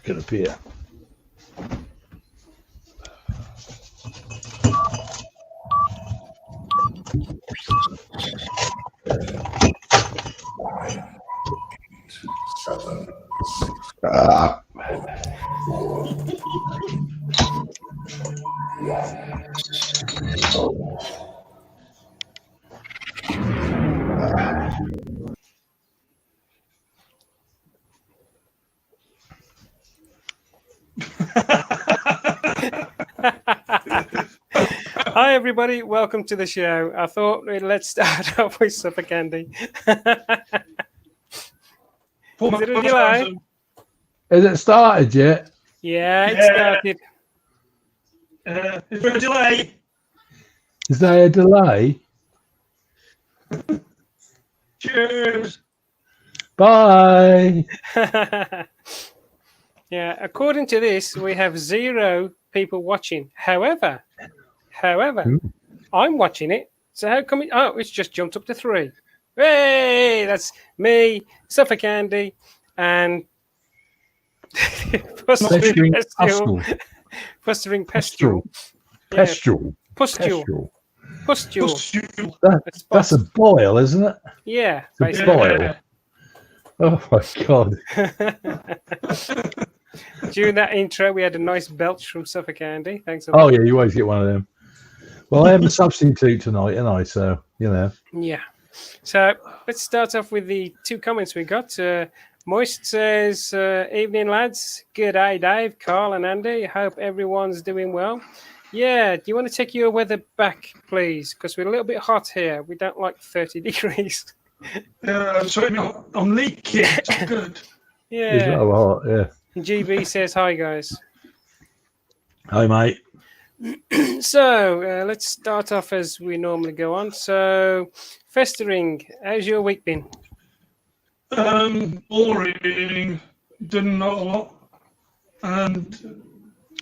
Could appear. Hi everybody, welcome to the show. I thought let's start off with Suffolk Candy. Is it a delay? Has it started yet? Yeah, it started. Is there a delay? Is there a delay? Cheers. Bye. Yeah, according to this, we have 0 people watching. However, I'm watching it. So how come it? Oh, it's just jumped up to 3. Hey, that's me, Suffolk Candy, and Pestering Pestering Pestule. Pustule. Pestule. Pustule. That's a boil, isn't it? Yeah, It's a boil. Oh my God. During that intro, we had a nice belch from Suffolk Candy. Thanks a Oh lot. yeah, you always get one of them. Well, I have a substitute tonight, and I so Yeah. So let's start off with the 2 comments we got. Moist says, "Evening lads. Good day, Dave, Carl, and Andy. Hope everyone's doing well. Yeah. Do you want to take your weather back, please? Because we're a little bit hot here. We don't like 30 degrees." So I'm leaking. It's good. Yeah. It's rather hot. Yeah. GB says, "Hi guys." Hi mate. So let's start off as we normally go on. So, Festering, how's your week been? Boring. Done not a lot, and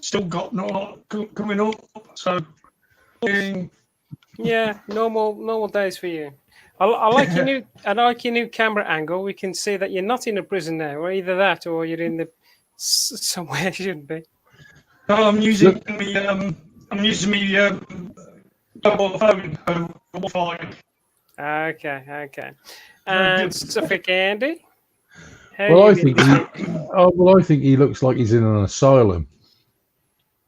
still got not a lot coming up. So, Yeah, normal days for you. I like your new camera angle. We can see that you're not in a prison now, or either that, or you're in the somewhere you shouldn't be. I'm using me mobile phone. Wi-Fi. Okay. And Suffolk Andy? Well, I think he looks like he's in an asylum.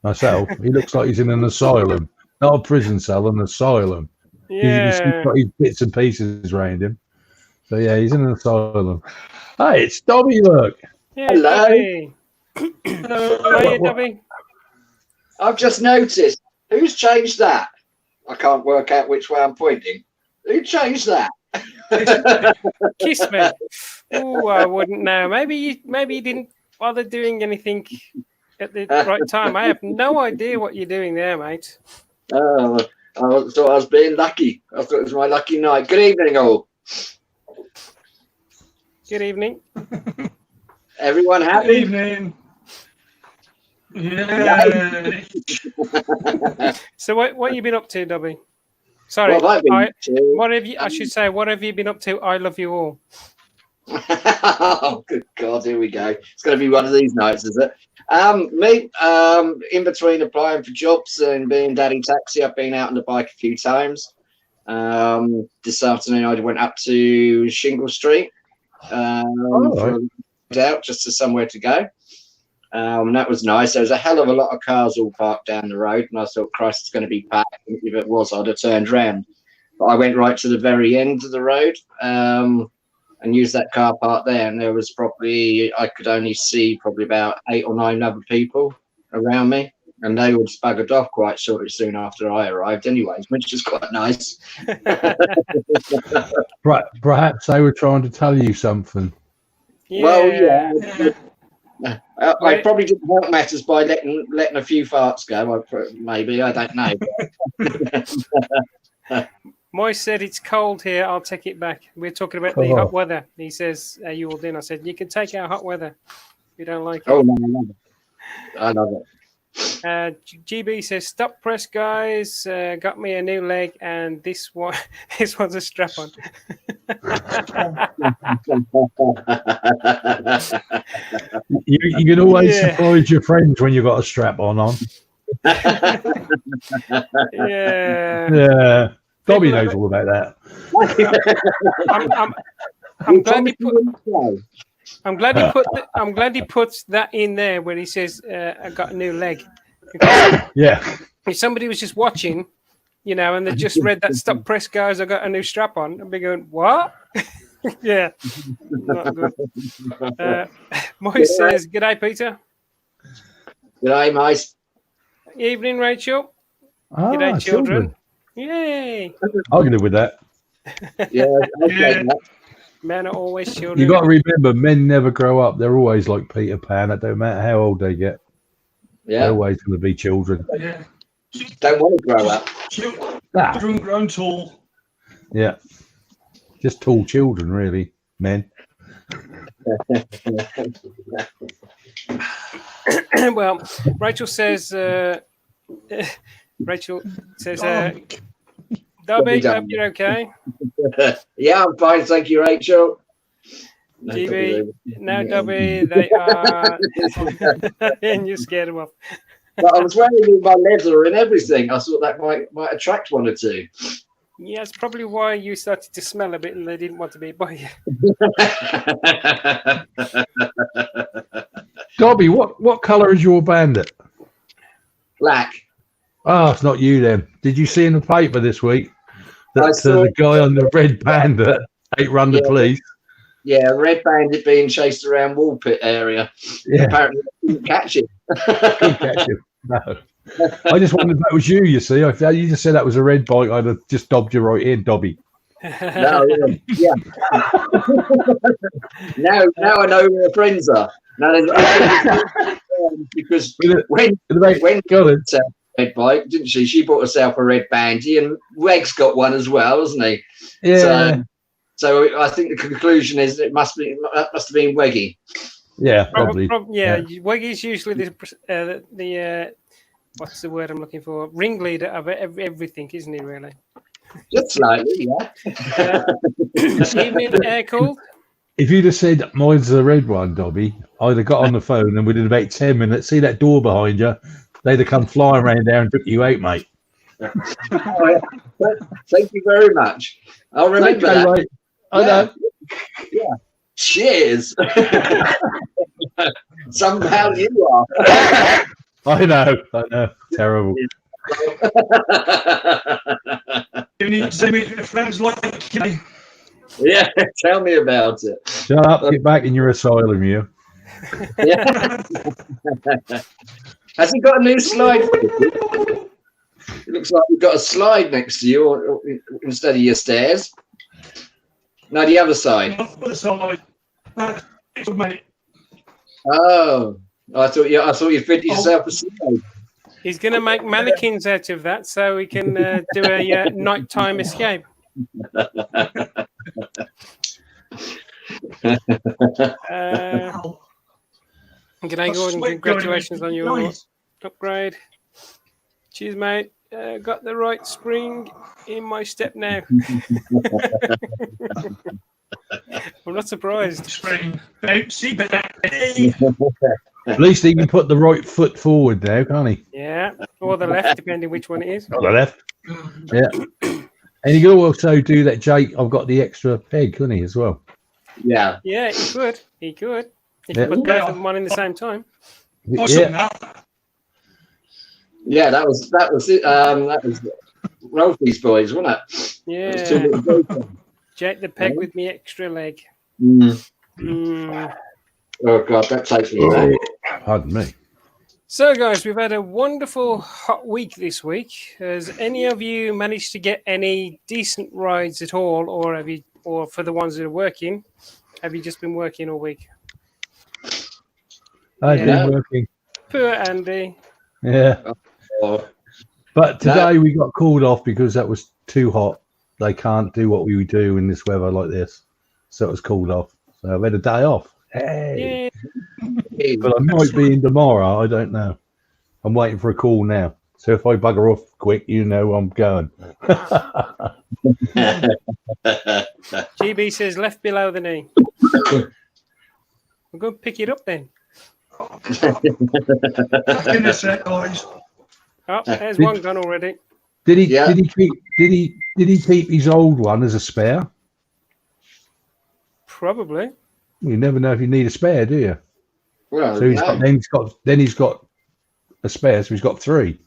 Myself, he looks like he's in an asylum, not a prison cell, an asylum. Yeah. He's got bits and pieces around him. So yeah, he's in an asylum. Hey, it's Dobby. Look. Yeah, Hello. Dobby. Hiya, Dobby. I've just noticed. Who's changed that? I can't work out which way I'm pointing. Who changed that? Kiss me. Oh, I wouldn't know. Maybe you didn't bother doing anything at the right time. I have no idea what you're doing there, mate. Oh, I thought I was being lucky. I thought it was my lucky night. Good evening, all. Good evening. Everyone happy? Good evening. Yeah. So what have you been up to, Dobby? Sorry, What have I been up to? what have you? I should say, what have you been up to? I love you all. Oh, good God, here we go. It's going to be one of these nights, is it? Me, in between applying for jobs and being daddy taxi, I've been out on the bike a few times. This afternoon, I went up to Shingle Street for a out just to somewhere to go. That was nice. There was a hell of a lot of cars all parked down the road, and I thought, Christ, it's going to be packed. If it was, I'd have turned round. But I went right to the very end of the road and used that car park there, and there was I could only see probably about 8 or 9 other people around me, and they all buggered off quite soon after I arrived anyways, which is quite nice. Perhaps they were trying to tell you something. Yeah. Well, yeah. I probably didn't help matters by letting a few farts go. Maybe, I don't know. Moy said it's cold here. I'll take it back. We're talking about the hot weather. He says, "Are you all in?" I said, "You can take our hot weather. You don't like it." Oh no, I love it. GB says, "Stop press, guys. Got me a new leg, and this one, this one's a strap on." You can always Yeah. surprise your friends when you've got a strap on. Yeah. Yeah. Dobby People are- knows all about that. I'm glad he put. I'm glad he put. I'm glad he puts that in there when he says, "I got a new leg." Because Yeah. if somebody was just watching, you know, and they just read that "Stop press, guys. I got a new strap on," and be going, "What?" Yeah, not good. Moise says, "G'day, Peter." G'day, mate. Evening, Rachel. G'day, children. Yay! I'll get it with that. Yeah, okay. Men are always children. You got to remember, men never grow up. They're always like Peter Pan. It don't matter how old they get. They're Yeah, always going to be children. Yeah. don't want to grow up. Ah, Children grown tall. yeah. Just tall children, really. Men. Well, Rachel says, Dobby, hope you're okay. Yeah, I'm fine, thank you, Rachel. No, GB, no, Dobby, they are. And you scared them off. But I was wearing my leather and everything. I thought that might attract one or two. Yeah, that's probably why you started to smell a bit and they didn't want to be by you. Dobby, what colour is your bandit? Black. Oh, it's not you then. Did you see in the paper this week I that saw the guy on the red bandit run the Yeah. police? Yeah, red bandit being chased around Woolpit area. Yeah, Apparently, they didn't catch him. couldn't catch him. No. I just wondered if that was you, you see. If you just said that was a red bike, I'd have just dobbed you right in, Dobby. No, yeah. now I know where the friends are. Now, because when Go on. red bike, didn't she? She bought herself a red bandy, and Weg's got one as well, hasn't he? Yeah, So I think the conclusion is it must have been Weggy. yeah, probably. Yeah, Weggy's usually the what's the word I'm looking for? Ringleader of everything, isn't he? Really. Just slightly, yeah. Evening, air cool. If you'd have said mine's the red one, Dobby, I'd have got on the phone and within about 10 minutes, see that door behind you, they'd have come flying around there and took you out, mate. Thank you very much. I'll remember that. Mate. I know. Yeah. Cheers. Somehow you are. I know. Terrible. You need to meet your friends like you. Yeah, tell me about it. Shut up, get back in your asylum, you. Yeah. Has he got a new slide? It looks like you've got a slide next to you or instead of your stairs. No, the other side. Mate. Oh, I thought you fitted yourself a slide. He's going to make mannequins out of that so he can do a nighttime escape. G'day, Gordon. Congratulations on your upgrade. Cheers, mate. Got the right spring in my step now. I'm not surprised. Spring. See, but At least he can put the right foot forward now, can't he? Yeah, or the left, depending which one it is. Not the left. Yeah. And he can also do that, Jake. I've got the extra peg, couldn't he, as well? Yeah. Yeah, he could. He could. If Yeah. you put both of them on in the same time. Yeah. Yeah, that was it. That was Rolfie's boys, wasn't it? Yeah. Jake the peg with me extra leg. Oh God, that takes me back. Pardon me. So, guys, we've had a wonderful hot week this week. Has any of you managed to get any decent rides at all, or for the ones that are working, have you just been working all week? I've been working. Poor Andy. Yeah. Oh, But today we got called off because that was too hot. They can't do what we do in this weather like this. So it was called off. So I've had a day off. Hey. Yeah. But I might be in tomorrow. I don't know. I'm waiting for a call now. So if I bugger off quick, you know I'm going. GB says left below the knee. I'm going to pick it up then. In a sec, guys. Oh, there's one gone already. Did he? Yeah. Did he keep his old one as a spare? Probably. You never know if you need a spare, do you? Well, So no. then he's got a spare, so he's got 3.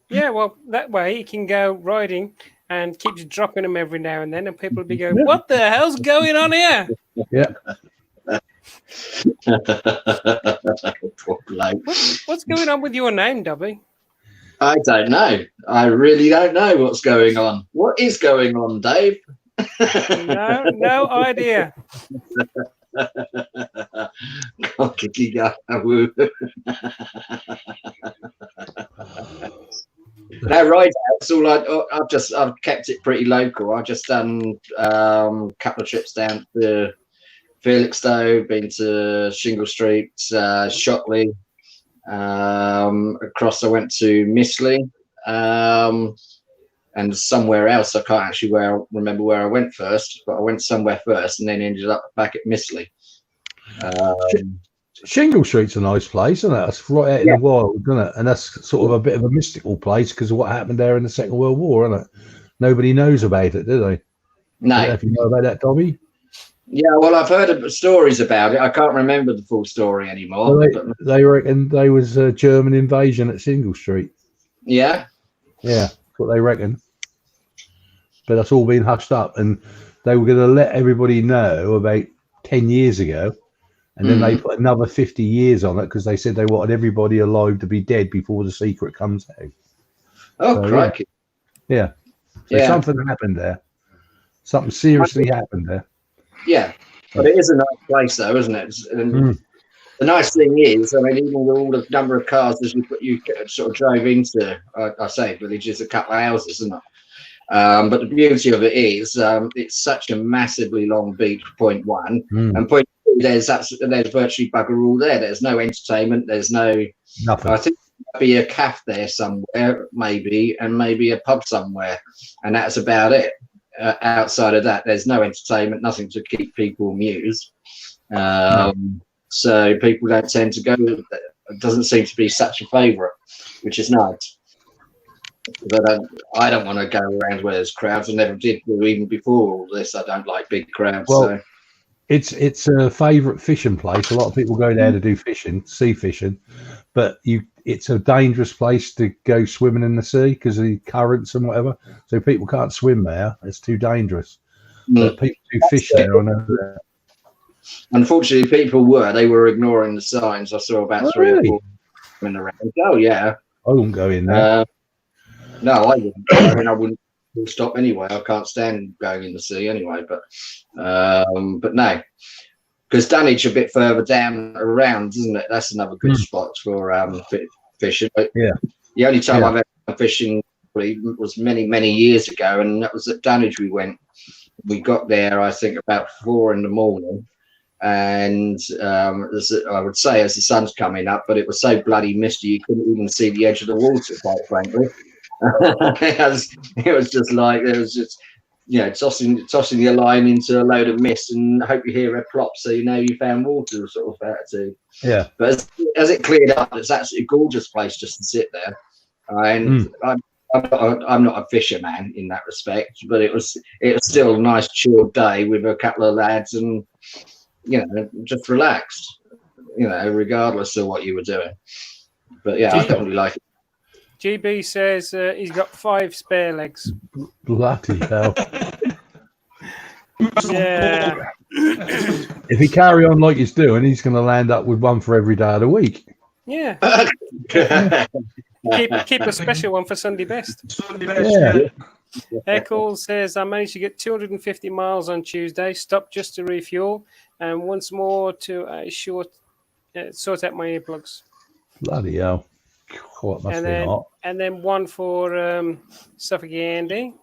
Yeah, well, that way he can go riding and keeps dropping them every now and then, and people will be going, "What the hell's going on here? Yeah. Poor bloke. What's going on with your name, Dobby?" I don't know. I really don't know what's going on. What is going on, Dave? No idea. No, right. That's all. I've kept it pretty local. I've just done a couple of trips down to Felixstowe, been to Shingle Street, Shotley. Across, I went to Mistley, and somewhere else. I can't actually remember where I went first, but I went somewhere first and then ended up back at Mistley. Shingle Street's a nice place, isn't it? It's right out in the wild, isn't it? And that's sort of a bit of a mystical place because of what happened there in the Second World War, isn't it? Nobody knows about it, do they? No. I don't know if you know about that, Dobby. Yeah, well, I've heard stories about it. I can't remember the full story anymore. Well, they reckon there was a German invasion at Shingle Street. Yeah? Yeah, that's what they reckon. But that's all been hushed up, and they were going to let everybody know about 10 years ago, and then they put another 50 years on it because they said they wanted everybody alive to be dead before the secret comes out. Oh, So, crikey. Yeah. So something happened there. Something seriously happened there. Yeah, but it is a nice place, though, isn't it? And the nice thing is, I mean, even with all the number of cars as you sort of drove into, I say village is a couple of houses, isn't it? But the beauty of it is, it's such a massively long beach, point one, and point two, there's virtually bugger all there. There's no entertainment. There's nothing. I think there'll be a cafe there somewhere, maybe, and maybe a pub somewhere, and that's about it. Outside of that, there's no entertainment, nothing to keep people amused. So people don't tend to go. It doesn't seem to be such a favourite, which is nice. But I don't want to go around where there's crowds. I never did, even before all this. I don't like big crowds. Well, so. It's a favourite fishing place. A lot of people go there to do fishing, sea fishing, but it's a dangerous place to go swimming in the sea because of the currents and whatever. So people can't swim there. It's too dangerous. But people do fish there. I know that. Unfortunately, people were ignoring the signs. I saw about 3 or 4 in the round. Oh yeah, I wouldn't go in there. No, I wouldn't. I mean, I wouldn't stop anyway. I can't stand going in the sea anyway. But no, because Dunwich a bit further down around, isn't it? That's another good spot for fishing. But the only time I've ever gone fishing was many years ago, and that was at Dunwich. We got there, I think, about 4 a.m. And I would say as the sun's coming up, but it was so bloody misty you couldn't even see the edge of the water, quite frankly. It was just like there was just tossing your line into a load of mist and hope you hear a plop so you know you found water, sort of attitude. Yeah. But as it cleared up, it's actually a gorgeous place just to sit there. And I'm not a fisherman in that respect, but it was still a nice chilled day with a couple of lads and just relaxed, regardless of what you were doing. But yeah, I definitely like it. GB says he's got 5 spare legs. Bloody hell. Yeah. If he carry on like he's doing, he's going to land up with one for every day of the week. Yeah. keep a special one for Sunday best. Sunday best, Eccles says, I managed to get 250 miles on Tuesday, stopped just to refuel, and once more to sort out my earplugs. Bloody hell. Oh, it must be hot. And then one for Suffolk Andy.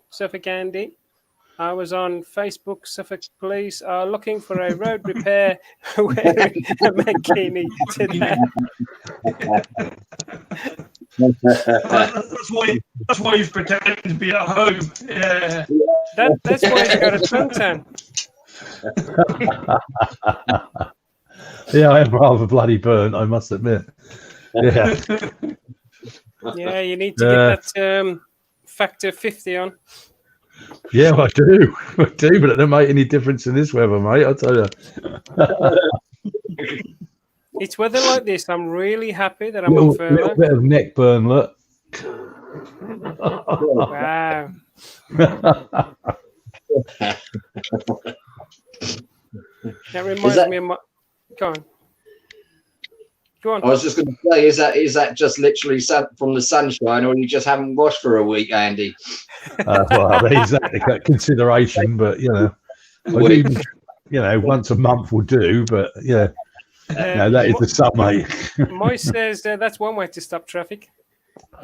I was on Facebook. Suffolk Police are looking for a road repair wearing a bikini today. That's why he's pretending to be at home. Yeah. That's why he's got a suntan. Yeah, I am rather bloody burnt, I must admit. Yeah. Yeah, you need to get that factor 50 on. Yeah, I do. I do, but it don't make any difference in this weather, mate. I tell you. It's weather like this. I'm really happy that I'm Little on furlough. bit of neck burn, look. Wow. That reminds me of my. Go on. Go on. I was just going to say, is that just literally from the sunshine, or you just haven't washed for a week, Andy? Well, exactly consideration, but I do, once a month will do. But that is the sum, mate. Moise says that's one way to stop traffic.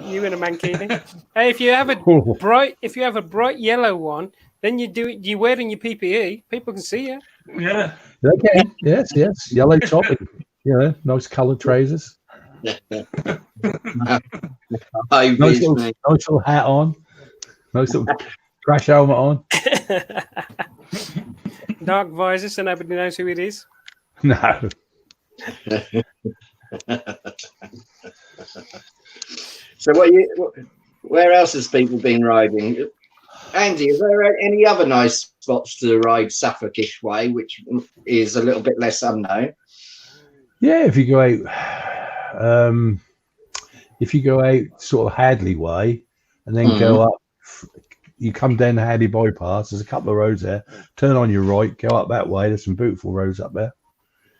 You in a mankini. Hey, if you have a bright yellow one, then you wear it in your PPE. People can see you. Yeah. They can. Yes. Yellow top. Nice coloured trousers. Nice little hat on. Nice little crash helmet on. Dark visor, so nobody knows who it is. No. So where else has people been riding? Andy, is there any other nice spots to ride Suffolkish way, which is a little bit less unknown? Yeah, if you go out sort of Hadley way and then go up, you come down the Hadley bypass, there's a couple of roads there, turn on your right, go up that way, there's some beautiful roads up there.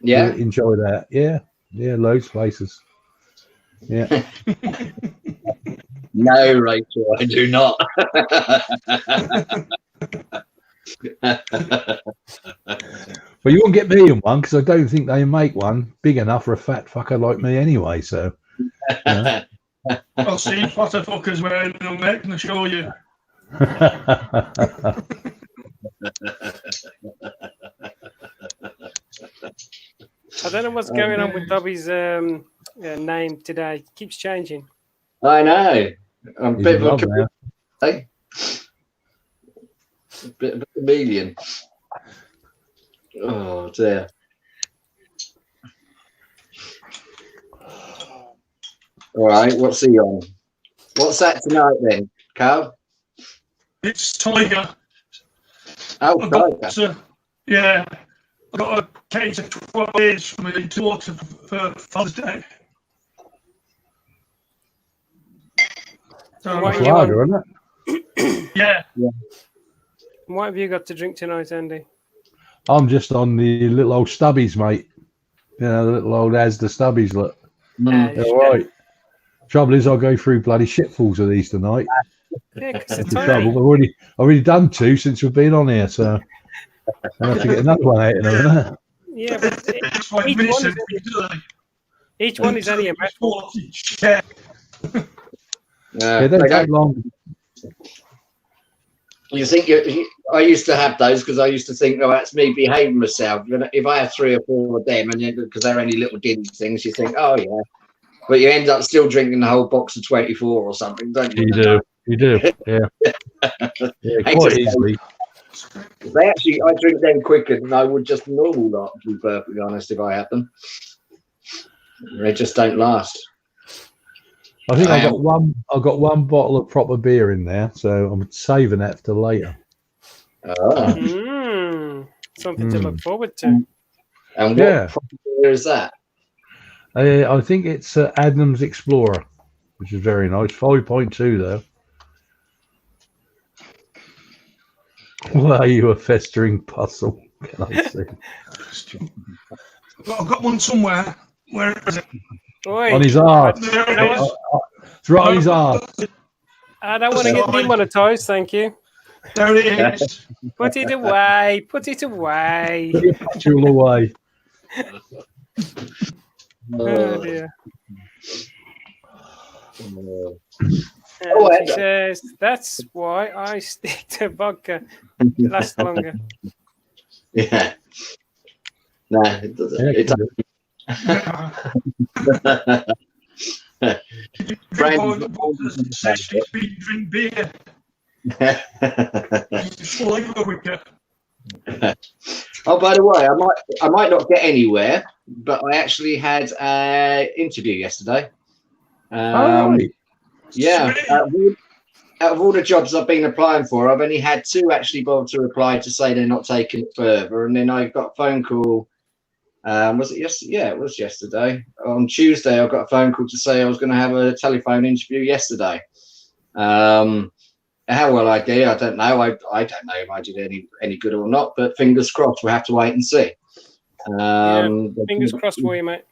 Yeah. Enjoy that. Yeah, loads of places. Yeah. No, Rachel, I do not. Well, you won't get me in one because I don't think they make one big enough for a fat fucker like me anyway. So, I'll see fatter fuckers wearing them, mate, can assure you. I don't know what's going on with Dobby's name today. It keeps changing. I know. I'm a bit of a chameleon. Oh dear. All right, what's he on? What's that tonight then, Carl? It's Tiger. Oh, Tiger. Yeah. I got a case of 12 years from my daughter for Father's Day. So, What lager, isn't it? yeah. What have you got to drink tonight, Andy? I'm just on the little old stubbies, mate. The little old Asda stubbies. Look, all right. Trouble is, I'll go through bloody shitfuls of these tonight. Yeah, because That's it's the tiny. trouble. I've already done 2 since we've been on here, so I have to get another one out in a minute. Yeah, but It's like each one is only a mouthful. Yeah. They don't take long. You think I used to have those because I used to think, oh, that's me behaving myself. If I have 3 or 4 of them, and because they're only little dingy things, you think, oh yeah, but you end up still drinking the whole box of 24 or something, don't you? You do, yeah. Quite easily. I drink them quicker than I would just normal lot, to be perfectly honest, if I had them. They just don't last. I think I've got one bottle of proper beer in there, so I'm saving that for later. Something to look forward to. And what proper beer is that? I think it's Adnams Explorer, which is very nice. 5.2 though. Well, are you a festering puzzle? Can I see? I've got one somewhere. Where is it? Oi, On his arse. It's right on his arse. I don't want to get demonetized, thank you. There it is. Put it away. Put it away. Jewel away. Oh dear. She says, that's why I stick to vodka. It lasts longer. Yeah. No, it doesn't. Drink beer. Oh, by the way, I might not get anywhere, but I actually had an interview yesterday. Right. Yeah, out of all the jobs I've been applying for, I've only had 2 actually bother to reply to say they're not taking it further, and then I got a phone call. Was it yesterday? Yeah, it was yesterday. On Tuesday, I got a phone call to say I was going to have a telephone interview yesterday. How well I did, I don't know. I don't know if I did any good or not, but fingers crossed. We'll have to wait and see. Fingers crossed for you, mate.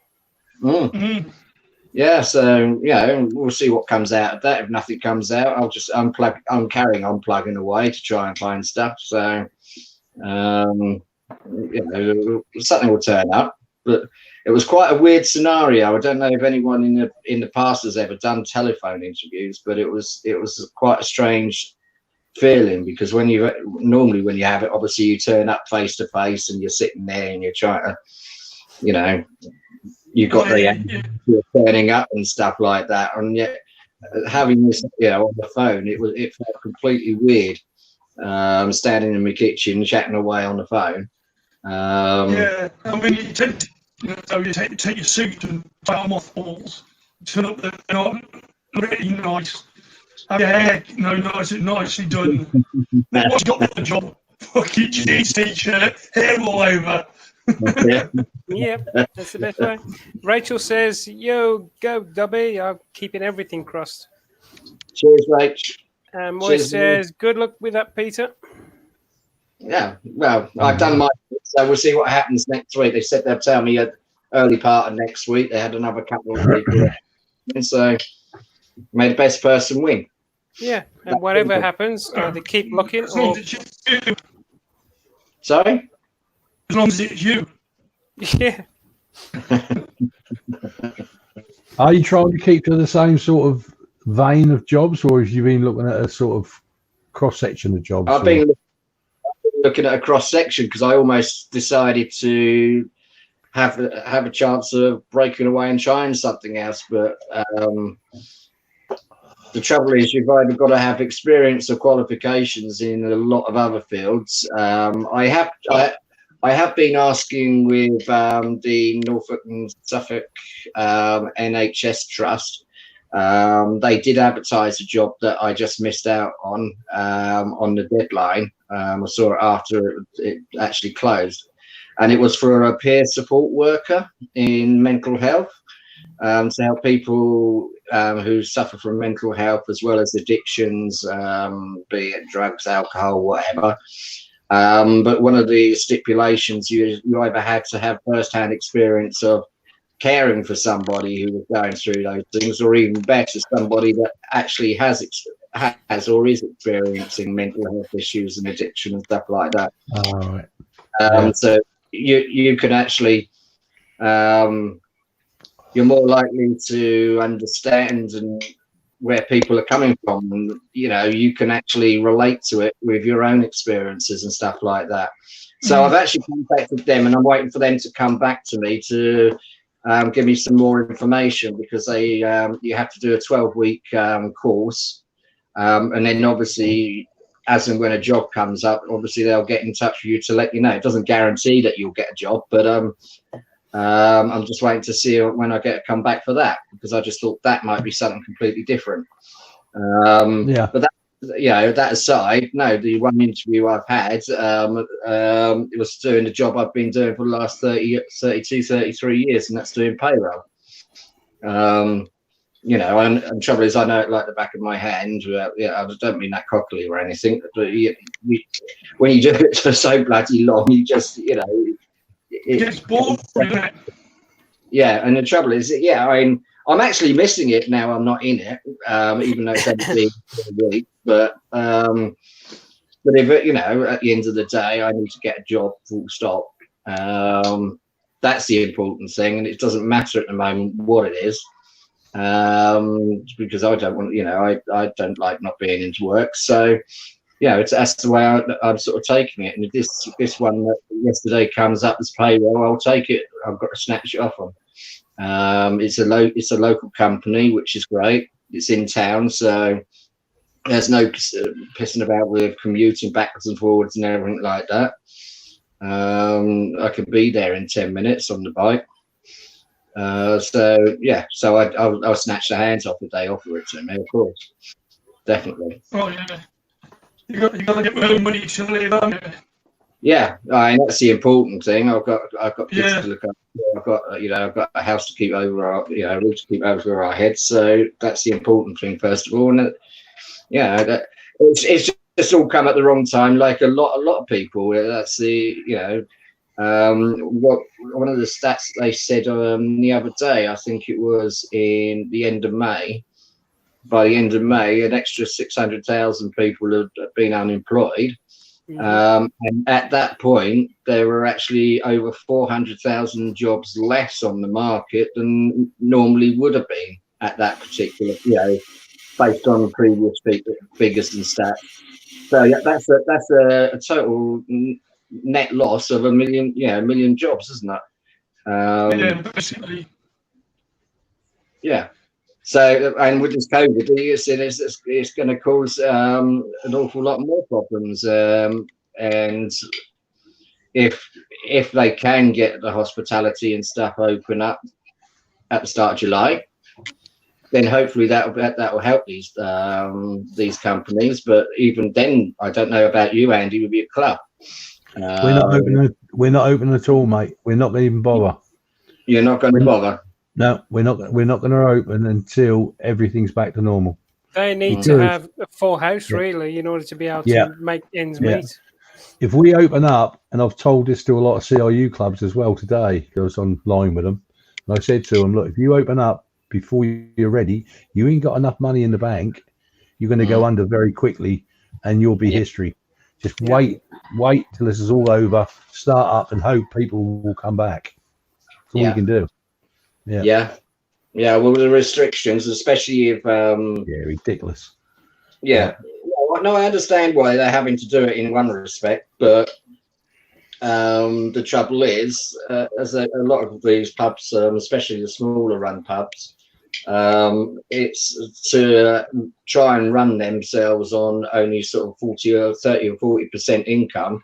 Yeah, so we'll see what comes out of that. If nothing comes out, I'll just unplug. I'm carrying on plugging away to try and find stuff. So, something will turn up. But it was quite a weird scenario. I don't know if anyone in the past has ever done telephone interviews, but it was quite a strange feeling, because when you have it, obviously you turn up face to face and you're sitting there and you're trying to, you've got you're turning up and stuff like that, and yet having this on the phone, it felt completely weird. Standing in my kitchen chatting away on the phone. I mean, you take your suit and tie them off balls, turn up there, really nice. Have your hair, nicely done. Then once you got the job, fucking jeans, t-shirt, hair all over. Yep, that's the best way. Rachel says, "Yo, go Dubby. I'm keeping everything crossed." Cheers, Rach. And Moise says, "Good luck with that, Peter." Yeah, well, I've done my bit, so we'll see what happens next week. They said they'll tell me at early part of next week. They had another couple of people, and so may the best person win. Yeah, and whatever happens, they keep looking. As long as it's you. Sorry? As long as it's you. Yeah. Are you trying to keep to the same sort of vein of jobs, or have you been looking at a sort of cross section of jobs? I've been looking at a cross section because I almost decided to have a chance of breaking away and trying something else, but the trouble is you've either got to have experience or qualifications in a lot of other fields. I have been asking with the Norfolk and Suffolk NHS Trust. They did advertise a job that I just missed out on the deadline. I saw it after it actually closed, and it was for a peer support worker in mental health, to help people who suffer from mental health as well as addictions, be it drugs, alcohol, whatever. But one of the stipulations, you either had to have first-hand experience of caring for somebody who was going through those things, or even better, somebody that actually has or is experiencing mental health issues and addiction and stuff like that. All right. So you can actually, you're more likely to understand and where people are coming from, and you can actually relate to it with your own experiences and stuff like that. So I've actually contacted them, and I'm waiting for them to come back to me to give me some more information, because they you have to do a 12-week course, and then obviously as and when a job comes up, obviously they'll get in touch with you to let you know. It doesn't guarantee that you'll get a job, but I'm just waiting to see when I get a come back for that, because I just thought that might be something completely different. But that aside, no, the one interview I've had, it was doing the job I've been doing for the last 32, 33 years, and that's doing payroll. And trouble is, I know it like the back of my hand. I don't mean that cockily or anything, but when you do it for so bloody long, you just, it gets bored, doesn't it? Yeah, and the trouble is, I'm actually missing it now. I'm not in it, even though it's only a week. But if at the end of the day, I need to get a job, full stop. That's the important thing, and it doesn't matter at the moment what it is, because I don't want, I don't like not being into work. So that's the way I'm sort of taking it. And if this one that yesterday comes up as payroll, I'll take it. I've got to snatch it off them. It's a local company, which is great. It's in town, so there's no pissing about with commuting backwards and forwards and everything like that. I could be there in 10 minutes on the bike. So yeah, so I'll snatch the hands off if they offer it to me, of course, definitely. Oh yeah, you got to get your own money to live, haven't you? Yeah, that's the important thing. I've got kids Yeah. to look after. I've got a house to keep over our, a roof to keep over our heads. So that's the important thing first of all. And it's just all come at the wrong time, like a lot of people. That's one of the stats they said the other day. I think it was in the end of May. By the end of May, an extra 600,000 people had been unemployed. And at that point, there were actually over 400,000 jobs less on the market than normally would have been at that particular, based on previous figures and stats. So yeah, that's a total net loss of a million jobs, isn't it? Yeah, basically. Yeah. So, and with this COVID, it's going to cause an awful lot more problems. And if they can get the hospitality and stuff open up at the start of July, then hopefully that will help these companies. But even then, I don't know about you, Andy, with your club. We're not open at all, mate. We're not going to even bother. You're not going to bother. No, we're not going to open until everything's back to normal. They need to have a full house, really, in order to be able to make ends meet. If we open up, and I've told this to a lot of CIU clubs as well today, I was online with them, and I said to them, look, if you open up before you're ready, you ain't got enough money in the bank, you're going to go under very quickly, and you'll be history. Just wait till this is all over, start up, and hope people will come back. That's all we can do. Yeah. Well, with the restrictions, especially if ridiculous. No, I understand why they're having to do it in one respect, but the trouble is, as a lot of these pubs, especially the smaller run pubs, it's to try and run themselves on only sort of 30 or 40% income.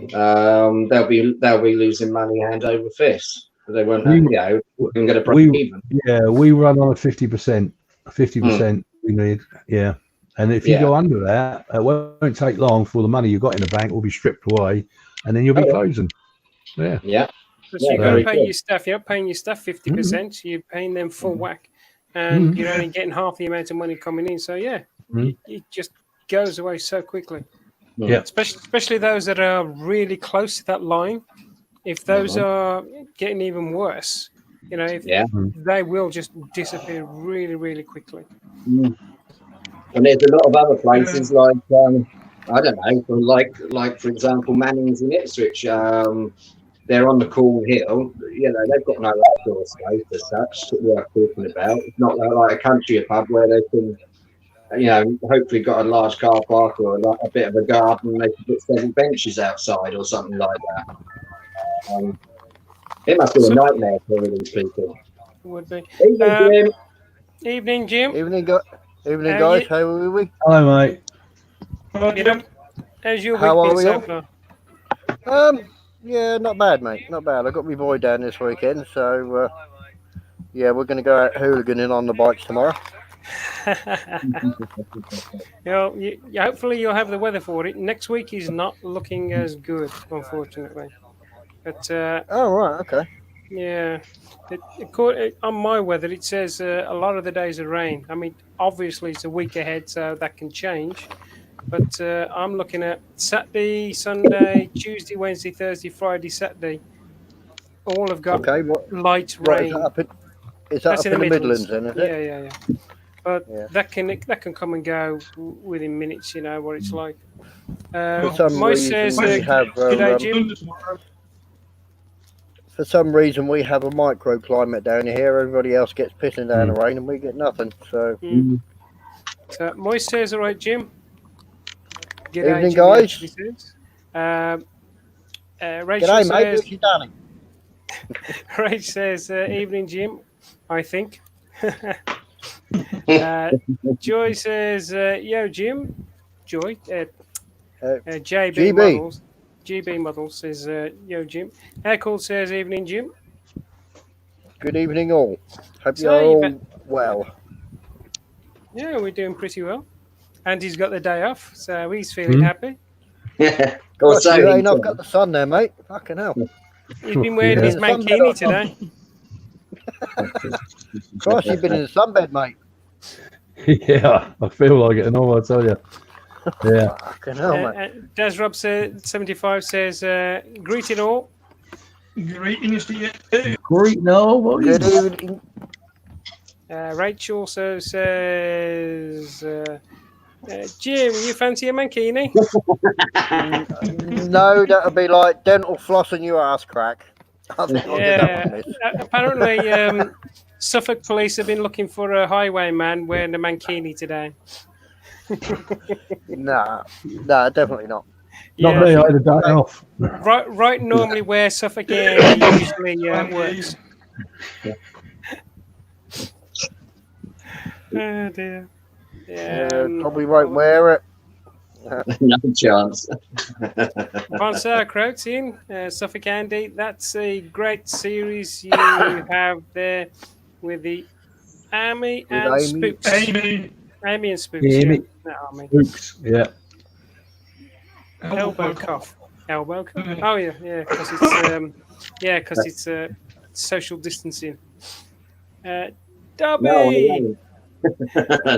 They'll be losing money hand over fist. They won't, going to break even. Yeah, we run on a 50%. 50% we need. Yeah, and if you go under that, it won't take long for the money you got in the bank will be stripped away, and then you'll be closing. Yeah. So you've got to pay your staff. You're not paying your staff 50%. You're paying them full whack, and you're only getting half the amount of money coming in. So it just goes away so quickly. Yeah, especially those that are really close to that line. If those are getting even worse, they will just disappear really, really quickly. And there's a lot of other places like I don't know, like for example, Manning's in Ipswich. They're on the Cool Hill. They've got no outdoor space as such that worth talking about. It's not like a country pub where they can, hopefully got a large car park or a bit of a garden. They can put 7 benches outside or something like that. It must be a nightmare for all these people. Would be. Evening, Evening, Jim. Jim. Evening, guys. How are we? Hello, mate. How's your How week are been we so all? far? Yeah, not bad, mate. Not bad. I got my boy down this weekend, so we're going to go out hooliganing on the bikes tomorrow. Hopefully you'll have the weather for it. Next week is not looking as good, unfortunately. But oh right, okay. Yeah, on my weather it says a lot of the days are rain. I mean, obviously it's a week ahead, so that can change. But I'm looking at Saturday, Sunday, Tuesday, Wednesday, Thursday, Friday, Saturday. All have got light rain. Is that up in the Midlands then? Is it? Yeah. But that can come and go within minutes. You know what it's like. For some reason, we have. G'day, Jim. For some reason, we have a microclimate down here. Everybody else gets pissing down the rain, and we get nothing. So, so Moise says, "All right, Jim." G'day, evening, guys. Rachel G'day, says, mate. Danny. Rach says, evening, Jim, I think. Joy says, yo, Jim. Joy. JB GB. Models. GB Models says, yo, Jim. Eccles says, evening, Jim. Good evening, all. Hope So you're you've all had- well. Yeah, we're doing pretty well. And he's got the day off, so he's feeling happy. Or Gosh, so you he ain't off said. got the sun there, mate. Fucking hell. He's been wearing Yeah. his In the sunbed mankini or today. Gosh, you've been in the sunbed, mate. Yeah, I feel like it, and all I tell you. Yeah. Fucking hell, mate. Des Rob 75 says, greeting all. Greetings to you. Great, no, what Good is it? evening. Rachel also says, Jim, you fancy a mankini? No, that'll be like dental floss and your ass crack. I think I'll get that one, miss. Apparently, Suffolk police have been looking for a highwayman wearing a mankini today. Nah, definitely not. Not me, I had a day off. Right normally where Suffolk usually works. Oh dear. Yeah, Probably won't wear it. No chance. Von Sauerkraut's in Suffolk Andy. That's a great series you have there with the Amy With and Amy. Spooks. Amy. Amy and Spooks. Yeah, Yeah, Amy. not Amy. Oops, yeah. Elbow cuff. Elbow cuff. Mhm. Oh yeah, because it's social distancing. Dobby,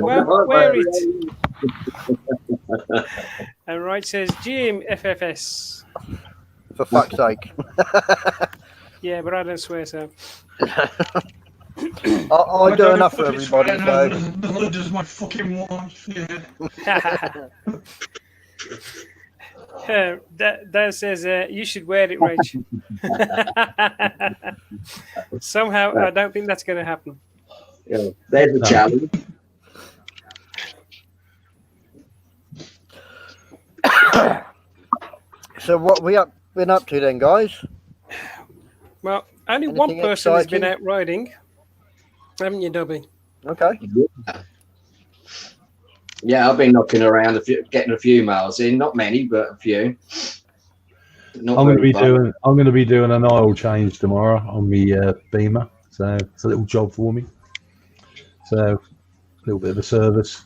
wear it. And Right says Jim FFS. For fuck's sake. Yeah, but I don't swear so. I do enough for everybody, so. The hood is my fucking wife. Yeah. That says you should wear it, Rach. Somehow, I don't think that's going to happen. Yeah, there's the challenge. So what we been up to then, guys? Well, only one Anything person has been exciting? out riding, haven't you, Dobby? Okay. Yeah, I've been knocking around, getting a few miles in. Not many, but a few. Not I'm very far. going to be doing an oil change tomorrow on the Beamer, so it's a little job for me. So a little bit of a service.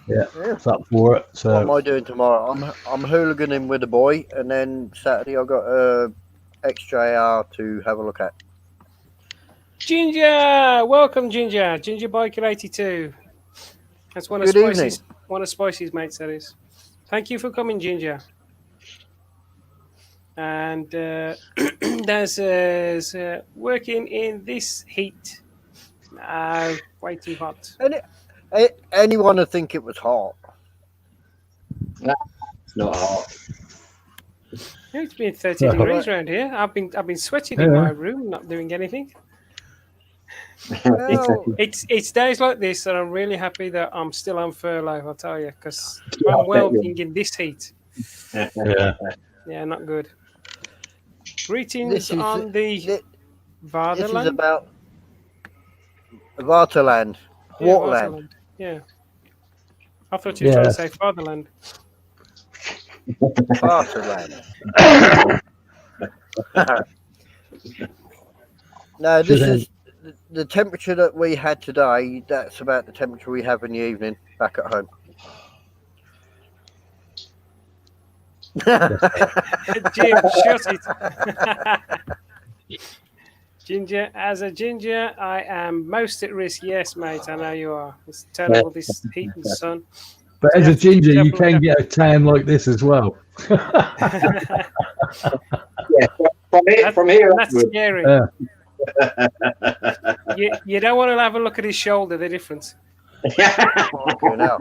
Yeah, it's up for it. What So am I doing tomorrow? I'm hooliganing with the boy, and then Saturday I've got a XJR to have a look at. Ginger, welcome, Ginger. Ginger Biker 82. That's one of Good Spicy's mates. That is. Thank you for coming, Ginger. And there's working in this heat. No, way too hot. Anyone would think it was hot. It's not hot. It's been 30 degrees around here. I've been sweating in my room, not doing anything. Well, It's days like this that I'm really happy that I'm still on furlough. I'll tell you, because Yeah, I I'm bet welding in this heat. yeah, Yeah, not good. Greetings This is- on the this is Vaderland. about Vaterland. Yeah, Waterland. Vaderland. Yeah. I thought you were trying to say Fatherland. Vaterland. No, this is the temperature that we had today. That's about the temperature we have in the evening back at home. Jim, shut it. Ginger, as a ginger, I am most at risk. Yes, mate, I know you are. It's terrible, this heat and sun. but as Yeah, a ginger, you definitely. can get a tan like this as well. Yeah, from here That's upwards. scary. Yeah. You don't want to have a look at his shoulder, the difference. Fucking hell.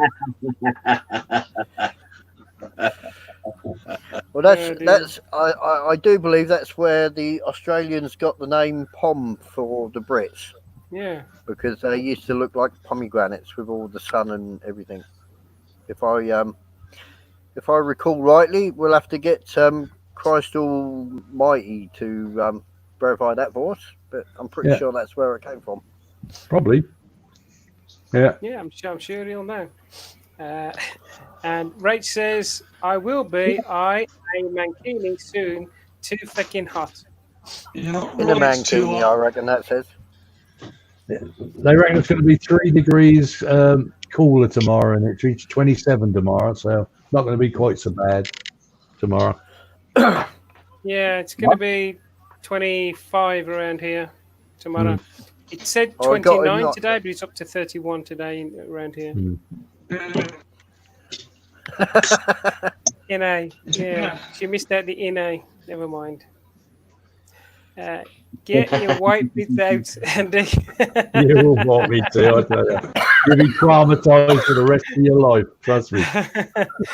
Well, dear. that's I do believe that's where the Australians got the name pom for the Brits, Yeah. because they used to look like pomegranates with all the sun and everything. If I recall rightly, we'll have to get Christ Almighty to verify that for us, but I'm pretty sure that's where it came from. Probably. Yeah. Yeah, I'm sure he'll know. And Rach says, I will be. I am mankini soon. Too fucking hot. You're not In the right, it's too mankini, I hot. reckon that says. They reckon it's going to be 3 degrees cooler tomorrow, and it reached 27 tomorrow, so not going to be quite so bad tomorrow. Yeah, it's going to be 25 around here tomorrow. It said Oh, I got it 29 not- today, but it's up to 31 today around here. NA, yeah, she missed out the NA. Never mind. Get your white bits out, Andy. You will want me to, I tell you. You'll be traumatized for the rest of your life, trust me.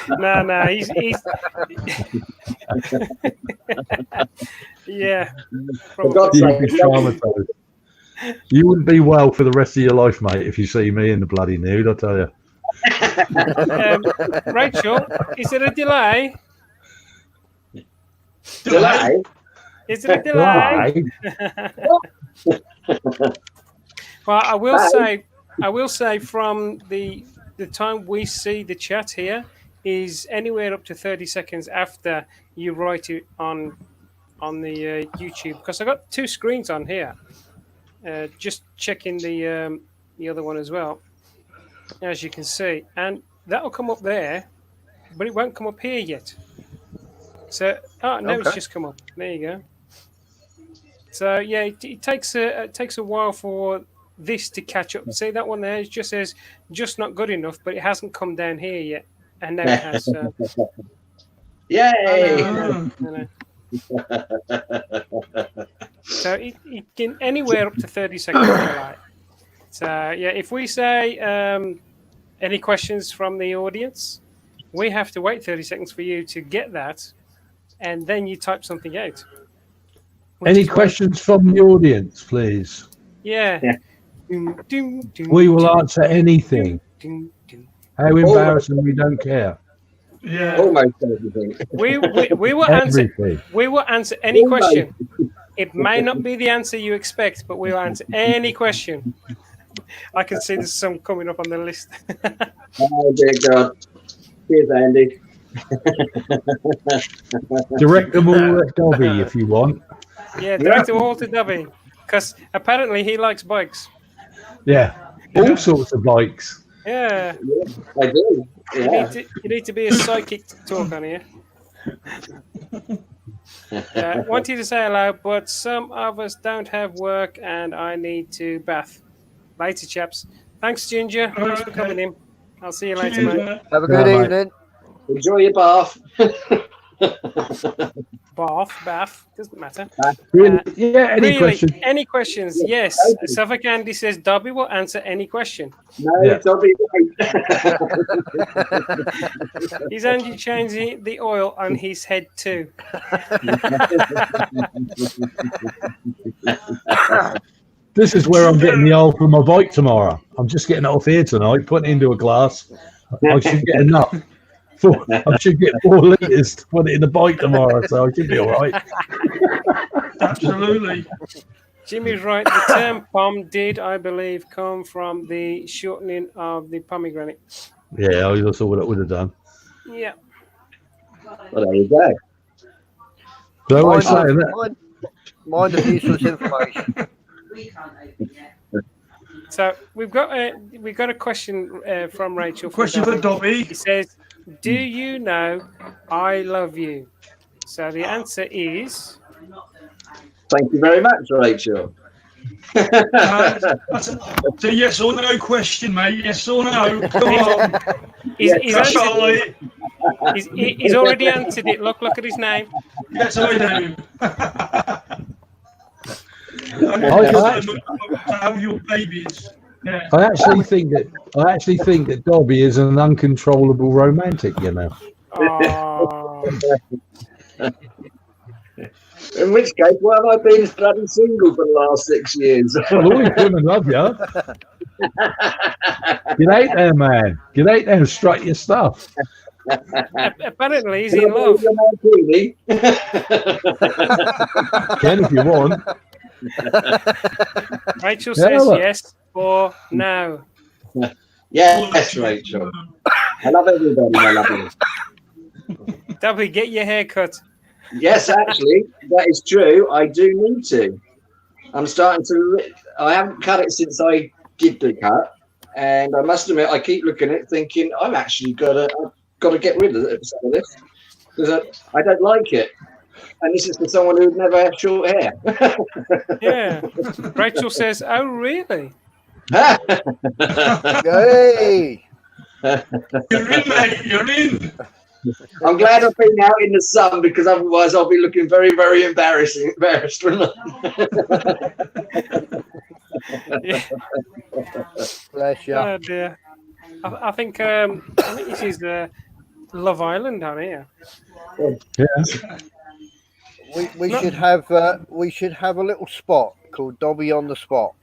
No, he's yeah. For God's You'll sake, be traumatized. You wouldn't be well for the rest of your life, mate, if you see me in the bloody nude, I tell you. Rachel, is there a delay? delay. Is there a delay? Well, I will say from the time we see the chat here is anywhere up to 30 seconds after you write it on the YouTube, because I got 2 screens on here. Just checking the other one as well, as you can see, and that'll come up there, but it won't come up here yet. So, it's just come up. There you go. So yeah, it takes a while for this to catch up. See that one there? It just says just not good enough, but it hasn't come down here yet, and now it has. Yay! I know. So it can anywhere up to 30 seconds delay. So yeah, if we say any questions from the audience, we have to wait 30 seconds for you to get that, and then you type something out. Any questions from the audience, please? Yeah. We will answer anything. How embarrassing, we don't care. Yeah. Almost everything. We will answer. Everything. We will answer any question. It may not be the answer you expect, but we will answer any question. I can see there's some coming up on the list. Oh dear God. Cheers, Andy. Direct them all at Dobby if you want. Yeah, direct them all to Dubby, because apparently he likes bikes. Yeah, all sorts of bikes. Yeah, I do. Yeah. you need to be a psychic to talk on here. Wanted to say hello, but some of us don't have work, and I need to bath. Later, chaps. Thanks, Ginger. Thanks for coming in. I'll see you later, mate. Have a good Yeah, mate. evening. Enjoy your bath. Bath, doesn't matter. Any questions? Any questions? Yes. Suffolk Andy says Dobby will answer any question. No, Yeah. Dobby, wait. He's only changing the oil on his head too. This is where I'm getting the oil from my bike tomorrow. I'm just getting it off here tonight, putting it into a glass. I should get enough. I should get 4 litres to put it in the bike tomorrow, so I should be all right. Absolutely. Jimmy's right. The term pom did, I believe, come from the shortening of the pomegranate. Yeah, that's all that would have done. Yeah. Well, there you go. So I was saying that. Mind of useless information. So we've got a question from Rachel. Question for Dobby. He says, "Do you know I love you?" So the answer is. Thank you very much, Rachel. That's a yes or no question, mate. Yes or no. Come on. He's already answered it. Look at his name. Yes, I do. Have your babies. Yeah. I actually think that Dobby is an uncontrollable romantic, you know. Oh, In which case, why have I been bloody single for the last 6 years? Well, all these women love you. Get out there, man. Get out there and strut your stuff. Apparently, he's in love. Ken, if you want. Rachel says look. yes or no. Yes, Rachel. I love everybody. I love you. W, get your hair cut. Yes, actually, that is true. I do need to. I'm starting to. I haven't cut it since I did the cut, and I must admit, I keep looking at it, thinking I've actually got to get rid of some of this because I don't like it. And this is for someone who'd never had short hair. Yeah. Rachel says, "Oh, really?" Hey! You're in, mate. You're in. I'm glad I've been out in the sun because otherwise I'll be looking very, very embarrassed. Yeah. Bless you. Oh dear. I think this is Love Island down here. Yeah. We should have a little spot called Dobby on the Spot.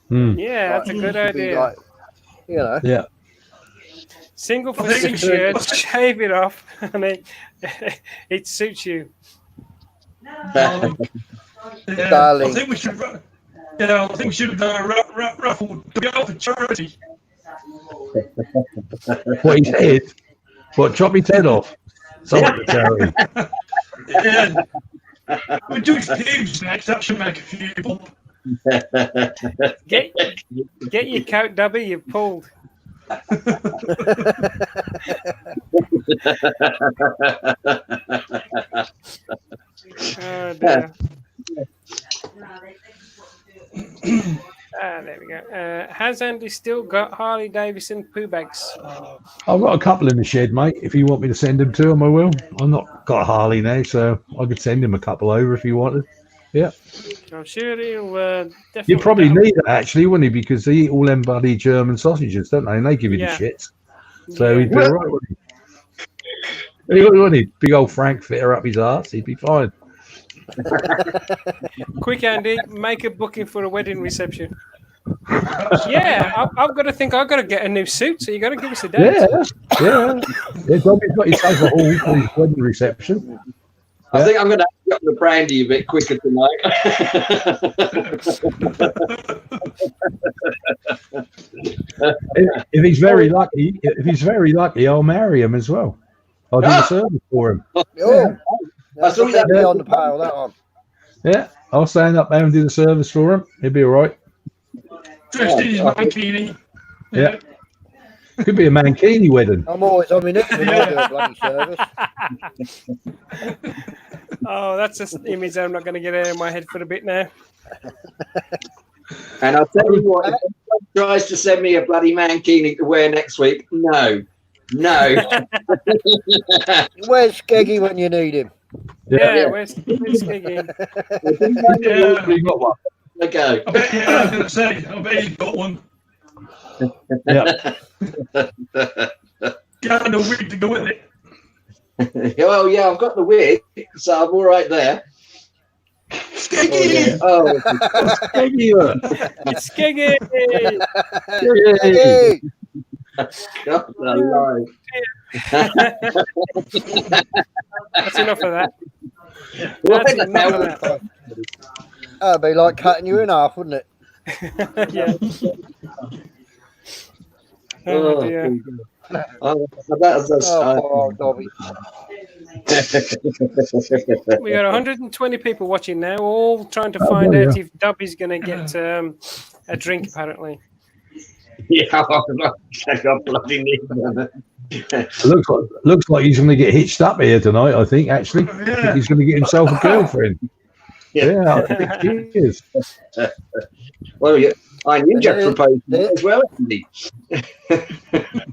Yeah, that's a good idea. Like, you know. Yeah. Single for t-shirts, shave it off, and it suits you. Yeah, Darling. I think we should. Yeah, I think we should raffle to go for charity. What, his head? What, chop his head off? Someone to charity. Yeah. We do pubes next. That should make a few people. Get your coat, Dubby. You've pulled. Oh dear. There we go. Has Andy still got Harley Davidson poo bags? I've got a couple in the shed, mate. If you want me to send them to him, I will. I've not got a Harley now, so I could send him a couple over if you wanted. Yeah. I'm sure he'll definitely. You probably need it, actually, wouldn't he? Because they eat all them bloody German sausages, don't they? And they give you the shits. So he'd be all right, wouldn't he? Wouldn't he? Big old Frankfurter up his arse, he'd be fine. Quick, Andy, make a booking for a wedding reception. Yeah, I've got to think I've got to get a new suit, so you got to give us a date. Yeah. Dobby's got himself a hall for his wedding reception. I think I'm going to have to the brandy a bit quicker tonight. If he's very lucky, I'll marry him as well. I'll do the service for him. Oh, I thought that'd be on the pile, that one. Yeah, I'll stand up there and do the service for him. He'll be all right. Dressed in his mankini. Yeah. Could be a mankini wedding. I'm always on my next when I do a bloody service. Oh, that's an image I'm not going to get out of my head for a bit now. And I'll tell you what, if anyone tries to send me a bloody mankini to wear next week, no. Where's Skeggy when you need him? Yeah, where's Skeggy? You got one. Okay. I was going to say, I bet he's got one. Yeah. Got a wig to go with it. Well, yeah, I've got the wig, so I'm all right there. Skeggy! Oh, Skeggy. It's Skeggy! Hey! God alive. That's enough of that. What That's the enough hell? of that. That'd be like cutting you in half, wouldn't it? Yeah. Oh dear. Poor old Dobby. We got 120 people watching now, all trying to find out if Dubby's going to get a drink, apparently. Yeah, I got bloody need one. Looks like he's going to get hitched up here tonight, I think, actually. I think he's going to get himself a girlfriend. Yeah, I think he is. Well, yeah, I knew Jack proposed as well, didn't he?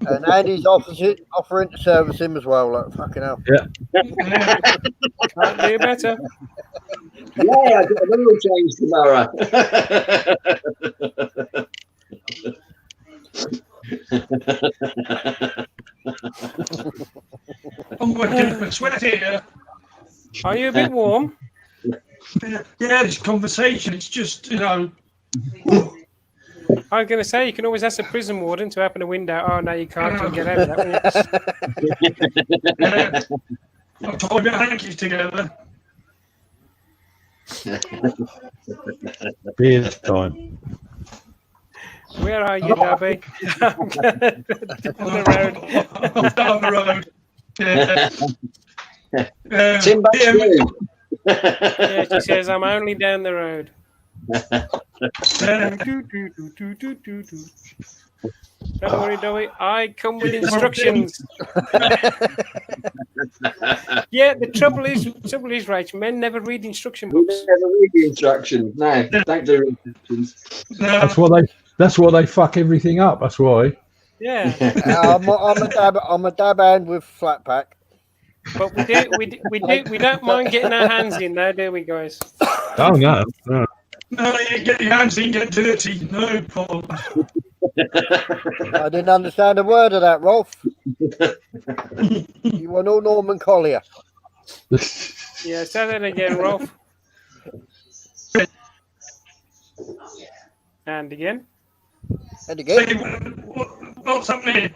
And Andy's offering to service him as well, like fucking hell. Yeah. Can't do better. Yeah, I got a little change tomorrow. I'm working for sweat here. Are you a bit warm? Yeah, this conversation, it's just, you know. I was going to say, you can always ask the prison warden to open a window. Oh, no, you can't. You'll get over that, won't you? I've tied my hankies together. Beer time. Where are you, Dobby? I'm down the road. I'm down the road. Yeah. Timbuktu. Yeah, she says, I'm only down the road. Don't worry, Dobby. I come with instructions. Yeah, the trouble is, Rach, men never read instruction We books. never read the instructions. No, don't do instructions. That's why they fuck everything up. That's why. Yeah, I'm a dab hand with flat pack. but we don't mind getting our hands in there, do we, guys? Oh no. No. No, you get your hands in, get dirty. No problem. I didn't understand a word of that, Rolf. You were no Norman Collier. Yeah, say that again, Rolf. And again. And again. Hey, what's happening?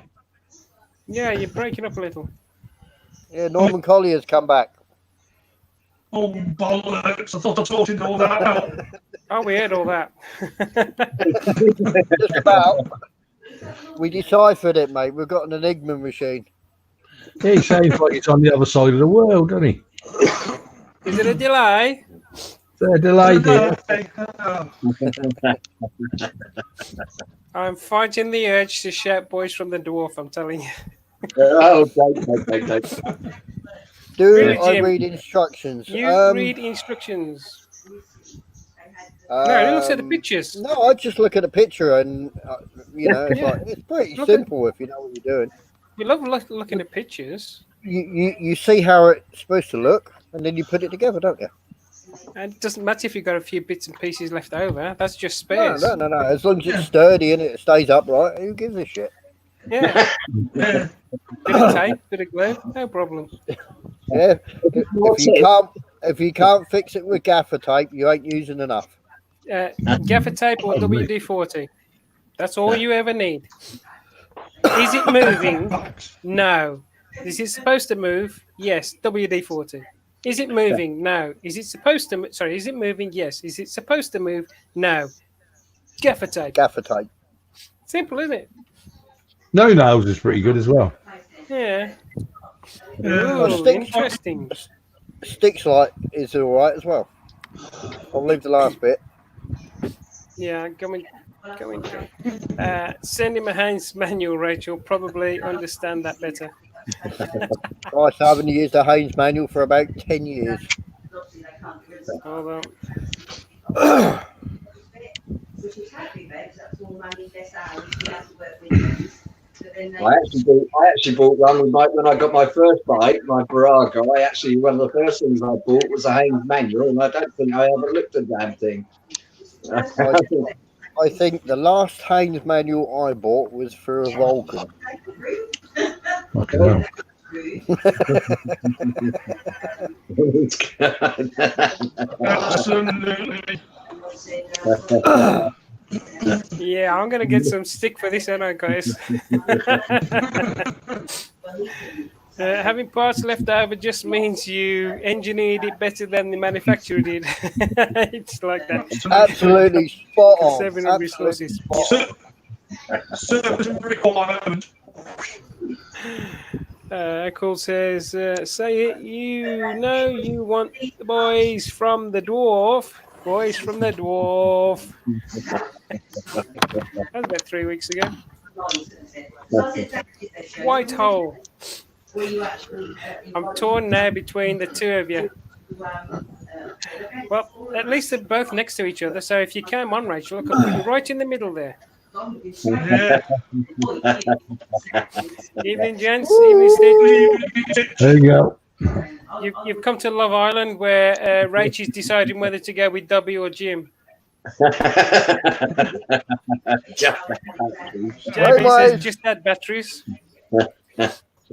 Yeah, you're breaking up a little. Yeah, Norman Collier's come back. Oh, bollocks. I thought I sorted all that out. Oh, we heard all that. Just about. We deciphered it, mate. We've got an Enigma machine. Yeah, he sounds like he's on the other side of the world, doesn't he? Is it a delay? They're delayed here. I'm fighting the urge to shout boys from the dwarf, I'm telling you. Okay. Do Really, I Jim? read instructions? You read instructions. No, it looks at the pictures. No, I just look at a picture and, it's, Yeah. like, it's pretty Look simple if you know what you're doing. We love looking at pictures. You see how it's supposed to look, and then you put it together, don't you? And it doesn't matter if you've got a few bits and pieces left over. That's just spares. No. As long as it's sturdy and it stays upright, who gives a shit? Yeah. Yeah. Bit of tape, bit of glue, no problem. Yeah. If you can't fix it with gaffer tape, you ain't using enough. Gaffer tape or WD-40. That's all you ever need. Is it moving? No. Is it supposed to move? Yes. WD-40. Is it moving? No. Is it supposed to? Sorry. Is it moving? Yes. Is it supposed to move? No. Gaffer tape. Gaffer tape. Simple, isn't it? No nails is pretty good as well. Yeah. Yeah. Ooh, interesting. Sticks light is all right as well. I'll leave the last bit. Yeah, going. Send him a Haynes manual, Rachel. Probably understand that better. I haven't used a Haynes manual for about 10 years. Hold on. I actually bought one when I got my first bike, my Baraga. One of the first things I bought was a Haynes manual, and I don't think I ever looked at the damn thing. I think the last Haynes manual I bought was for a Vulcan. Fucking hell. Absolutely. Yeah, I'm gonna get some stick for this, aren't I, guys? Having parts left over just means you engineered it better than the manufacturer did. It's like that. Absolutely spot on. Conserving Absolutely resources. spot on. Service requirement. Cool says, say it, you want the boys from the dwarf. Boys from the dwarf. That was about 3 weeks ago. White hole. I'm torn now between the two of you. Well, at least they're both next to each other, so if you came on, Rachel, I could put you right in the middle there. Yeah. Evening, gents. Evening, Steve. There you go. You've come to Love Island where Rach is deciding whether to go with Dobby or Jim. JB says just add batteries.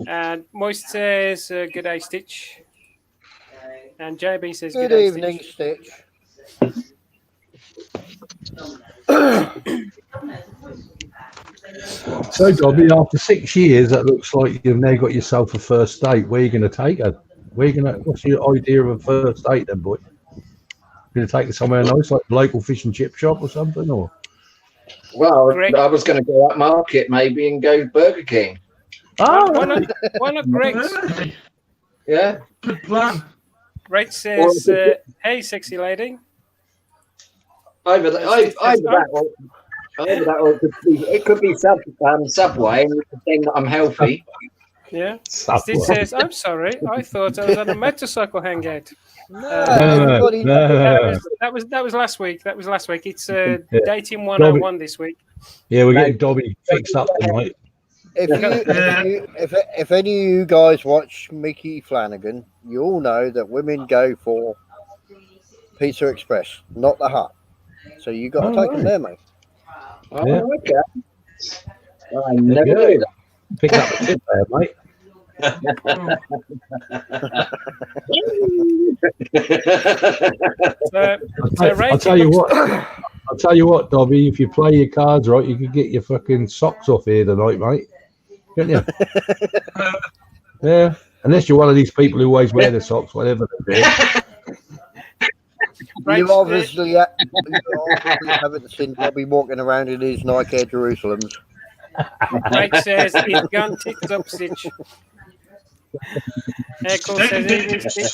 And Moist says good day, Stitch. And JB says Good day, evening, Stitch. Stitch. So, Dobby, after 6 years, that looks like you've now got yourself a first date. Where are you going to take her? What's your idea of a first date then, boy? Going to take her somewhere nice, like the local fish and chip shop or something, or? Well, Great. I was going to go up market maybe and go Burger King. Why not Greg's? Yeah. Good plan. Greg says, "Hey, sexy lady." Either that or it could be Subway, and you could think that I'm healthy. Yeah. Subway. Stitch says, "I'm sorry. I thought I was at a motorcycle hangout." No. That was last week. That was last week. It's dating 101 this week. Yeah, we're getting Dobby fixed up tonight. If any of you guys watch Mickey Flanagan, you all know that women go for Pizza Express, not the Hut. So you got to take them there, mate. Oh, Yeah. okay. I never knew that. Pick up the tip there, mate. I'll tell you what, Dobby. If you play your cards right, you could get your fucking socks off here tonight, mate. Couldn't you? Yeah. Unless you're one of these people who always wear the socks, whatever they do. You obviously haven't seen Bobby walking around in his Nike Air Jerusalems. Greg says his gun ticked up, Stitch. Echo says evening, Stitch.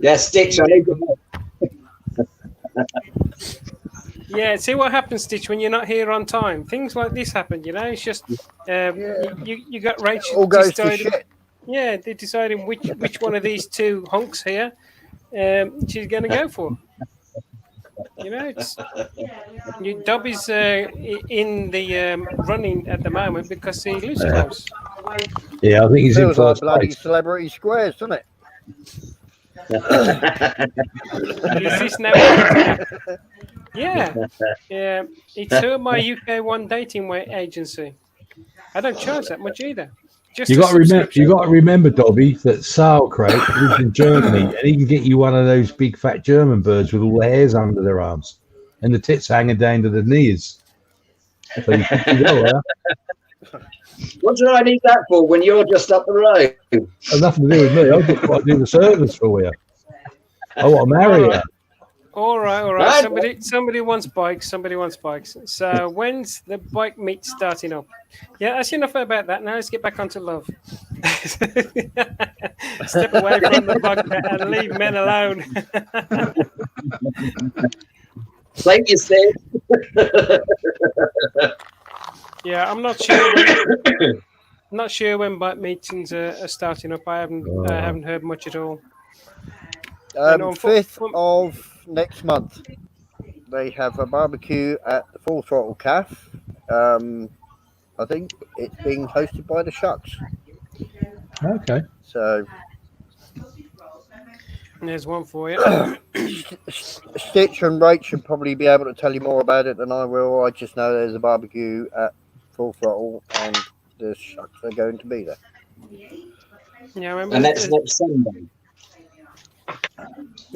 Yeah, Stitch, I need to know. Yeah, see what happens, Stitch, when you're not here on time. Things like this happen, you know. It's just you got Rachel. All goes to shit. Yeah, they're deciding which one of these two hunks here she's going to go for. You know, Dobby's in the running at the moment because he lives close. Yeah, I think he's in Feels like first bloody place. Celebrity Squares, doesn't it? Is this now? Yeah. It's my UK One dating agency. I don't charge that much either. Just You got to remember, Dobby, that sauerkraut lives in Germany, and he can get you one of those big fat German birds with all the hairs under their arms and the tits hanging down to the knees. So you can go there. What do I need that for when you're just up the road? Has nothing to do with me. I just want to do the service for you. I want to marry you. All right. Somebody wants bikes. So when's the bike meet starting up? Yeah, that's enough about that. Now let's get back onto love. Step away from the bugbear and leave men alone. Like you said. Yeah, I'm not sure when bike meetings are starting up. I haven't heard much at all. 5th of next month, they have a barbecue at the Full Throttle Calf. I think it's being hosted by the Shucks. Okay. So there's one for you. Stitch and Rach should probably be able to tell you more about it than I will. I just know there's a barbecue at Full Throttle and the Shucks are going to be there. Yeah, I remember. And that's next Sunday.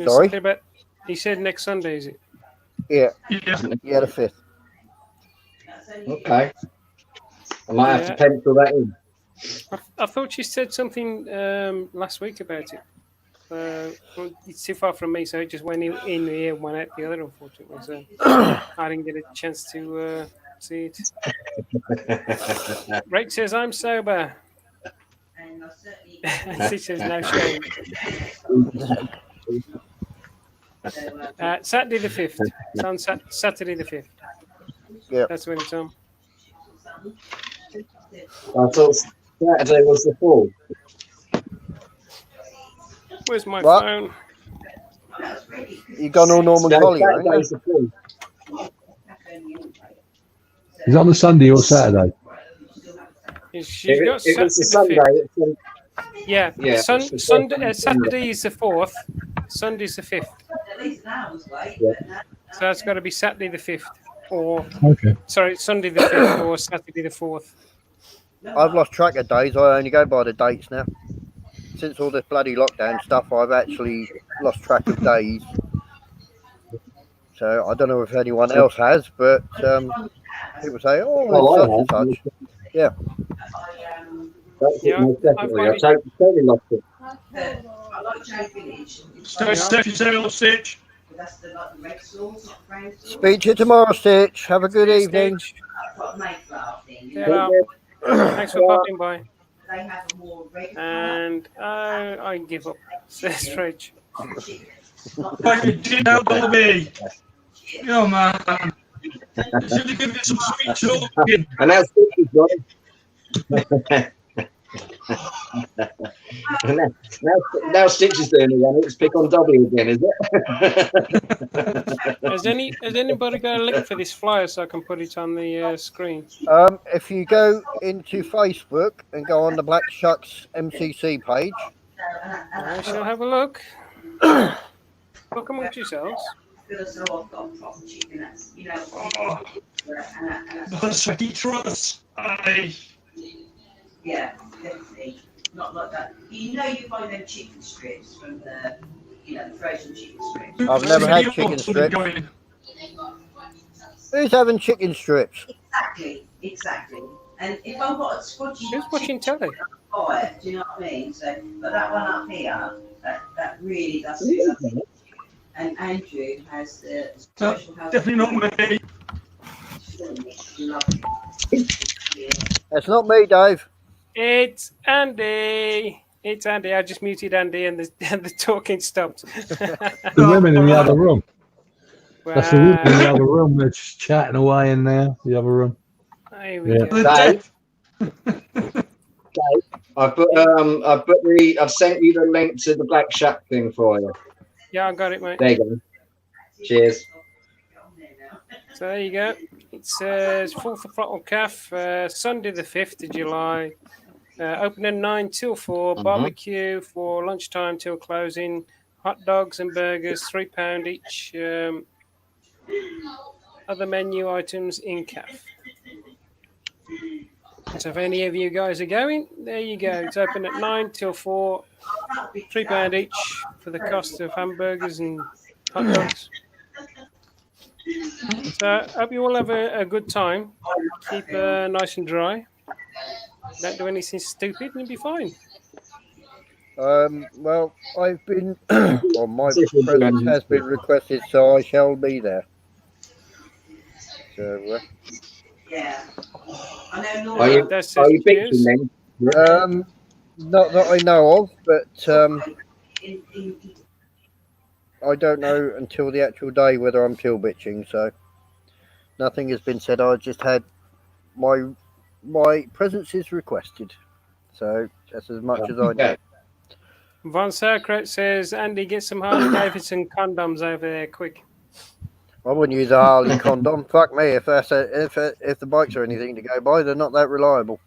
Sorry? He said next Sunday, is it? Yeah, the 5th. Okay. I might have to pencil that in. I thought you said something last week about it. Well, it's too far from me, so it just went in the ear, went out the other, unfortunately. So I didn't get a chance to see it. Rick says, I'm sober. And she says, no shame. Saturday the 5th. It's on Saturday the 5th. Yeah. That's when it's on. I thought Saturday was the 4th. Where's my phone? You gone all Norman Collier, Saturday's the 4th. Is it on the Sunday or Saturday? It was a Sunday. Yeah. Sunday, Saturday is the 4th. Sunday's the 5th. So it's got to be Saturday the 5th. Or, Sunday the 5th or Saturday the 4th. I've lost track of days. I only go by the dates now. Since all this bloody lockdown stuff, I've actually lost track of days. So I don't know if anyone else has, but People say, "Oh, Oh, it's I such and have. such." Yeah. That's Yeah, it, most I definitely. find I've it. totally lost it. Stay safe yourself, Stitch. Speak to you tomorrow, Stitch. Have a good See you, evening. Stitch. Take Ta-ra. care. Thanks for popping by. And I give up, says Fridge. Like you did now, Bobby. Oh, man. You should have given it some sweet talking. And now Stitch is gone. now Stitch is doing it again. It's pick on Dobby again, is it? Has anybody got a link for this flyer so I can put it on the screen? If you go into Facebook and go on the Black Shucks MCC page, I shall have a look. Look amongst yourselves. Oh, that's what he trusts. Yeah, definitely. Not like that. You find them chicken strips from the, the frozen chicken strips. I've never had chicken strips. Who's having chicken strips? Exactly. And if I've got a squodgy Who's watching telly? fire, do you know what I mean? So, but that one up here, that really does fit something. And Andrew has the social health. Definitely not me. It's not me, Dave. It's Andy. It's Andy. I just muted Andy and the talking stopped. The women in the other room. Wow. That's the women in the other room. They're just chatting away in there, the other room. Here we go. Dave, I've sent you the link to the Black Shack thing for you. Yeah, I got it, mate. There you go. Cheers. So there you go. It says Full Throttle Calf, Sunday the 5th of July. Opening 9 till 4. Barbecue for lunchtime till closing. Hot dogs and burgers, £3 each. Other menu items in calf. So if any of you guys are going, there you go. It's open at 9 till 4. £3 each for the cost of hamburgers and hot dogs. So I hope you all have a good time. Keep nice and dry. Don't do anything stupid and you'll be fine. Well, I've been, well, my presence has been requested, so I shall be there. So, Yeah. Are you bitching then? not that I know of, but I don't know until the actual day whether I'm pill bitching. So nothing has been said. I just had my presence is requested, so that's as much as I know. Von Sauerkraut says, Andy, get some Harley Davidson condoms over there, quick. I wouldn't use a Harley condom. Fuck me, if the bikes are anything to go by, they're not that reliable.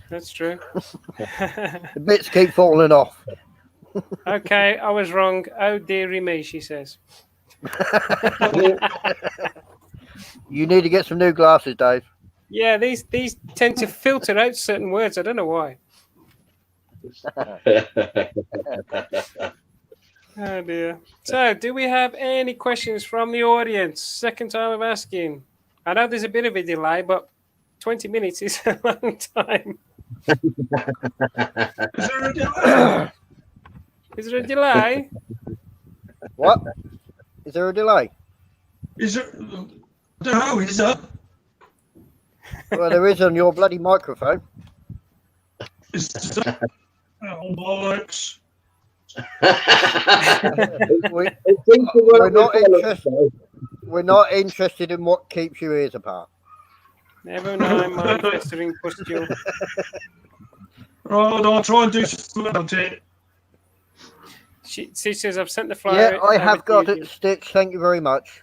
That's true. The bits keep falling off. Okay, I was wrong. Oh dearie me, she says. You need to get some new glasses, Dave. Yeah, these tend to filter out certain words. I don't know why. Oh dear. So, do we have any questions from the audience? Second time of asking. I know there's a bit of a delay, but 20 minutes is a long time. Is there a delay? Is there a delay? What? Is there a delay? Is there? I don't know. Is there? Well, there is on your bloody microphone. Is there? Oh, bollocks. We're not interested in what keeps your ears apart. Never mind my festering pustule. Right, I'll try and do something about it. She says, I've sent the flyer. Yeah, I have got it, Stitch. Thank you very much.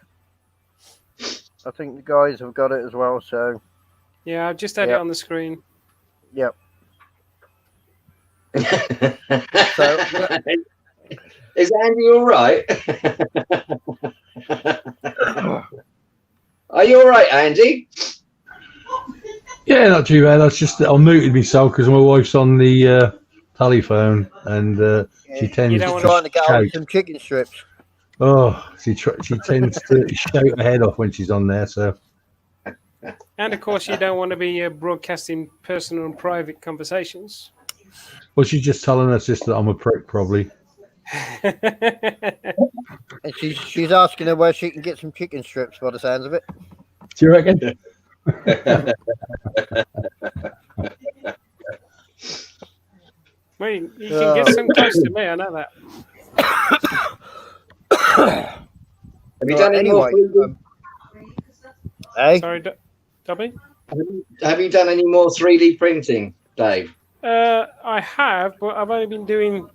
I think the guys have got it as well, so... Yeah, I've just had it on the screen. Yep. So, is Andy all right? Are you all right, Andy? Yeah, not too bad. I muted myself because my wife's on the telephone and she tends to trying to get on some chicken strips. Oh, she tends to shout her head off when she's on there. So And of course, you don't want to be broadcasting personal and private conversations. Well, she's just telling her sister that I'm a prick, probably. And she's asking her where she can get some chicken strips by the sounds of it. Do you reckon? Well, you can get some close to me. I know that. Have you done any more? Hey? Sorry, Dobby? Have you done any more 3D printing, Dave? I have, but I've only been doing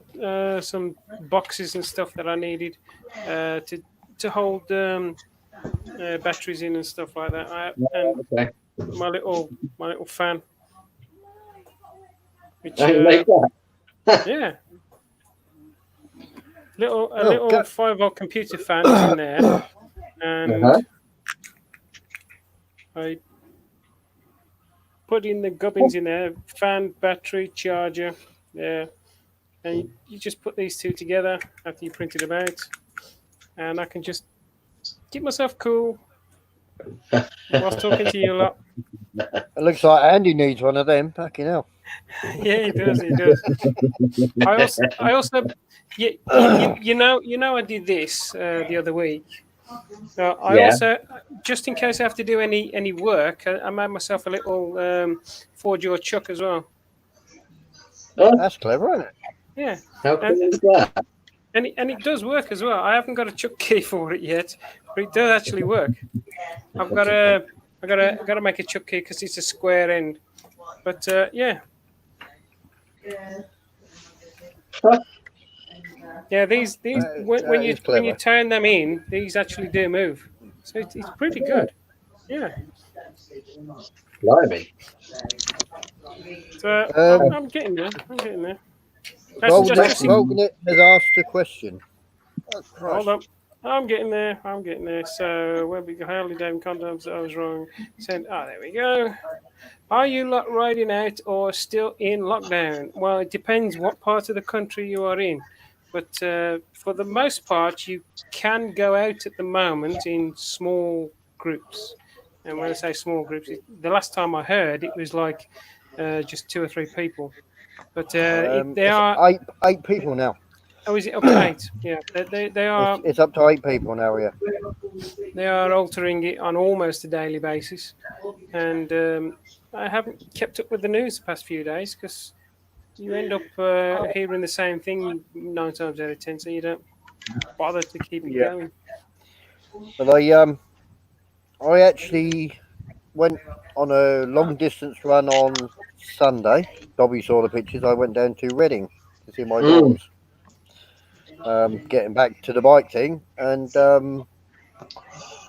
some boxes and stuff that I needed to hold batteries in and stuff like that. And Okay. my little fan. Which, Don't make that. yeah. A little 5-volt computer fan is in there. And I put in the gubbins in there, fan, battery, charger, there. And you just put these two together after you printed them out. And I can just keep myself cool whilst talking to you a lot. It looks like Andy needs one of them. Fucking hell. Yeah, he does. I also you know, I did this the other week. I also, just in case I have to do any work, I made myself a little 4-jaw chuck as well. Oh, That's clever, isn't it? Yeah. how cool is that? And it does work as well. I haven't got a chuck key for it yet, but it does actually work. I gotta make a chuck key because it's a square end. But yeah. Yeah, these when you turn them in, these actually do move. So it's pretty good. Yeah. Blimey. So I'm getting there. Volgan has asked a question. Oh, hold up. I'm getting there. So when we go Harley Davidson condoms, I was wrong. There we go. Are you lot riding out or still in lockdown? Well, it depends what part of the country you are in. But for the most part, you can go out at the moment in small groups. And when I say small groups, the last time I heard, it was like just 2 or 3 people. But they are 8 people now. Oh, is it up to 8? Yeah, they are. It's up to 8 people now. Yeah. They are altering it on almost a daily basis, and I haven't kept up with the news the past few days because you end up hearing the same thing 9 times out of 10, so you don't bother to keep it going. But I actually went on a long distance run on Sunday. Dobby saw the pictures. I went down to Reading to see my daughters. Getting back to the bike thing, and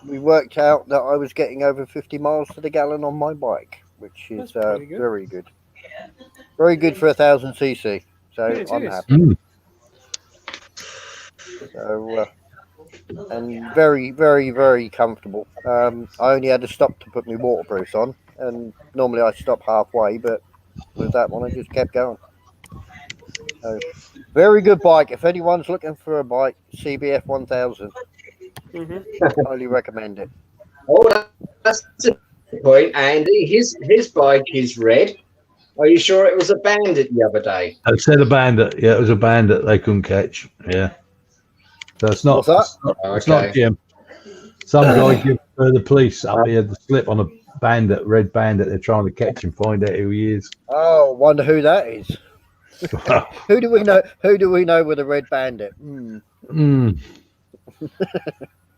we worked out that I was getting over 50 miles to the gallon on my bike, which is very good. Very good for 1,000cc. So I'm happy. So and very, very, very comfortable. I only had to stop to put my waterproofs on, and normally I stop halfway, but with that one I just kept going. So, very good bike. If anyone's looking for a bike, CBF 1000. Highly recommend it. Oh, that's a good point, Andy. His bike is red. Are you sure it was a Bandit the other day? I said a Bandit. Yeah, it was a Bandit they couldn't catch. Yeah. So it's not. It's not Jim. Some guy give the police up here the slip on a Bandit, red Bandit. They're trying to catch him, find out who he is. Oh, wonder who that is. Who do we know? Who do we know with a red Bandit?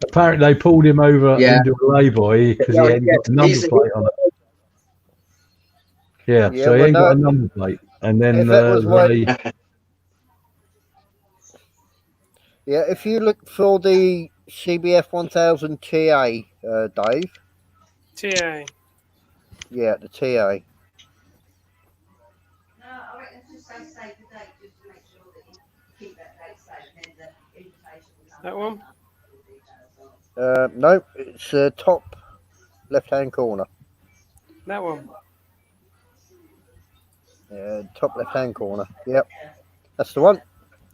Apparently, they pulled him over into a lay-by because he hadn't got a number plate on it. Yeah, so he ain't got a number plate, and then if you look for the CBF 1000 TA, Dave. TA. Yeah, the TA. That one? No, it's top left-hand corner. That one? Top left-hand corner. Yep, that's the one.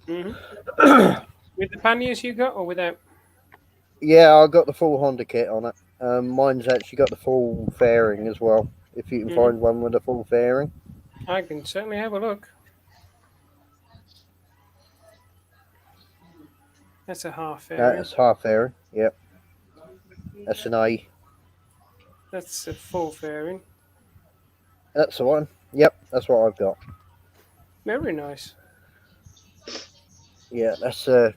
With the panniers you got, or without? Yeah, I got the full Honda kit on it. Mine's actually got the full fairing as well. If you can find one with a full fairing, I can certainly have a look. That's a half fairing. that's half fairing. Yep, that's an A. That's a full fairing. That's the one. Yep, that's what I've got. Very nice. Yeah, that's a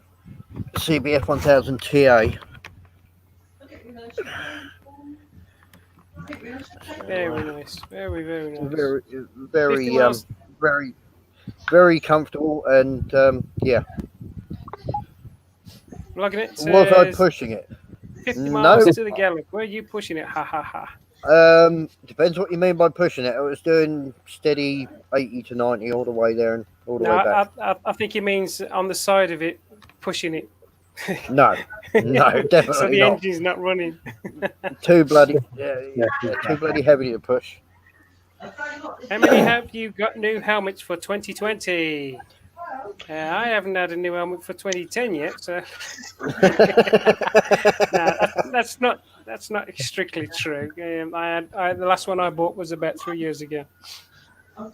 CBF 1000 TA. Very nice. Very, very nice. Very, 50 miles. very, very comfortable, and yeah. Logging it. Was I Says pushing it? 50 miles No. to the gallon. Where are you pushing it? Ha ha ha. Depends what you mean by pushing it. I was doing steady 80 to 90 all the way there and all the No, way back. I think he means on the side of it, pushing it. No, definitely So the not. engine's not running. Too bloody, too bloody heavy to push. How many have you got new helmets for 2020? I haven't had a new helmet for 2010 yet, so no, that's not strictly true. The last one I bought was about 3 years ago. I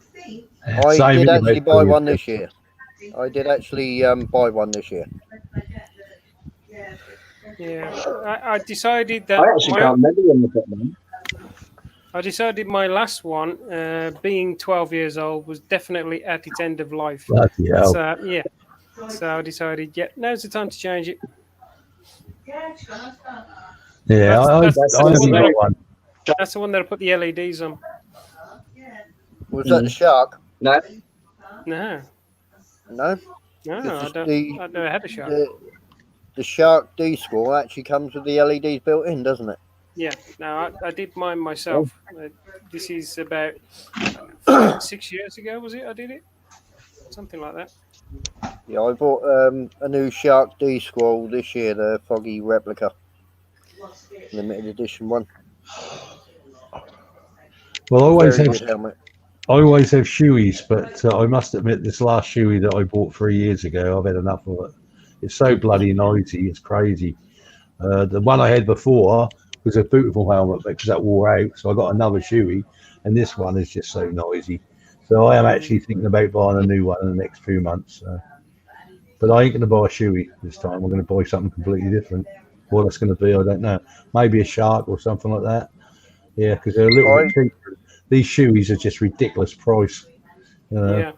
did actually buy one this year. I did actually buy one this year. Yeah, I decided that I actually can't remember when I got mine. I decided my last one, being 12 years old, was definitely at its end of life. Bloody hell. So, yeah. So I decided, yeah, now's the time to change it. Yeah, That's I only got one. That's the one that I put the LEDs on. Was that the Shark? No, No, No. I don't. I've never had a Shark. The Shark D Squall actually comes with the LEDs built in, doesn't it? Yeah, no, I did mine myself. This is about 6 years ago, was it? I did it, something like that. Yeah, I bought a new Shark D Squall this year, the Foggy replica, limited edition one. Well, I always Very have good helmet. shoeies, but I must admit this last shoey that I bought 3 years ago, I've had enough of it. It's so bloody noisy, it's crazy. The one I had before was a beautiful helmet because that wore out, so I got another shoey, and this one is just so noisy. So I am actually thinking about buying a new one in the next few months. But I ain't going to buy a shoey this time. I'm going to buy something completely different. What it's going to be, I don't know. Maybe a Shark or something like that. Yeah, because they're a little bit cheaper. These shoeys are just ridiculous price. Yeah.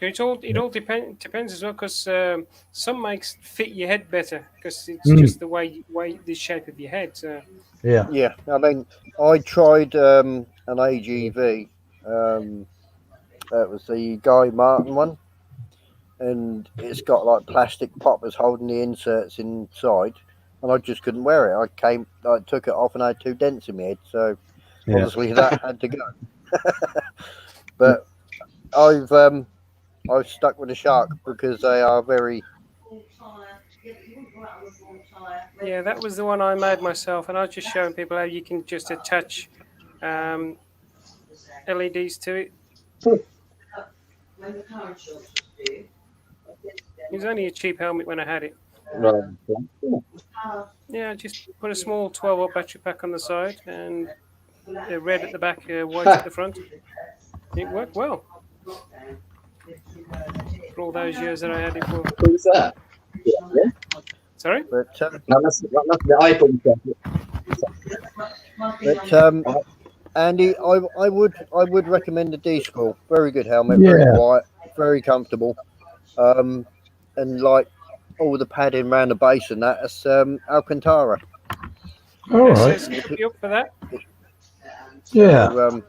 It all depends as well, because some makes fit your head better because it's just the way the shape of your head. So. Yeah. Yeah, I mean, I tried an AGV. That was the Guy Martin one, and it's got like plastic poppers holding the inserts inside, and I just couldn't wear it. I took it off and I had 2 dents in my head, so obviously that had to go. But I've stuck with the Shark because they are very. Yeah, that was the one I made myself, and I was just showing people how you can just attach LEDs to it. It was only a cheap helmet when I had it. right. Yeah, just put a small 12-volt battery pack on the side and red at the back, white at the front. It worked well. For all those years that I had it for. Who's that? Yeah. Sorry? But That must be the iPhone. Andy, I would recommend the D School. Very good helmet, very quiet, very comfortable, and like all the padding around the base and that's Alcantara. All right. Put you up for that? Yeah. So,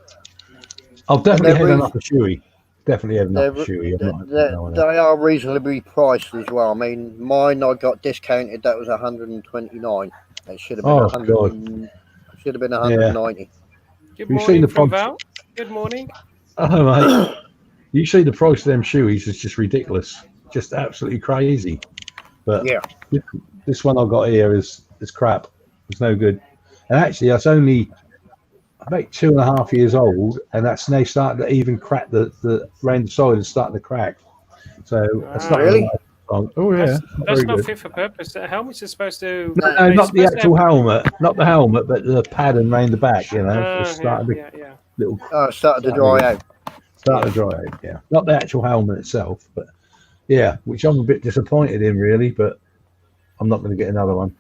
I've definitely had enough of shoey. Definitely had enough of shoey. They are reasonably priced as well. I mean, mine I got discounted. That was 129. It should have been 100. Should have been 190. Good morning from Val. Good morning. Oh, mate. You see the price of them shoeys is just ridiculous. Just absolutely crazy. But yeah, this one I've got here is crap. It's no good. And actually, that's only about 2.5 years old, and that's now starting to even crack the round the side is starting to crack. So that's not really. Oh yeah, That's very not good. fit for purpose. The helmets are supposed to. No, they're not the supposed to actual have- helmet, not the helmet, but the padding round the back. You know, it's starting to yeah. little Started to dry out. start to dry out. Yeah, not the actual helmet itself, but yeah, which I'm a bit disappointed in really. But I'm not going to get another one.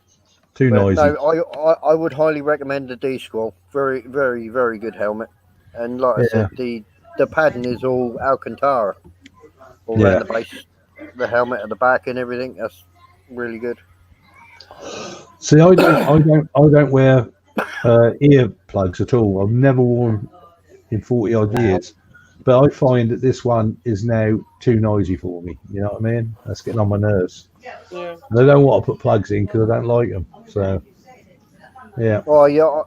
Too But noisy. no, I would highly recommend the D-Squall. Very, very, very good helmet. And like I said, the padding is all Alcantara, all around the base, the helmet at the back and everything. That's really good. See, I don't wear ear plugs at all. I've never worn in 40 odd years, but I find that this one is now too noisy for me. You know what I mean? That's getting on my nerves. Yeah. And I don't want to put plugs in because I don't like them. So, yeah. Oh yeah,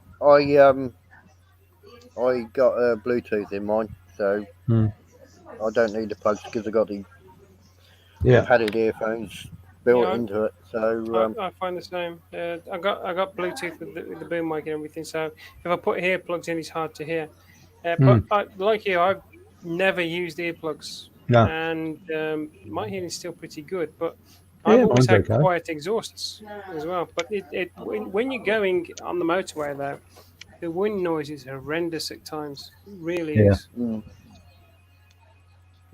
I got a Bluetooth in mine, so I don't need the plugs because I got the padded earphones built into it. So I find the same. I got Bluetooth with the boom mic and everything. So if I put earplugs in, it's hard to hear. But like you, I've never used earplugs, No. and my hearing's still pretty good. But I've always mine's had okay. quiet exhausts as well. But when you're going on the motorway though, the wind noise is horrendous at times. It really is.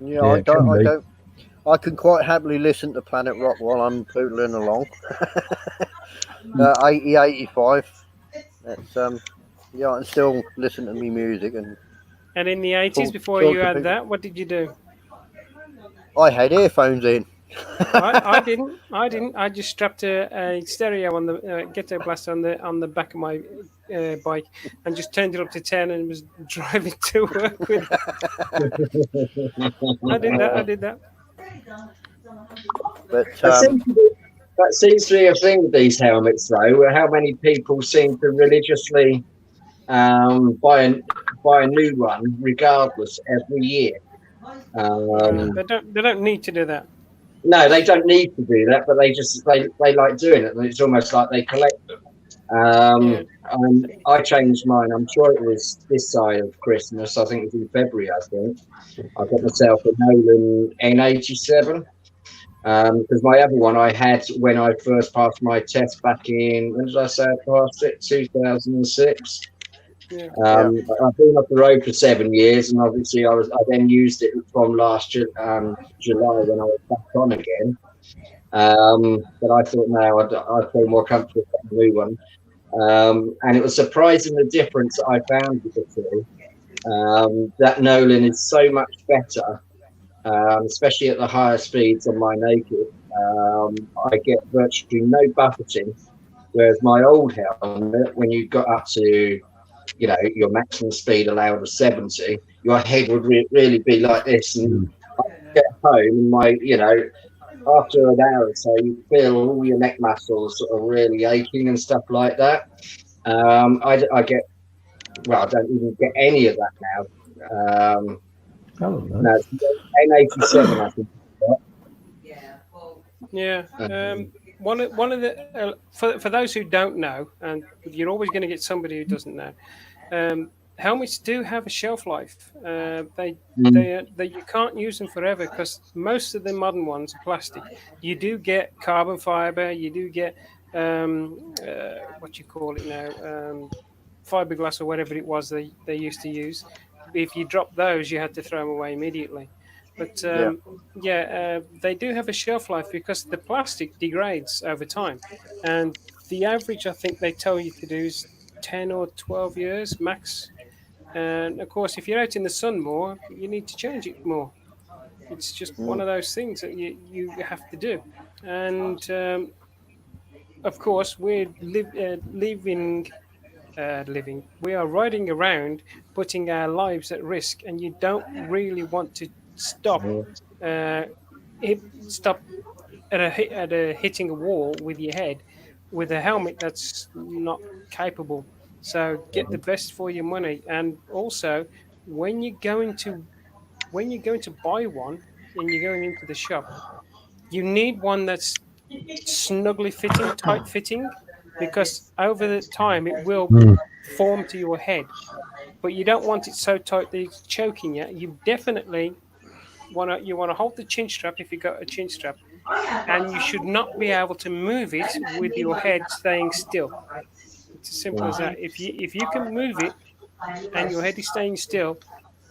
Yeah, I can quite happily listen to Planet Rock while I'm pootling along. 80, 85. That's yeah, I can still listen to me music And in the 80s, before talk you to had people. that, what did you do? I had earphones in. I didn't. I just strapped a stereo on the ghetto blaster on the back of my bike and just turned it up to 10 and was driving to work with it. I did that. But that seems to be a thing with these helmets, though. Where how many people seem to religiously buy a new one, regardless, every year. They don't need to do that. No, they don't need to do that, but they like doing it, and it's almost like they collect them. I changed mine. I'm sure it was this side of Christmas. I think it was in February. I got myself a Nolan N87 because my other one I had when I first passed my test back in, when did I say I passed it? 2006. I've been off the road for 7 years, and obviously I then used it from last July when I was back on again. But I thought no, I'd feel more comfortable with a new one. And it was surprising the difference I found with the two. That Nolan is so much better, especially at the higher speeds on my naked. I get virtually no buffeting, whereas my old helmet, when you got up to your maximum speed allowed of 70, your head would really be like this, and I get home and after an hour or so you feel all your neck muscles sort of really aching and stuff like that. I don't even get any of that now. No, it's N87 I think. One of the for those who don't know, and you're always going to get somebody who doesn't know. Helmets do have a shelf life. They you can't use them forever because most of the modern ones are plastic. You do get carbon fiber. You do get what you call it now, fiberglass or whatever it was they used to use. If you drop those, you had to throw them away immediately. But they do have a shelf life because the plastic degrades over time, and the average I think they tell you to do is 10 or 12 years max. And of course, if you're out in the sun more, you need to change it more. It's just one of those things that you have to do. And of course, we're living. We are riding around, putting our lives at risk, and you don't really want to stop hitting a wall with your head with a helmet that's not capable. So get the best for your money, and also when you're going to buy one and you're going into the shop, you need one that's snugly fitting, tight fitting, because over the time it will form to your head. But you don't want it so tight that it's choking you. You definitely want to hold the chin strap if you've got a chin strap, and you should not be able to move it with your head staying still. It's as simple as that. If you can move it and your head is staying still,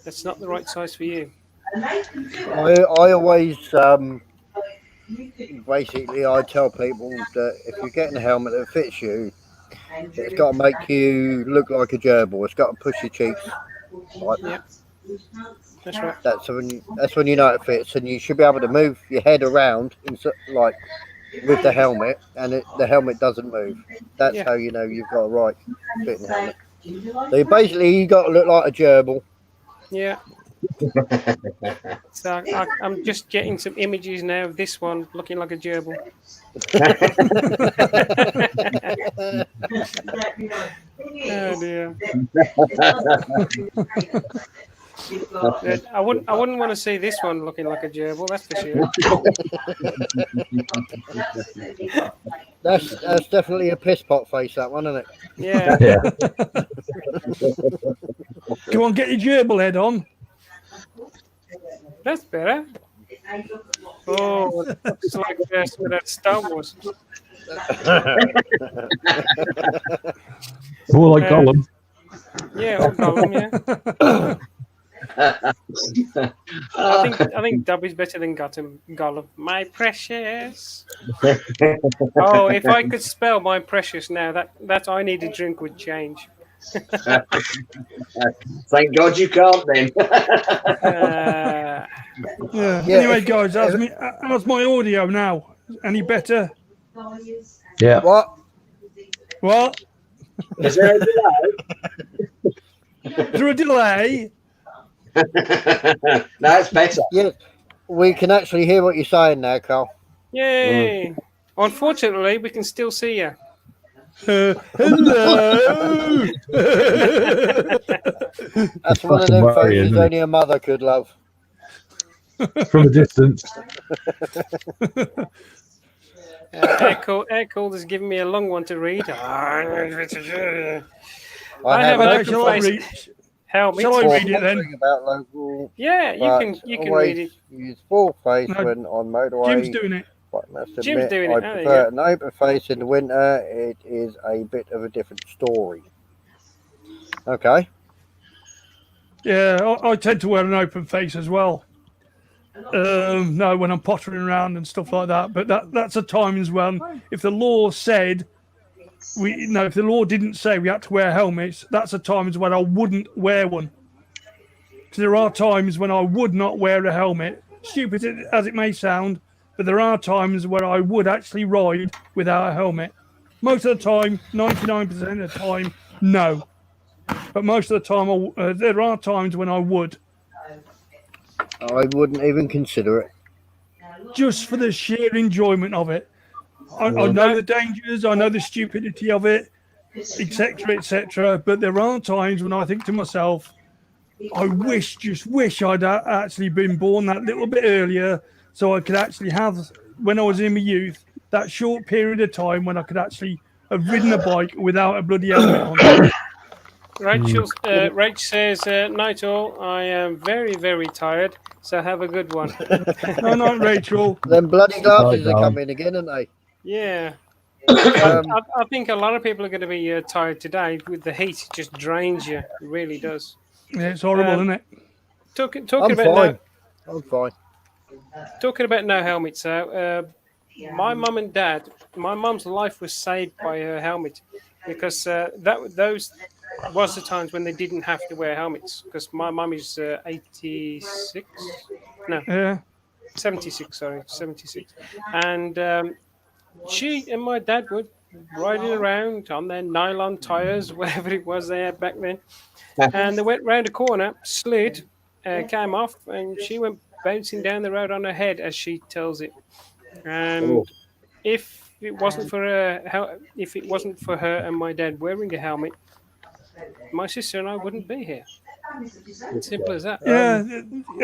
that's not the right size for you. I always basically I tell people that if you're getting a helmet that fits you, it's got to make you look like a gerbil. It's got to push your cheeks. Like, Yeah, that's right. that's when you know it fits, and you should be able to move your head around like with the helmet, and the helmet doesn't move. That's Yeah. how you know you've got a right fitting helmet. So you got to look like a gerbil. Yeah. So I'm just getting some images now of this one looking like a gerbil. Oh dear. I wouldn't want to see this one looking like a gerbil, that's for sure. That's definitely a piss pot face, that one, isn't it? Yeah. Come on, get your gerbil head on. That's better. Oh, it looks like some of that Star Wars. More like Gollum. Yeah, or Gollum, yeah. I think Dubby's better than Gollum. My precious. Oh, if I could spell my precious now, that I need a drink would change. Thank God you can't then. Yeah. Anyway, guys, how's my audio now? Any better? Yeah. What? What? Is there a delay? Is there a delay? No, it's better. Yes, we can actually hear what you're saying now, Carl. Yay! Unfortunately, we can still see you. Hello. That's one of them faces only a mother could love. From a distance. Air Cold has given me a long one to read. I have an open face helmet. Shall I read it then? About local, Yeah, you can read it. Use full face when on motorway. Jim's doing it. But I must Jim's admit, doing it. I Oh, there you prefer go. an open face in the winter. It is a bit of a different story. Okay. Yeah, I tend to wear an open face as well. No, when I'm pottering around and stuff like that. But that's a times when, if the law said if the law didn't say we had to wear helmets, that's a times when I wouldn't wear one. So there are times when I would not wear a helmet, stupid as it may sound, but there are times where I would actually ride without a helmet. Most of the time, 99% of the time, no. But most of the time, there are times when I would. I wouldn't even consider it. Just for the sheer enjoyment of it. I know the dangers, I know the stupidity of it, etc., etc. But there are times when I think to myself, I wish I'd actually been born that little bit earlier, so I could actually have, when I was in my youth, that short period of time when I could actually have ridden a bike without a bloody helmet on. Rach says, night all, I am very, very tired, so have a good one. No, Rachel. Them bloody glasses are coming again, aren't they? Yeah. I think a lot of people are going to be tired today with the heat. It just drains you. It really does. Yeah, it's horrible, isn't it? Talking I'm about fine. I'm fine. Talking about no helmets, my mum and dad, my mum's life was saved by her helmet because those was the times when they didn't have to wear helmets because my mum is 86, no, Yeah. 76, sorry, 76, and she and my dad were riding around on their nylon tires, whatever it was they had back then, and they went round a corner, slid, came off, and she went bouncing down the road on her head, as she tells it. And if it wasn't for her and my dad wearing a helmet, my sister and I wouldn't be here. It's simple as that. Yeah,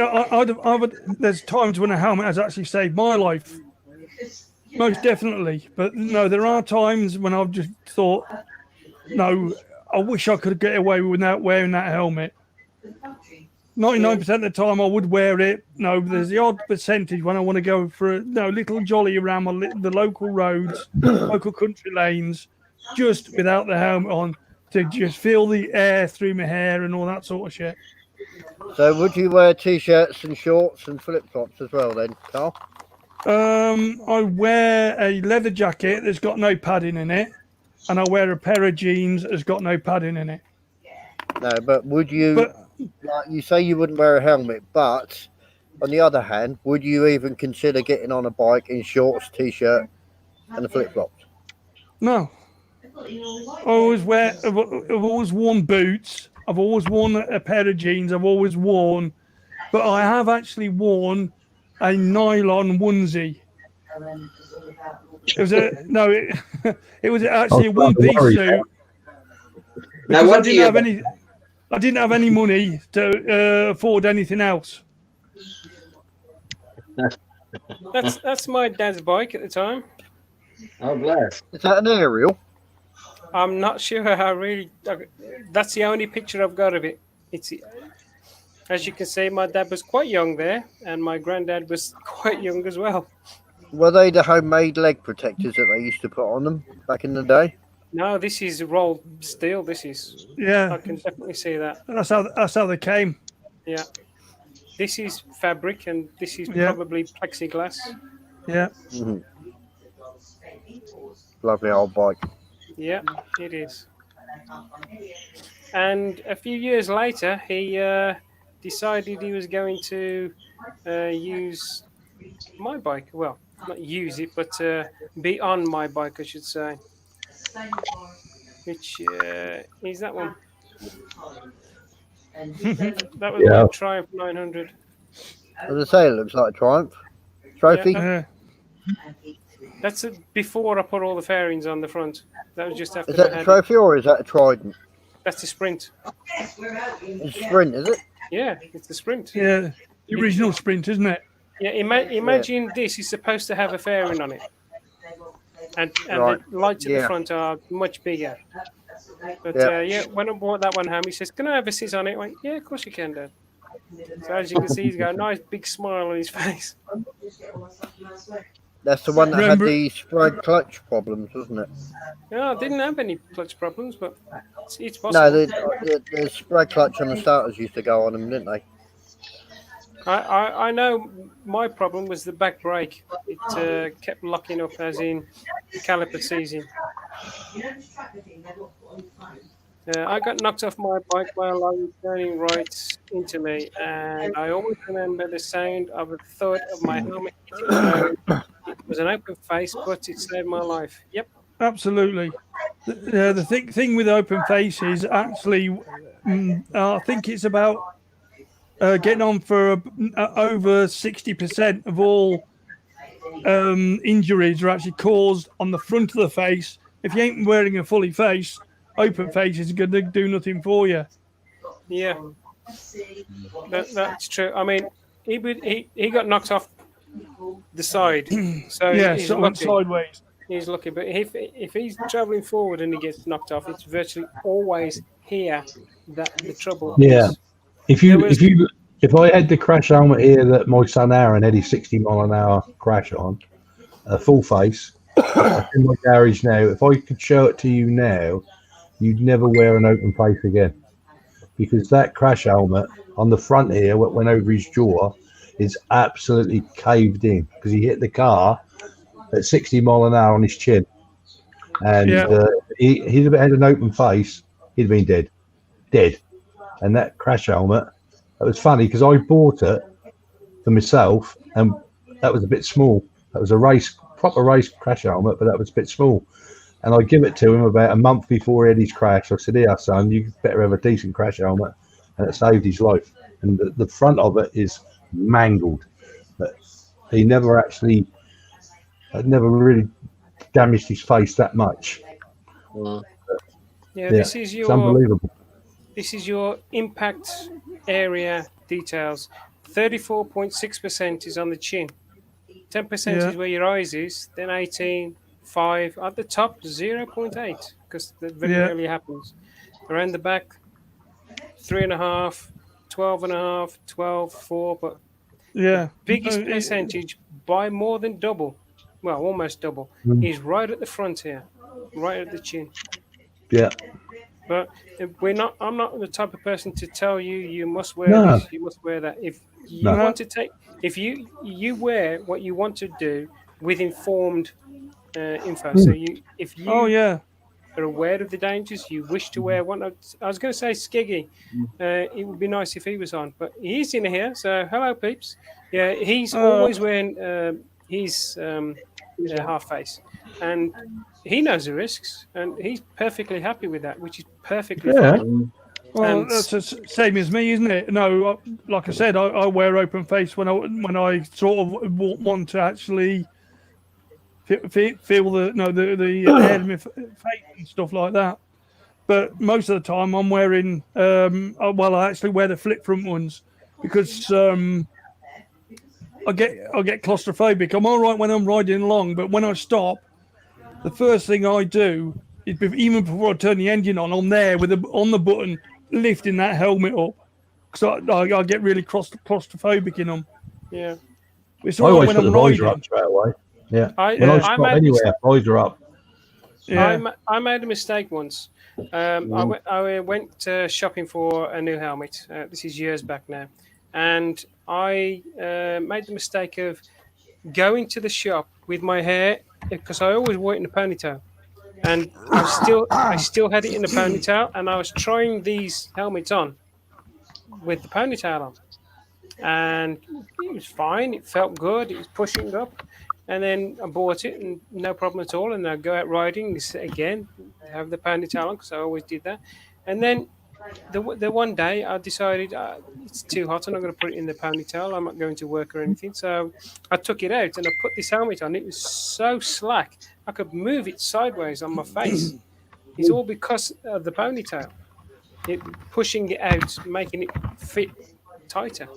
I would. There's times when a helmet has actually saved my life, most definitely. But no, there are times when I've just thought, no, I wish I could get away without wearing that helmet. 99% of the time I would wear it. No, there's the odd percentage when I want to go for a little jolly around the local roads, local country lanes, just without the helmet on to just feel the air through my hair and all that sort of shit. So would you wear t-shirts and shorts and flip-flops as well then, Carl? I wear a leather jacket that's got no padding in it, and I wear a pair of jeans that's got no padding in it. No, but would you, like you say you wouldn't wear a helmet, but on the other hand, would you even consider getting on a bike in shorts, t-shirt and the flip-flops? No. I've always worn boots. I've always worn a pair of jeans. I've always worn, but I have actually worn a nylon onesie. It was it was actually a one-piece suit. Because I didn't have any money to afford anything else. That's my dad's bike at the time. Oh, bless. Is that an aerial? I'm not sure how really. That's the only picture I've got of it. It's, as you can see, my dad was quite young there, and my granddad was quite young as well. Were they the homemade leg protectors that they used to put on them back in the day? No, this is rolled steel. This is. Yeah, I can definitely see that. That's how they came. Yeah, this is fabric, and this is probably plexiglass. Yeah. Mm-hmm. Lovely old bike. Yeah, it is. And a few years later, he decided he was going to use my bike. Well, not use it, but be on my bike, I should say. Which is that one. That was my Triumph 900. As I say, it looks like a Triumph trophy. Yeah. That's before I put all the fairings on the front. That was just after. Is that a trophy or is that a Trident? That's the Sprint. It's Sprint, is it? Yeah, it's the Sprint. Yeah, the original Sprint, isn't it? Yeah, imagine this is supposed to have a fairing on it. And Right. the lights at the front are much bigger. But when I bought that one home, he says, "Can I have a sit on it?" I went, "Yeah, of course you can, Dad." So as you can see, he's got a nice big smile on his face. That's the one that had the spread clutch problems, wasn't it? No, I didn't have any clutch problems, but it's possible. No, the spread clutch on the starters used to go on them, didn't they? I know my problem was the back brake. It kept locking up, as in the caliper seizing. I got knocked off my bike while I was turning right into me, and I always remember the sound of the thud of my helmet hitting the road. It was an open face, but it saved my life. Yep. Absolutely. The thing with open face is actually, I think it's about getting on for over 60% of all injuries are actually caused on the front of the face. If you ain't wearing a fully face, open face is going to do nothing for you. Yeah, that's true. I mean, he got knocked off the side, so he's so it went sideways. He's lucky, but if he's travelling forward and he gets knocked off, it's virtually always here that the trouble is. If I had the crash helmet here that my son Aaron had his 60 mile an hour crash on, a full face, in my garage now, if I could show it to you now, you'd never wear an open face again, because that crash helmet on the front here, what went over his jaw, is absolutely caved in because he hit the car at 60 mile an hour on his chin, and he'd have had an open face, he'd have been dead. And that crash helmet, it was funny because I bought it for myself, and that was a bit small. That was a proper race crash helmet, but that was a bit small. And I give it to him about a month before he had his crash. I said, "Here, son, you better have a decent crash helmet," and it saved his life. And the front of it is mangled, but he never really damaged his face that much. This is it's unbelievable. This is your impact area details. 34.6% is on the chin. 10% is where your eyes is. Then 18, 5 at the top, 0.8 because that very rarely happens. Around the back, 3.5, 12.5, 12, 4, but Yeah. biggest percentage by more than double, well, almost double, is right at the front here, right at the chin. Yeah. But I'm not the type of person to tell you you must wear No. this, you must wear that. If you No. want to take, if you wear what you want to do with informed info. So if you Oh yeah. are aware of the dangers, you wish to wear one. I was going to say Skiggy. It would be nice if he was on, but he's in here. So hello, peeps. Yeah, he's always wearing his half face, and he knows the risks, and he's perfectly happy with that, which is perfectly fine. Well, And that's the same as me, isn't it? No, like I said, I wear open face when I sort of want to actually feel the air in my face and stuff like that. But most of the time, I'm wearing I actually wear the flip front ones because I get claustrophobic. I'm all right when I'm riding along, but when I stop, the first thing I do is even before I turn the engine on, I'm there on the button, lifting that helmet up because I get really claustrophobic in them. yeah, It's I all right always when put the I'm visor riding. up straight away. Yeah. I Stop anywhere, visor up. Yeah. I made a mistake once. I went shopping for a new helmet. This is years back now, and I made the mistake of going to the shop with my hair because I always wore it in a ponytail, and I still had it in a ponytail, and I was trying these helmets on with the ponytail on, and it was fine. It felt good. It was pushing up. And then I bought it, and no problem at all. And I go out riding again, have the ponytail on because I always did that. And then the one day I decided it's too hot, and I'm going to put it in the ponytail. I'm not going to work or anything, so I took it out and I put this helmet on. It was so slack, I could move it sideways on my face. It's all because of the ponytail, it pushing it out, making it fit tighter.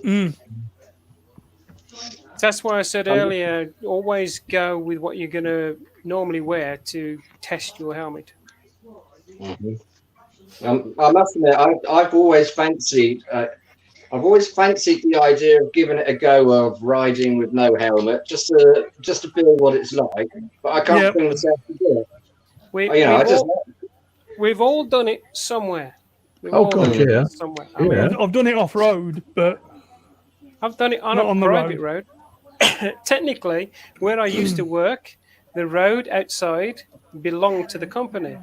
That's why I said earlier, always go with what you're going to normally wear to test your helmet. I must admit, I've always fancied the idea of giving it a go of riding with no helmet, just to feel what it's like. But I can't bring myself to do it. We've all done it somewhere. Somewhere. I've done it off road, but I've done it on not a on the private road. Technically, where I used to work, the road outside belonged to the company.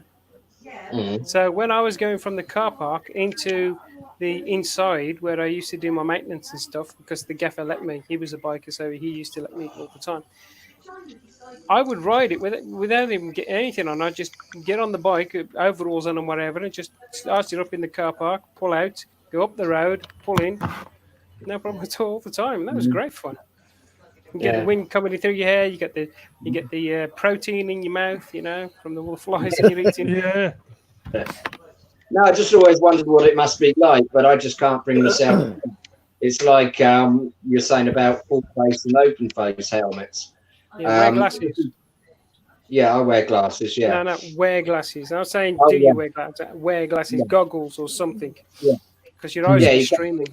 So when I was going from the car park into the inside where I used to do my maintenance and stuff, because the gaffer let me, he was a biker, so he used to let me all the time. I would ride it without even getting anything on. I'd just get on the bike, overalls on and whatever, and just start it up in the car park, pull out, go up the road, pull in. No problem at all the time. That was great fun. You get the wind coming through your hair. You get the protein in your mouth, from the flies that you're eating. Yeah. No, I just always wondered what it must be like, but I just can't bring myself. It's like you're saying about full face and open face helmets. Yeah, wear glasses. Yeah, I wear glasses. Yeah. No, wear glasses. I'm saying, you wear glasses? Wear glasses, goggles, or something. Yeah. Because your eyes are streaming.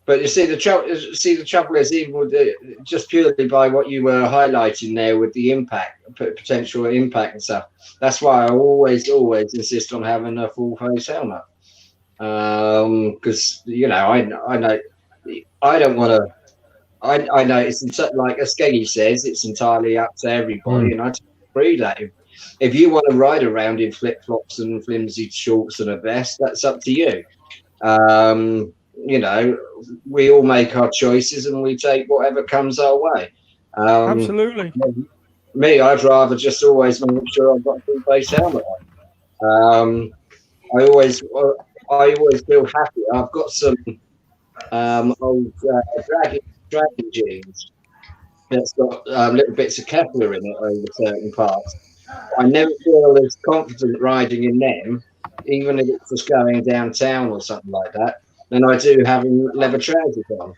But you see, the trouble is, even with just purely by what you were highlighting there with the potential impact and stuff. That's why I always insist on having a full face helmet. Because I know I don't want to. I know it's like as Skeggy says, it's entirely up to everybody, and I agree that if you want to ride around in flip flops and flimsy shorts and a vest, that's up to you. We all make our choices and we take whatever comes our way. Absolutely. Me, I'd rather just always make sure I've got a full face helmet on. I always feel happy. I've got some old dragon jeans that's got little bits of Kevlar in it over certain parts. I never feel as confident riding in them, even if it's just going downtown or something like that, than I do having leather trousers on.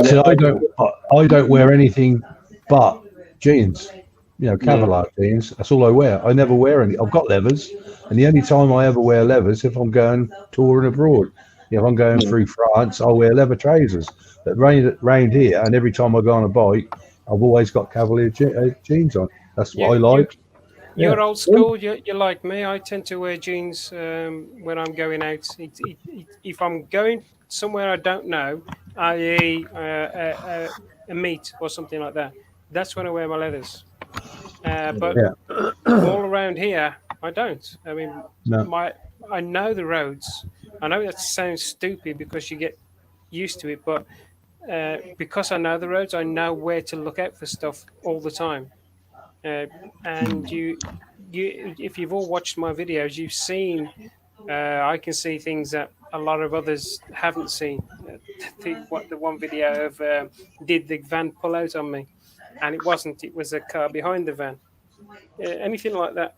So I don't wear anything but jeans. Kevlar jeans. That's all I wear. I never wear any. I've got leathers, and the only time I ever wear leathers if I'm going touring abroad. If I'm going through France, I'll wear leather trousers. But round here, and every time I go on a bike, I've always got Cavalier jeans on. That's what I like. You're old school. You're like me. I tend to wear jeans when I'm going out. If I'm going somewhere I don't know, i.e. a meet or something like that, that's when I wear my leathers. But all around here, I don't. I mean, I know the roads. I know that sounds stupid because you get used to it, but because I know the roads, I know where to look out for stuff all the time. And you, if you've all watched my videos, you've seen I can see things that a lot of others haven't seen. The one video of did the van pull out on me, and it wasn't. It was a car behind the van. Anything like that,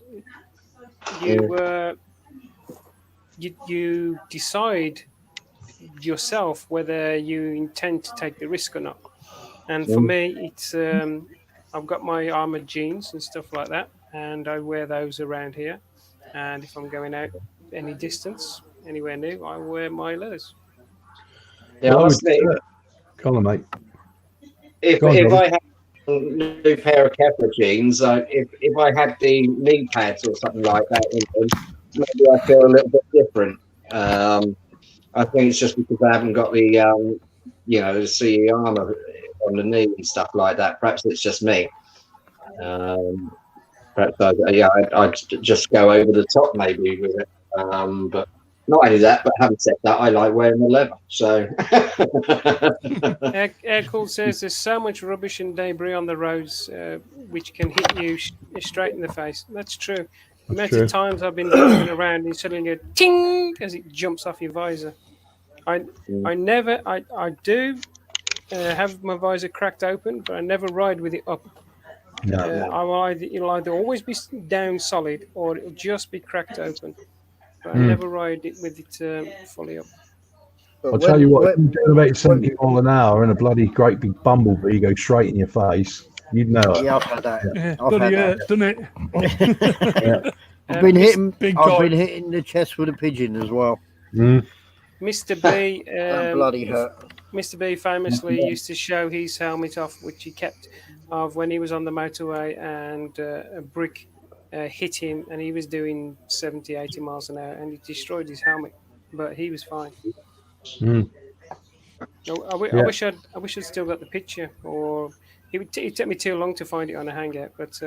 you decide yourself whether you intend to take the risk or not. And for me, it's I've got my armored jeans and stuff like that, and I wear those around here. And if I'm going out any distance, anywhere new, I wear my leathers. Yeah, honestly, go on, mate. If I had a new pair of Kevlar jeans, if I had the knee pads or something like that in them, maybe I feel a little bit different. I think it's just because I haven't got the the CE armor on the knee and stuff like that. Perhaps it's just me. Perhaps I'd just go over the top maybe with it. But not only that, but having said that, I like wearing the leather. So Aircool says there's so much rubbish and debris on the roads which can hit you straight in the face. That's true. The amount of times I've been driving around and suddenly go ting as it jumps off your visor. I do have my visor cracked open, but I never ride with it up. It'll either always be down solid or it'll just be cracked open. But I never ride it with it fully up. I'll tell you what, if you're doing about 70 miles an hour and a bloody great big bumblebee goes straight in your face, you'd know it. Yeah, I've had that. Yeah, bloody hurts, doesn't it? I've been hitting the chest with a pigeon as well. Mr. B, bloody hurt. Mr. B famously used to show his helmet off, which he kept of when he was on the motorway and a brick hit him and he was doing 70, 80 miles an hour and it destroyed his helmet, but he was fine. I wish I'd still got the picture, or it took me too long to find it on a hangout, but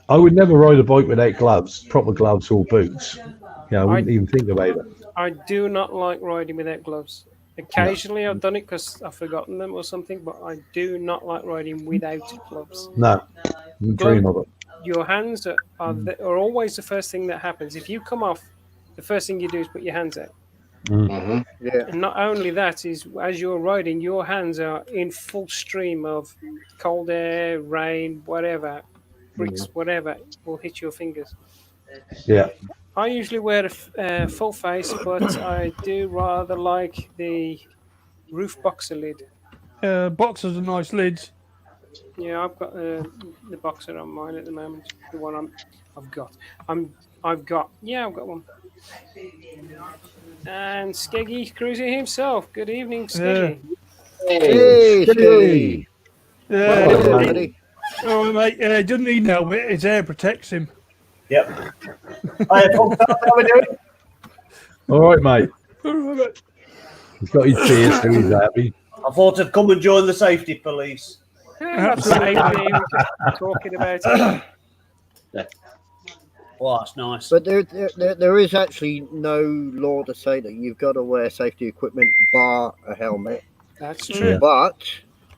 I would never ride a bike without gloves, proper gloves or boots. I wouldn't even think about it. I do not like riding without gloves. Occasionally I've done it because I've forgotten them or something, but I do not like riding without gloves. No, dream of it. Your hands are always the first thing that happens. If you come off, the first thing you do is put your hands out. Yeah. And not only that, is as you're riding, your hands are in full stream of cold air, rain, whatever, bricks, whatever will hit your fingers. Yeah. I usually wear a full face, but I do rather like the roof boxer lid. Boxers are nice lids. Yeah, I've got the boxer on mine at the moment. The one I've got one. And Skeggy Cruiser himself. Good evening, Skeggy. Hey, Skeggy. Oh, mate, doesn't need no helmet. His hair protects him. Yep. How we doing? All right, mate. He's got his tears, so he's happy. I thought I'd come and join the safety police. Absolutely. Talking about it. Well, that's nice. But there is actually no law to say that you've got to wear safety equipment bar a helmet. That's true. But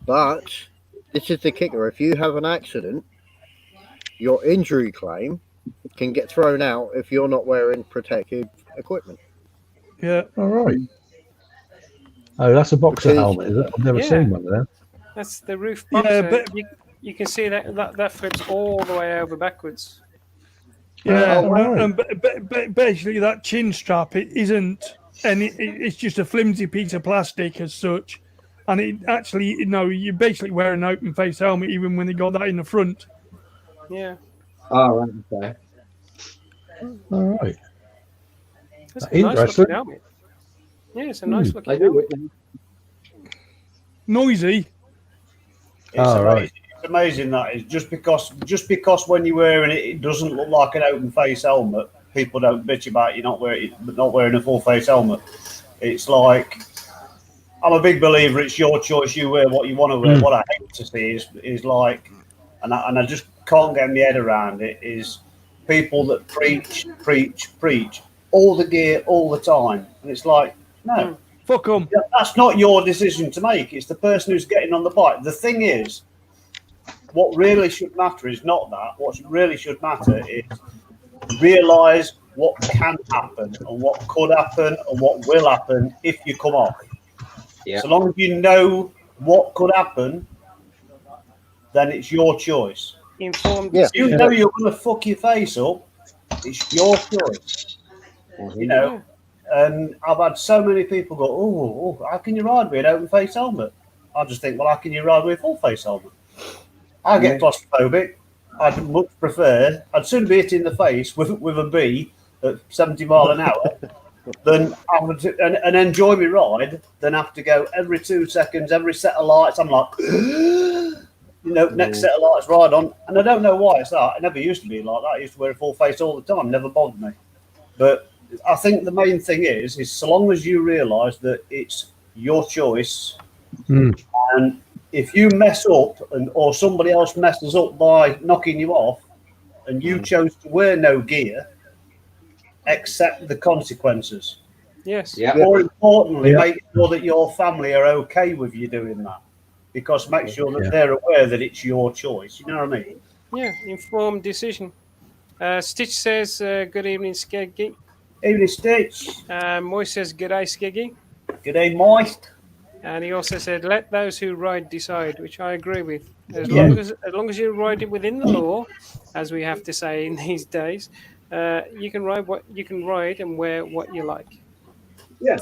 this is the kicker. If you have an accident, your injury claim can get thrown out if you're not wearing protective equipment. Yeah. All right. Oh, that's a boxer helmet, is it? I've never seen one of them. That's the roof boxer. Yeah, but you can see that flips all the way over backwards. Yeah, and basically that chin strap, it isn't, and it's just a flimsy piece of plastic as such. And it actually, you're basically wearing an open face helmet even when they got that in the front. Yeah. Oh, right, okay. All right. That's a nice Interesting. looking helmet. Yeah, it's a nice I looking do helmet. it. Noisy. It's Oh, amazing. right. It's amazing that is just because when you're wearing it, it doesn't look like an open face helmet. People don't bitch about you not wearing a full face helmet. It's like I'm a big believer. It's your choice. You wear what you want to wear. What I hate to see is like, and I just can't get my head around it. Is people that preach all the gear all the time, and it's like no. Fuck them. That's not your decision to make. It's the person who's getting on the bike. The thing is, what really should matter is not that. What really should matter is realise what can happen and what could happen and what will happen if you come off. Yeah. So long as you know what could happen, then it's your choice. Informed Yeah. You know you're going to fuck your face up. It's your choice. You know. And I've had so many people go, oh, how can you ride with an open face helmet? I just think, well, how can you ride with a full face helmet? I get claustrophobic. I'd much prefer, I'd sooner be hit in the face with a bee at 70 mile an hour than I would and enjoy my ride than have to go every 2 seconds, every set of lights. I'm like, next set of lights ride on. And I don't know why it's that. It never used to be like that. I used to wear a full face all the time. Never bothered me. But I think the main thing is so long as you realise that it's your choice, and if you mess up or somebody else messes up by knocking you off, and you chose to wear no gear, accept the consequences. Yes. Yeah. More importantly, make sure that your family are okay with you doing that, because make sure that they're aware that it's your choice. You know what I mean? Yeah. Informed decision. Stitch says, "Good evening, Skeggy." Evening, Stitch. Moist says, "G'day, Skeggy." Good day, Moist. And he also said, "Let those who ride decide," which I agree with. As long as you ride it within the law, as we have to say in these days, you can ride and wear what you like. Yeah.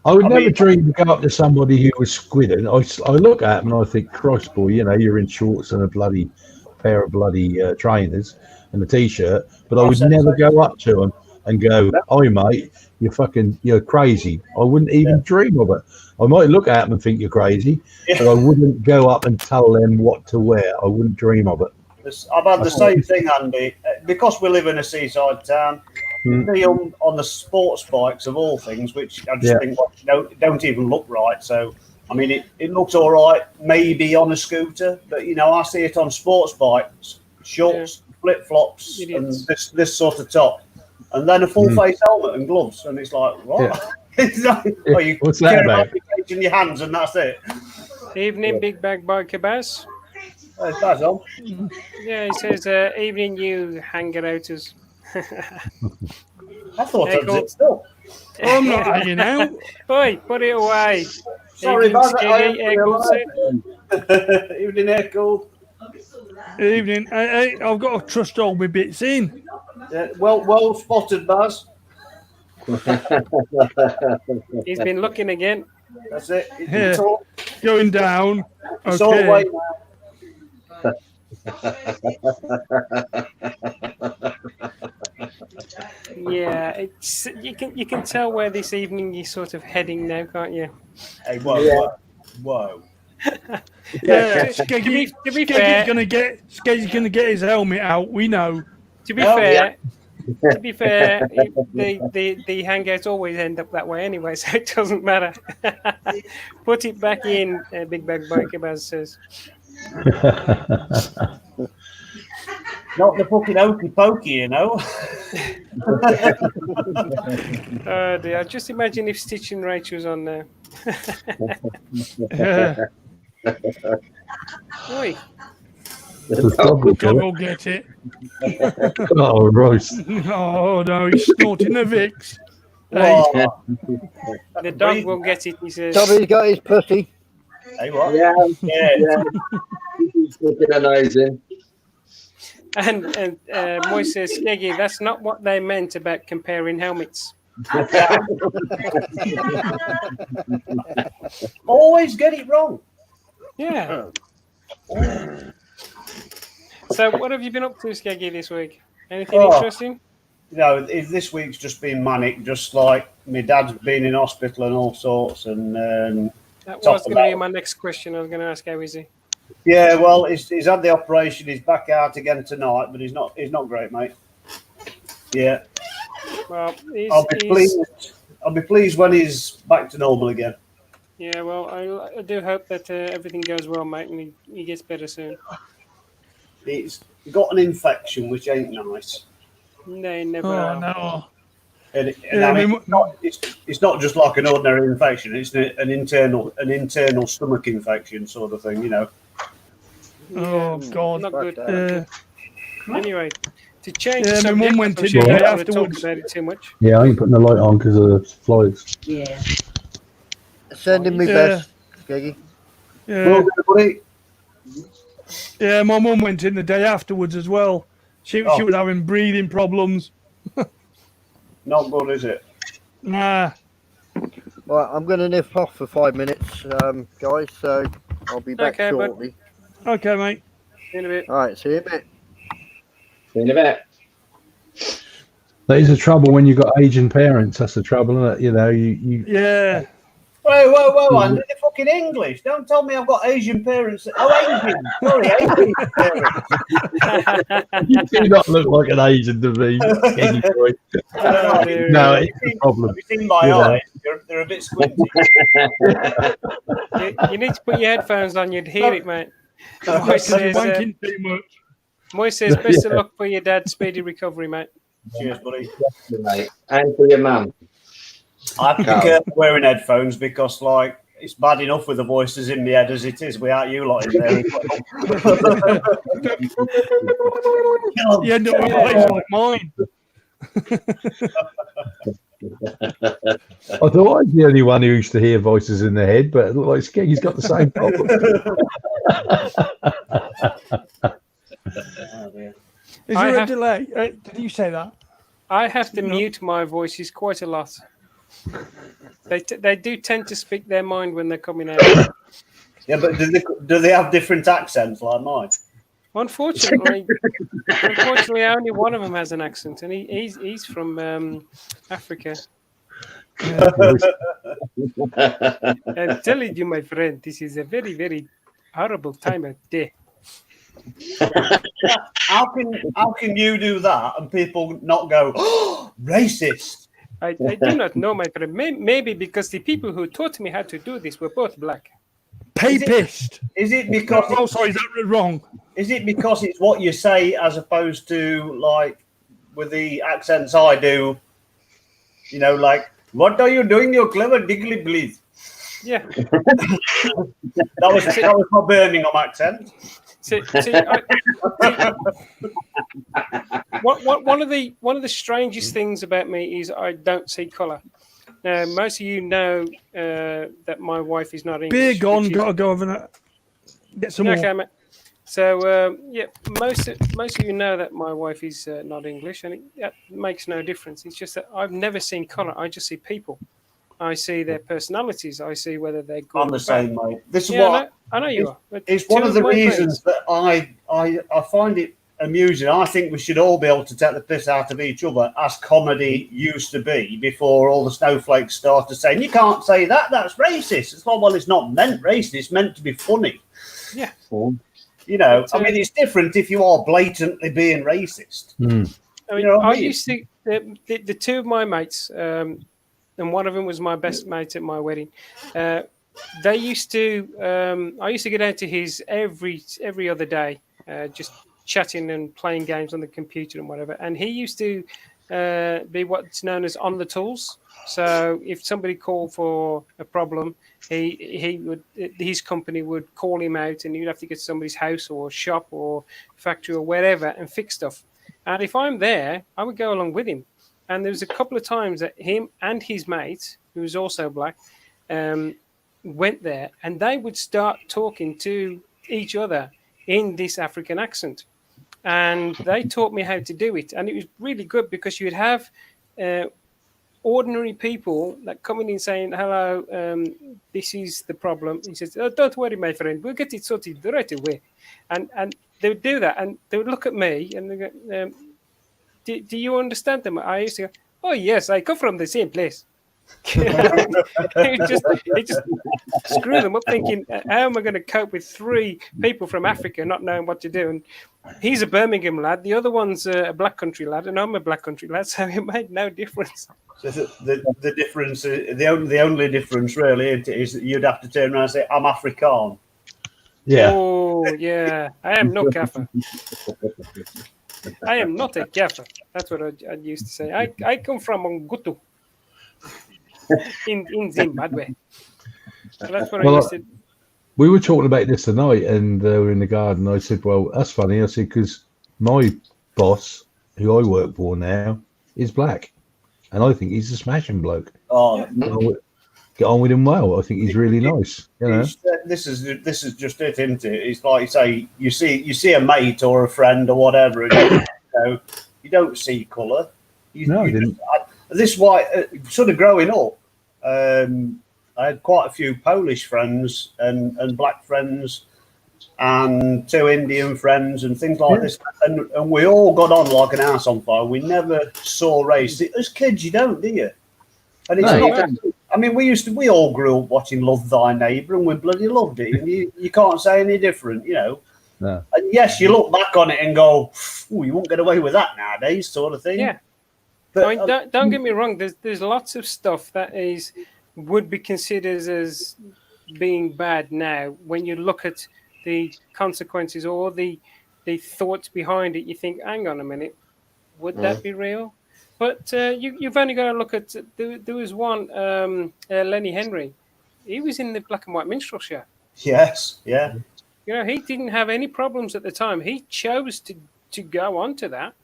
I would never dream to go up to somebody who was squidding. I look at them and I think, Christ, boy, you're in shorts and a bloody pair of bloody trainers and a t-shirt. But I would never go up to them and go, "Hi, mate, you're crazy." I wouldn't even dream of it. I might look at them and think you're crazy, but I wouldn't go up and tell them what to wear. I wouldn't dream of it. I've had the same thing, Andy. Because we live in a seaside town, you see on the sports bikes of all things, which I just think don't even look right. So, I mean, it looks all right maybe on a scooter, but, I see it on sports bikes, shorts, flip-flops, and this sort of top. And then a full-face helmet and gloves. And it's like, what? What's that about? In your hands and that's it. Evening, Big Bag Biker Bass. That's Baz on. Yeah, he says, "Evening, you hangouters." I thought Hey, I was it still. I'm not hanging out. Oi, put it away. Sorry, Evening, Baz. Skeggy, Eccles. Evening, Echo. Evening. Hey, I've got to trust all my bits in. Yeah, well spotted, Baz. He's been looking again. That's it. Yeah. Going down. It's all the way now. Yeah, it's you can tell where this evening you're sort of heading now, can't you? Hey, whoa. Yeah, To be Skeggy's fair, gonna get his helmet out. We know. to be fair, the hangouts always end up that way anyway, so it doesn't matter. Put it back in, Big Bag Biker Baz says. Not the fucking hokey pokey, Oh dear, just imagine if Stitch and Rach was on there. Oi. The Dog will get it. Oh, roast. Oh no, he's snorting the Vicks. The dog will get it, he says. Tommy's got his pussy. Hey, what? Yeah. He's looking amazing. And Moise says, "Skeggy, that's not what they meant about comparing helmets." Always get it wrong. Yeah. So, what have you been up to, Skeggy, this week? Anything Oh. interesting? This week's just been manic. Just like my dad's been in hospital and all sorts, and That top was of going to be that- my next question. I was going to ask, how is he? yeah. Well, he's had the operation. He's back out again tonight, but he's not great, mate. Yeah, Well, I'll be pleased when he's back to normal again. Yeah, well, I do hope that everything goes well, mate, and he gets better soon. He's got an infection, which ain't nice. They never Oh are. no. And Yeah, I mean, it's not just like an ordinary infection. It's an internal stomach infection sort of thing, you know. Oh God. Not good. Yeah. Anyway, to change Yeah, the my subject, mum went I'm in sure the you day don't want to talk afterwards. about it too much. Yeah, I ain't putting the light on because of the flies. Yeah. Sending me Yeah. best, Skeggy. Yeah. Well, everybody, Yeah, my mum went in the day afterwards as well. She Oh. was having breathing problems. not good, is it? Nah. Right, I'm going to nip off for 5 minutes, guys. So I'll be back Okay, bud. shortly. Okay, mate. In a bit. All right, see you in a bit. In a bit. That is the trouble when you've got Asian parents. That's the trouble, isn't it? You know, you Yeah. Whoa, Andy, they're fucking English. Don't tell me I've got Asian parents. Oh, Asian. Sorry, Asian parents. you do not look like an Asian to me. Skinny boy. Oh, dear. No, Have it's you a seen- problem. Have you seen my You know. eyes? They're a bit squinty. You need to put your headphones on. You'd hear it, mate. Moy Because you're says, wanking too much. Moy says, best of luck for your dad. Speedy recovery, mate. Cheers, buddy. Mate. And for your mum. I have to be careful wearing headphones because, like, it's bad enough with the voices in my head as it is without you lot in there. You end up with a voice like mine. I thought I was the only one who used to hear voices in their head, but it looked like Skeggy's got the same problem. Is I there a have- delay? Did you say that? I have to mute my voices quite a lot. They do tend to speak their mind when they're coming out. Yeah, but do they have different accents like mine? Unfortunately, only one of them has an accent, and he's from Africa. I'm telling you, my friend, this is a very, very horrible time of day. How can you do that and people not go, oh, racist? I do not know, my friend. Maybe because the people who taught me how to do this were both black. Papist. Is it because Oh, sorry, is that wrong? is it because it's what you say as opposed to like with the accents I do? You know, like, what are you doing, you clever diggly please? Yeah. That was my Birmingham accent. One of the strangest things about me is I don't see colour. Now, most of you know that my wife is not English. Beer gone, which is- gotta go over that. Get some Okay, more. mate. So yeah, most of you know that my wife is not English, and that makes no difference. It's just that I've never seen colour. I just see people. I see their personalities. I see whether they're good. I'm or the bad. same, mate. This is Yeah, what I know you are. But it's two one of the my reasons friends- that I find it amusing. I think we should all be able to take the piss out of each other as comedy used to be before all the snowflakes started saying, you can't say that, that's racist. It's like, well, it's not meant racist, it's meant to be funny. Yeah. You know, But, I mean, it's different if you are blatantly being racist. I mean, You know what I I mean? used to the two of my mates, and one of them was my best mate at my wedding. They used to. I used to get out to his every other day, just chatting and playing games on the computer and whatever. And he used to be what's known as on the tools. So if somebody called for a problem, his company would call him out, and he'd have to get to somebody's house or shop or factory or wherever and fix stuff. And if I'm there, I would go along with him. And there was a couple of times that him and his mate, who was also black, went there, and they would start talking to each other in this African accent. And they taught me how to do it. And it was really good because you'd have ordinary people that coming in saying, hello, this is the problem. He says, oh, don't worry, my friend, we'll get it sorted right away. And they would do that, and they would look at me and they go, do you understand them? I used to go, oh yes, I come from the same place. it just screw them up, thinking, how am I going to cope with 3 people from Africa not knowing what to do? And he's a Birmingham lad, the other one's a Black Country lad, and I'm a Black Country lad, so it made no difference. So the difference, the only difference really is that you'd have to turn around and say, I'm Afrikaan. Yeah. Oh yeah, I am no gaffer. I am not a gaffer. That's what I used to say. I come from Mongutu in Zimbabwe. So that's what I used to. We were talking about this tonight, and we were in the garden. I said, "Well, that's funny." I said, "Because my boss, who I work for now, is black, and I think he's a smashing bloke. Oh, get on with him well. I think he's really nice. You know, this is just it, isn't it? It's like you say, you see a mate or a friend or whatever, and you don't see colour. This is why, sort of growing up, I had quite a few Polish friends and black friends, and 2 Indian friends and things like this, and we all got on like an house on fire. We never saw race. As kids, you don't, do you? And it's not. I mean, we all grew up watching Love Thy Neighbour, and we bloody loved it. And you can't say any different, you know. No. And yes, you look back on it and go, you won't get away with that nowadays, sort of thing. Yeah. But, I mean, don't get me wrong. There's lots of stuff that would be considered as being bad now. When you look at the consequences or the thoughts behind it, you think, hang on a minute, would that be real? But you've only got to look at, there was one, Lenny Henry. He was in the black and white minstrel show. Yes, yeah. You know, he didn't have any problems at the time. He chose to go on to that.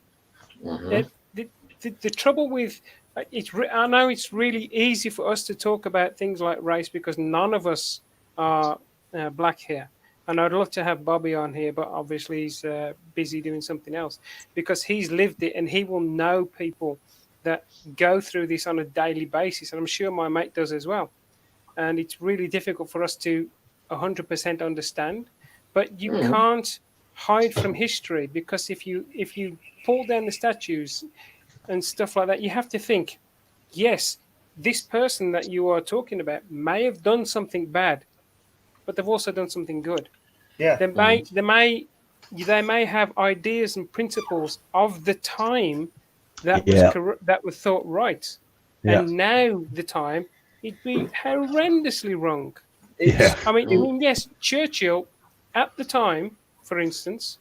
The trouble with, I know it's really easy for us to talk about things like race because none of us are black here. And I'd love to have Bobby on here, but obviously he's busy doing something else because he's lived it and he will know people that go through this on a daily basis. And I'm sure my mate does as well. And it's really difficult for us to 100% understand. But you can't hide from history because if you pull down the statues and stuff like that, you have to think, yes, this person that you are talking about may have done something bad, but they've also done something good. Yeah. They may have ideas and principles of the time that that was thought right, and now the time it'd be horrendously wrong. Yeah. I mean, yes, Churchill at the time, for instance,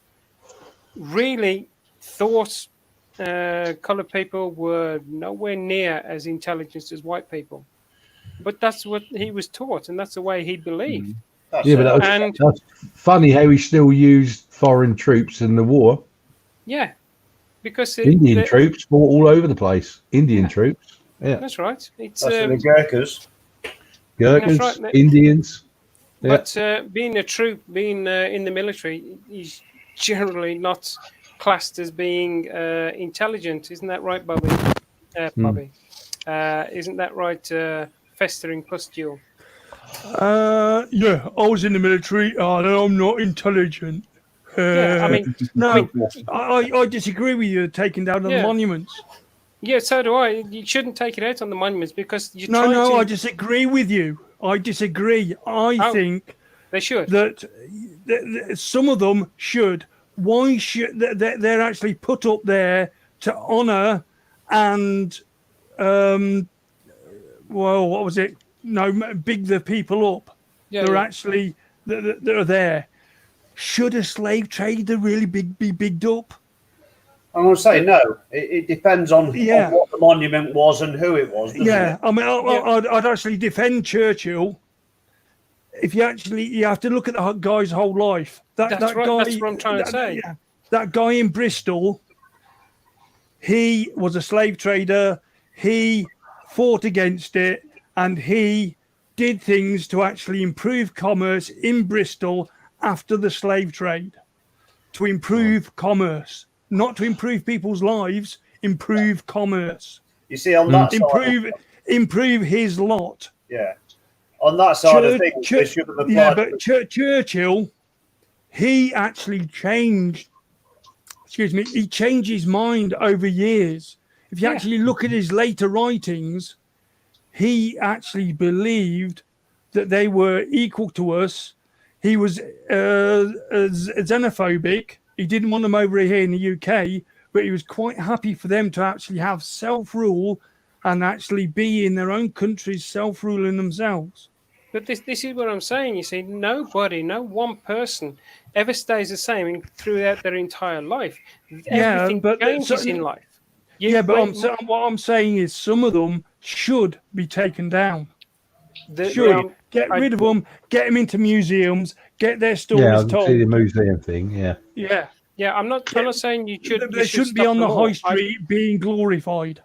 really thought colored people were nowhere near as intelligent as white people, but that's what he was taught, and that's the way he believed. That's funny how he still used foreign troops in the war. Yeah, because Indian troops fought all over the place. Indian troops. Yeah, that's right. It's the Gurkhas. Gurkhas, right, Indians. But being a troop, being in the military, is generally not classed as being intelligent. Isn't that right, Bobby? Bobby, isn't that right? Festering pustule. Yeah, I was in the military. I'm not intelligent. I mean, no, I disagree with you taking down the monuments. Yeah, so do I. You shouldn't take it out on the monuments because you're I disagree with you. I disagree. I think they should. That some of them should. Why should they're actually put up there to honour and well, what was it? No, big the people up. Yeah, they're actually they're there. Should a slave trader really be bigged up? I'm going to say no. It depends on what the monument was and who it was. Yeah, I mean, I'd actually defend Churchill. If you have to look at the guy's whole life. That right. Guy, that's what I'm trying to say. Yeah, that guy in Bristol, he was a slave trader. He fought against it, and he did things to actually improve commerce in Bristol after the slave trade, to improve commerce. Not to improve people's lives, improve commerce. You see, on that side, improve his lot. Yeah, on that side of things, they should have applied. Yeah, but Churchill he actually changed. Excuse me. He changed his mind over years. If you actually look at his later writings, he actually believed that they were equal to us. He was xenophobic. He didn't want them over here in the UK, but he was quite happy for them to actually have self-rule and actually be in their own countries, self-ruling themselves. But this is what I'm saying. You see, nobody, no one person ever stays the same throughout their entire life. Everything changes in life. What I'm saying is some of them should be taken down. Get rid of them, get them into museums, get their stories told. See the museum thing, Yeah, I'm not saying you should. They shouldn't be on the high street being glorified.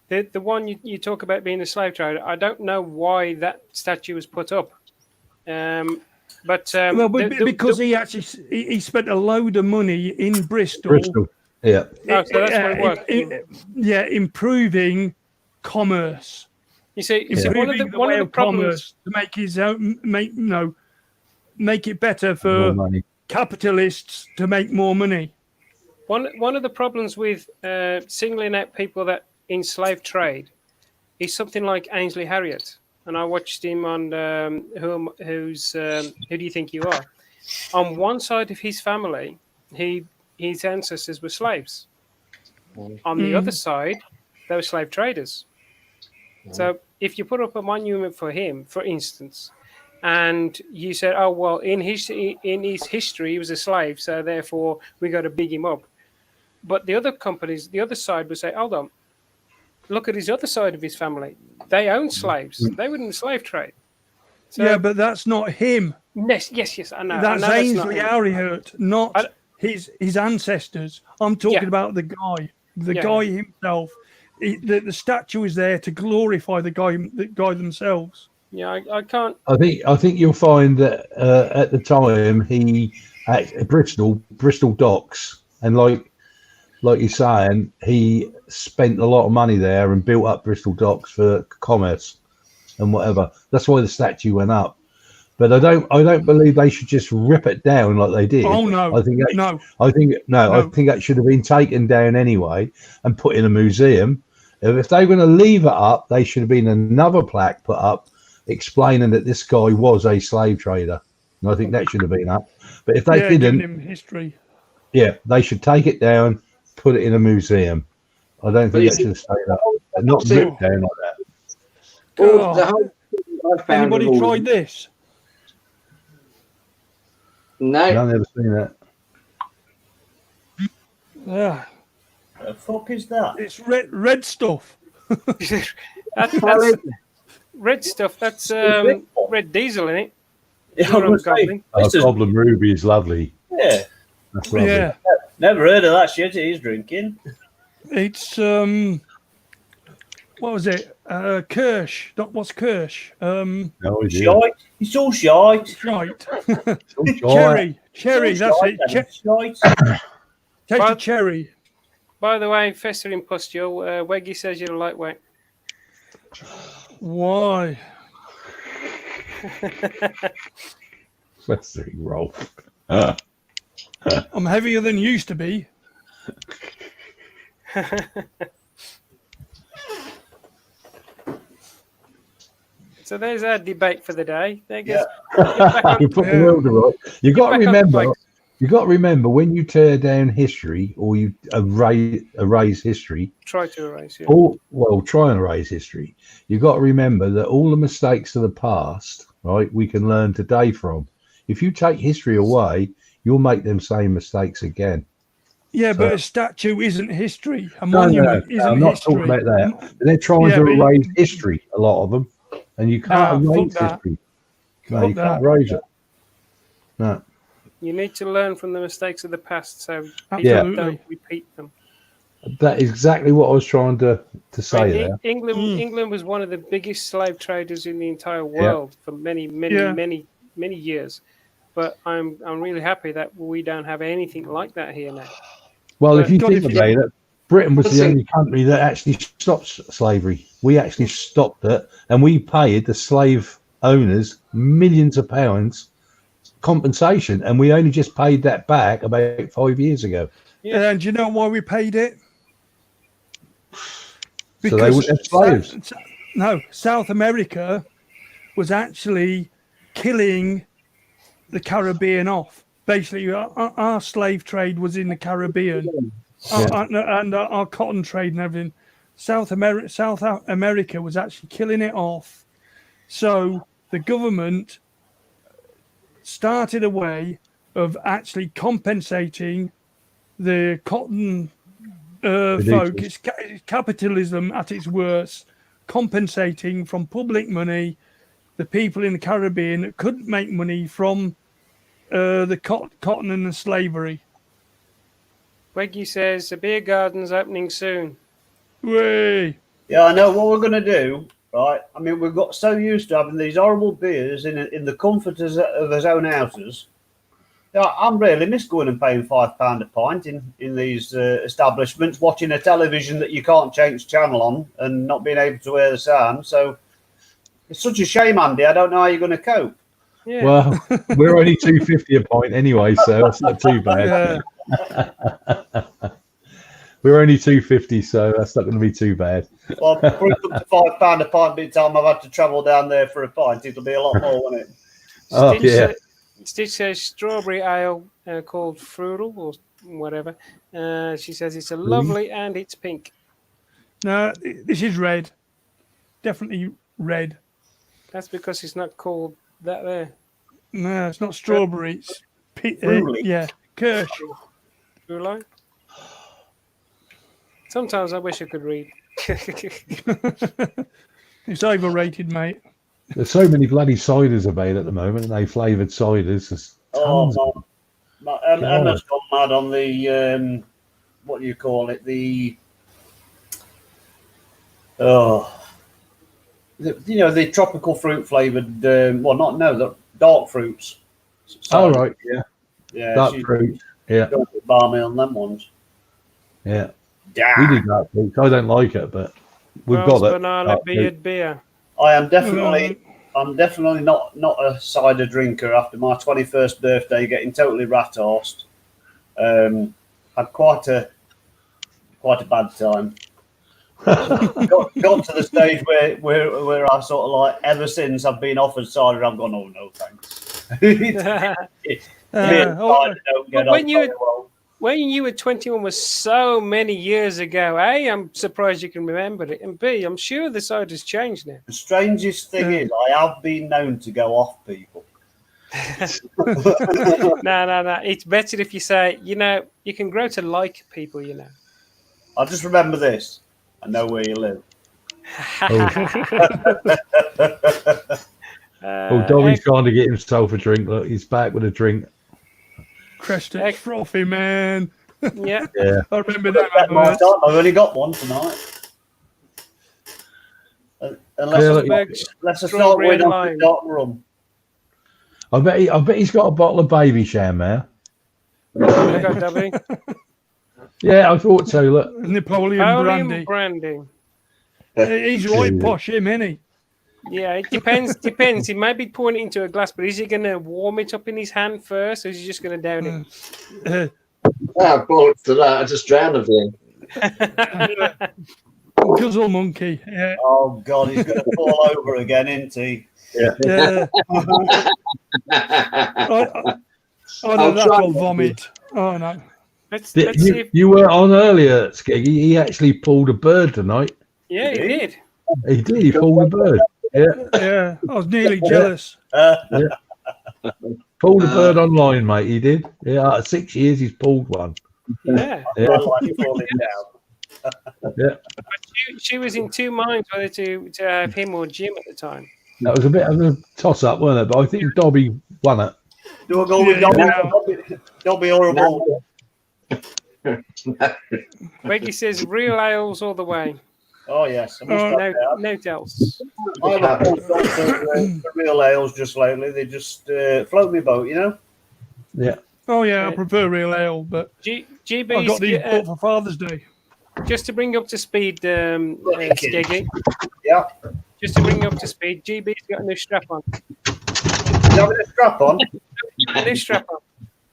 The one you talk about being a slave trader, I don't know why that statue was put up. Because he spent a load of money in Bristol. Yeah. Oh, so that's what it was. Improving commerce. You see, one of the problems to make his own, make it better for capitalists to make more money. One of the problems with singling out people that in slave trade is something like Ainsley Harriott, and I watched him on Who Do You Think You Are? On one side of his family, his ancestors were slaves. On the other side, they were slave traders. So if you put up a monument for him, for instance, and you said, "Oh well, in his history, he was a slave, so therefore we got to big him up," but the other side would say, "Hold on, look at his other side of his family. They own slaves. They were in the slave trade." So, but that's not him. Yes, I know. That's Ainsley Harriott, not his ancestors. I'm talking about the guy himself. The statue is there to glorify the guy themselves. Yeah, I can't. I think you'll find that at the time he at Bristol docks, and like you're saying, he spent a lot of money there and built up Bristol docks for commerce and whatever. That's why the statue went up. But I don't believe they should just rip it down like they did. Oh no! I think that should have been taken down anyway and put in a museum. If they were going to leave it up, they should have been another plaque put up explaining that this guy was a slave trader. And I think that should have been up. But if they didn't, giving him history. Yeah, they should take it down, put it in a museum. I don't think that should have stayed up. Not ripped down like that. Well, the whole thing I found. Anybody tried this? No. I've never seen that. Yeah. The fuck is that? It's red stuff. that's red stuff. That's red diesel in it. Yeah, Goblin Ruby is lovely. Yeah. That's lovely. Yeah. Never heard of that shit he's drinking. It's what was it? Kirsch. What's Kirsch? No, shite. It's all shite. Shite. Cherry. That's it. Shite. Take a cherry. By the way, festering pustule, Weggy says you're a lightweight. Why? Festering Rolf. I'm heavier than used to be. So there's our debate for the day. There goes. You got to remember when you tear down history or you erase history. Try to erase. Yeah. Try and erase history. You got to remember that all the mistakes of the past, right, we can learn today from. If you take history away, you'll make them same mistakes again. Yeah, but a statue isn't history. A monument isn't history. I'm not talking about that. They're trying to erase history, a lot of them. And you can't erase history. No, you can't erase it. No. You need to learn from the mistakes of the past so people don't repeat them. That is exactly what I was trying to say there. England was one of the biggest slave traders in the entire world for many years. But I'm really happy that we don't have anything like that here now. Well, if you think about it, Britain was the only country that actually stopped slavery. We actually stopped it, and we paid the slave owners millions of pounds compensation, and we only just paid that back about 5 years ago. Yeah. And do you know why we paid it? So they wouldn't have slaves. No, South America was actually killing the Caribbean off. Basically, our slave trade was in the Caribbean, and our cotton trade and everything. South America was actually killing it off. So the government started a way of actually compensating the cotton folk. It's capitalism at its worst, compensating from public money the people in the Caribbean that couldn't make money from the cotton and the slavery. Weggy says the beer garden's opening soon. Way. Yeah, I know what we're going to do, right? I mean, we've got so used to having these horrible beers in the comfort of our own houses. Yeah, I'm really miss going and paying £5 a pint in these establishments, watching a television that you can't change channel on and not being able to hear the sound. So it's such a shame, Andy. I don't know how you're going to cope. Yeah. Well, we're only $2.50 a pint anyway, so that's not too bad. We're only $2.50, so that's not going to be too bad. Well, for it comes to £5 a pint by the time I've had to travel down there for a pint, it'll be a lot more, won't it? Oh, yeah. Stitch says strawberry ale called Frugal or whatever. She says it's a lovely and it's pink. No, this is red. Definitely red. That's because it's not called that there. No, it's not strawberry. It's yeah, Kirsch. Brulee. Sometimes I wish I could read. It's overrated, mate. There's so many bloody ciders about at the moment, and they flavoured ciders. There's tons of them. Emma's gone mad on the what do you call it? The the tropical fruit flavoured. The dark fruits. Oh right, yeah, dark fruit. Yeah, balmy on them ones. Yeah, we do dark fruit. I don't like it, but we've got that. Banana beer. I am definitely. I'm definitely not a cider drinker after my 21st birthday, getting totally rat-arsed. Had quite a bad time. got to the stage where I sort of like, ever since I've been offered cider, I've gone, oh no, thanks. When you were 21 was so many years ago. A, I'm surprised you can remember it, and B, I'm sure the cider's changed now. The strangest thing is, I have been known to go off people. No. It's better if you say, you can grow to like people, I just remember this. I know where you live. Dobby's trying to get himself a drink. Look, he's back with a drink. Crested frothy, man. Yeah. I remember that. I've only got one tonight. Unless I start going on the dark rum. I bet he's got a bottle of baby sham there. Yeah, I thought so. Look, Napoleon brandy. He's right posh, him, isn't he? Yeah, it depends. He might be pouring it into a glass, but is he going to warm it up in his hand first, or is he just going to down it? Bollocks to that. I just drowned of him. Guzzle monkey. Yeah. Oh, God, he's going to fall over again, isn't he? Yeah. I know that'll vomit. Oh, no. Let's see if... You were on earlier, Skeggy. He actually pulled a bird tonight. Yeah, he did. He did. He pulled a bird. Yeah. I was nearly jealous. Pulled a bird online, mate. He did. Yeah, out of 6 years, he's pulled one. Yeah. Yeah. She was in two minds whether to have him or Jim at the time. That was a bit of a toss-up, wasn't it? But I think Dobby won it. Do I go with Dobby or a ball? Reggie says real ales all the way. Oh yes, no else. I haven't gone for real ales just lately. They just float me boat, Yeah. Oh yeah, I prefer real ale, but GB I got these bought for Father's Day. Just to bring up to speed, Skeggy. Yeah. Just to bring you up to speed, GB's got a new strap on. You having a strap on? New strap on.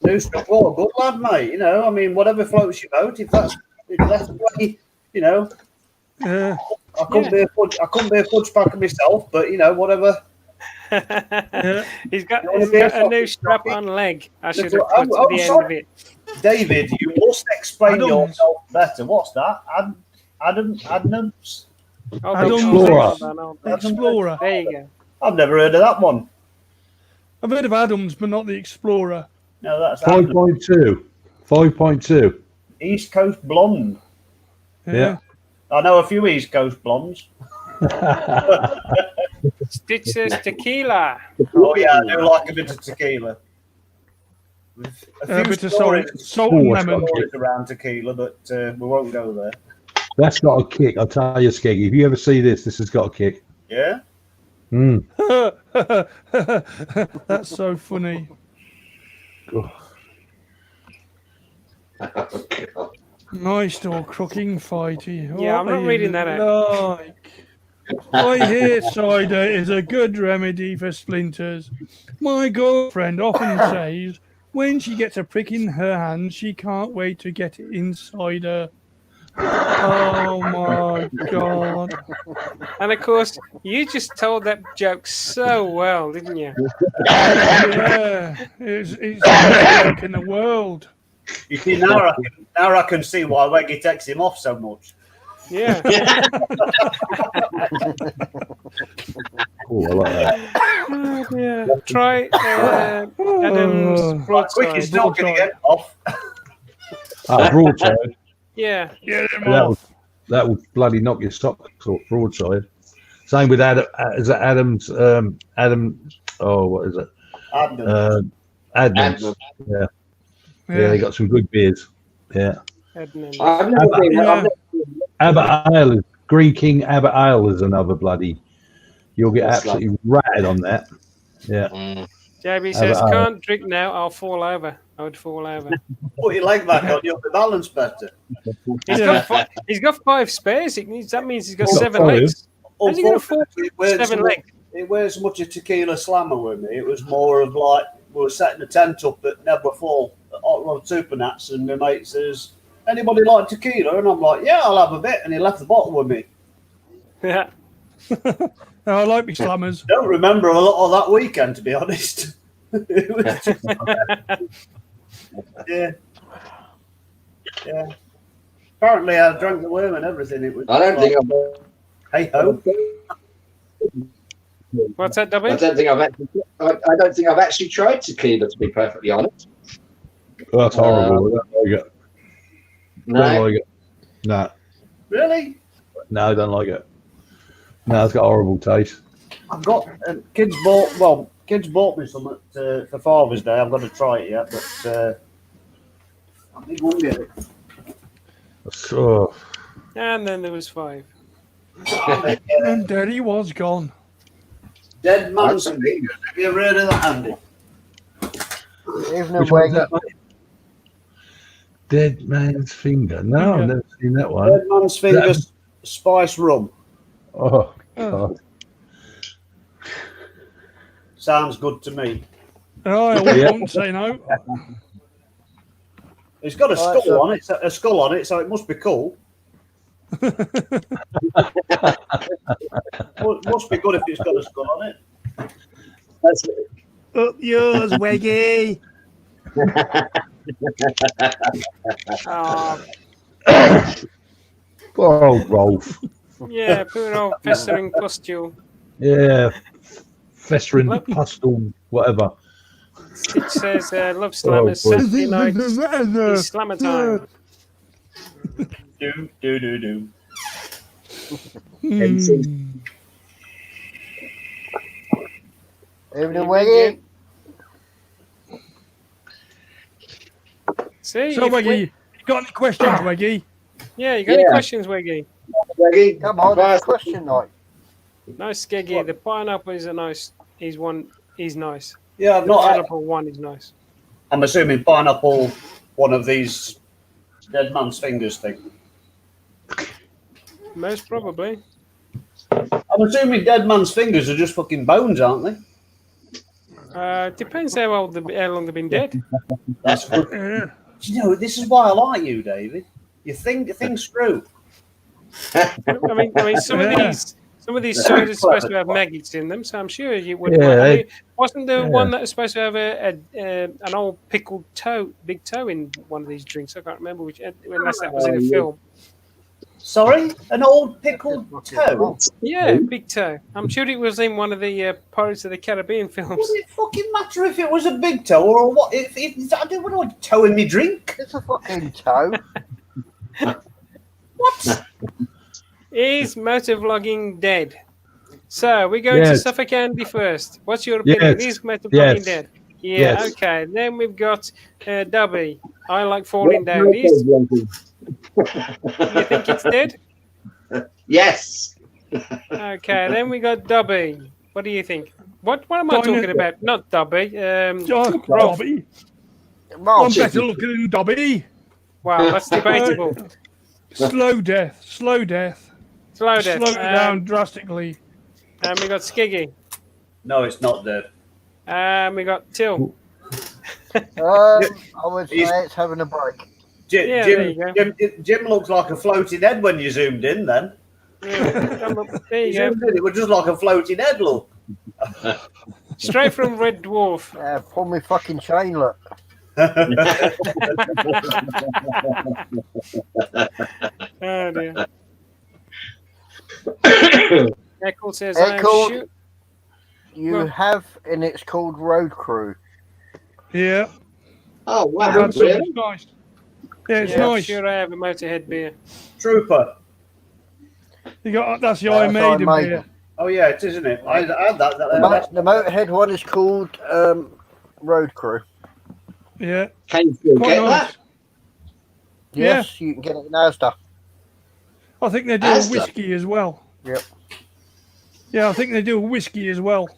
New stuff. Well, good lad, mate. You know, I mean, whatever floats your boat. If that's the way, you know. Yeah. I couldn't be a fudge packer myself, but you know, whatever. Yeah. He's got You wanna be a new sausage strap jockey? on leg. I should Little- have put oh, at the end sorry. of it. David, you must explain Adams. yourself better. What's that? Adams? Hold Adams. on. Explorer. There you go. I've never heard of that one. I've heard of Adams, but not the Explorer. No, that's Adams. 5.2. 5.2. East Coast Blonde. Yeah. I know a few East Coast blondes. Stitches tequila. Oh yeah, I do like a bit of tequila. A A bit of salt and Oh, lemon. stories around tequila, but we won't go there. That's got a kick. I'll tell you, Skeggy. If you ever see this has got a kick. Yeah. Mm. That's so funny. Nice little crooking fighty. Yeah, I'm not reading that out. I hear cider is a good remedy for splinters. My girlfriend often says when she gets a prick in her hand, she can't wait to get it inside her. Oh my God. And of course, you just told that joke so well, didn't you? Yeah, it's the best joke in the world. You see, now I can see why Weggy takes him off so much. Yeah. Oh, I like that. Yeah. Try Adam's Quick, he's broadside. not going to get off. Broadside. Yeah. Get him off. That would bloody knock your socks off. Broadside. Same with Adam. Is that Adam's? Adam. Oh, what is it? Adams. Yeah. Yeah, they got some good beers. Yeah. Edmund. I've never been. I've never Abbott Ale, Green King Abbott Ale is another bloody. You'll get That's absolutely ratted on that. Yeah. JB says, Abbott Ale. can't drink now, I'll fall over. I would fall over. Put your leg back on, you'll be balanced better. He's got 5 spares. That means he's got He's got 7 5. legs. How's he going to fall Unfortunately, it wears 7 legs? It wears as much a tequila slammer with me. It was more of like we were setting a tent up at Neverfall at Hot Rod Supernats, and my mate says, "Anybody like tequila?" And I'm like, "Yeah, I'll have a bit." And he left the bottle with me. Yeah. I like me slammers. Don't remember a lot of that weekend, to be honest. It was just- yeah. Apparently, I drank the worm and everything. It was. I don't think I've. Hey ho. What's that, I Dubby? don't think I've actually. I don't think I've actually tried tequila, to be perfectly honest. Oh, that's horrible. I don't like it. Don't No. like it. No. Really? No, I don't like it. No, it's got a horrible taste. I've got kids bought me some for Father's Day. I've got to try it yet, but I think we'll get it. Oh, And then there was 5. And there he was gone. Dead man's fingers. Have you ever heard of that, Andy? Evening, which one's Weggy. that, mate? Dead Man's Finger. No, I've never seen that one. Dead man's fingers, spice rum. Oh, God. Sounds good to me. Oh, I won't say no. It's got a Oh, that's skull on it. A skull on it, so it must be cool. Must be good if it's got a skull on it. That's, Up yours, Weggy. Oh, Oh, Rolf. yeah, poor old festering pustule. Yeah. Festering pustule, whatever. Stitch says, love slammers, boy. Saturday night is slammer time. Do. Evening, Weggy. See? So, if Weggy, we- you got any questions, Weggy? Yeah, you got any Yeah. questions, Weggy? Reggie, Come on, first- question night. Nice, Skeggy. The pineapple is a nice. He's nice. Yeah, I've The not. pineapple one is nice. I'm assuming pineapple, one of these dead man's fingers thing. Most probably. I'm assuming dead man's fingers are just fucking bones, aren't they? Depends how long they've been dead. That's good. Yeah. You know, this is why I like you, David. You think things through. I mean, some of Yeah. these sodas are supposed to have maggots in them, so I'm sure you would. Yeah, I they- mean, wasn't there yeah. one that was supposed to have an old pickled big toe in one of these drinks? I can't remember which, unless that was in a film. Sorry, an old pickled toe. Yeah, big toe. I'm sure it was in one of the Pirates of the Caribbean films. Does it fucking matter if it was a big toe or what? If I don't want a toe in me drink. It's a fucking toe. What? Is motovlogging dead? So we're going to Yes. Suffolk Andy first. What's your opinion? Yes. Is motovlogging Yes. dead? Yeah. Yes. Okay. Then we've got Dubby. I like falling down. You think it's dead? Yes. Okay. Then we got Dubby. What do you think? What am I Dino- talking about? Not Dubby. Oh, Rolf. Dobby. Well, I'm better looking than Dobby. Wow, that's debatable. Slow death. Slow death. Slow death. Slow it down drastically. And we got Skiggy. No, it's not dead. And we got Till. I would say it's having a break. Yeah, there you go. Jim looks like a floating head when you zoomed in. Then Yeah, there you go. zoomed in, it was just like a floating head. Look. Straight from Red Dwarf. Yeah, pull me fucking chain, look. Oh dear. Eccles says, Eccles. shoot. You Well- have, and it's called Road Crew. Yeah. Oh I've wow! had some. Really? It's nice. Yeah, it's Yeah, nice. sure I have a Motorhead beer. Trooper. You got that's the That's Iron Maiden Iron beer. Oh yeah, it is, isn't it? I had that. The Motorhead one is called Road Crew. Yeah. Can you still Quite get nice. that? Yes, you can get it in Asda. I think they do Asda? a whiskey as well. Yep. Yeah, I think they do a whiskey as well.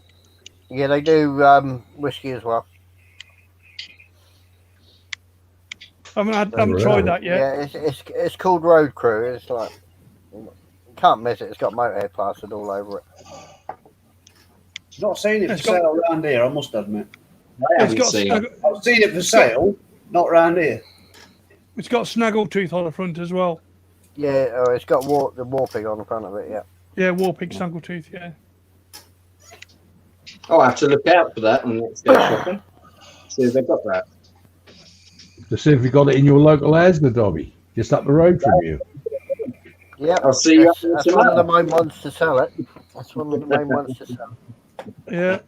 Yeah, they do whiskey as well. I haven't tried that yet. Yeah, it's called Road Crew. It's like you can't miss it. It's got Motorhead plastered all over it. Not seen it for It's got- sale around here. I must admit. I It's haven't got seen it. I've seen it for sale, not around here. it's got snaggletooth on the front as well. Yeah, it's got the warping on the front of it. Yeah. Yeah, Warpig snaggletooth. Yeah. I'll have to look out for that when next go shopping. See if they've got that. To see if you got it in your local Asda, Dobby, just up the road from you. Yeah. I'll see you That's, up that's one of the tomorrow. main ones to sell it. That's one of the main ones to sell. Yeah.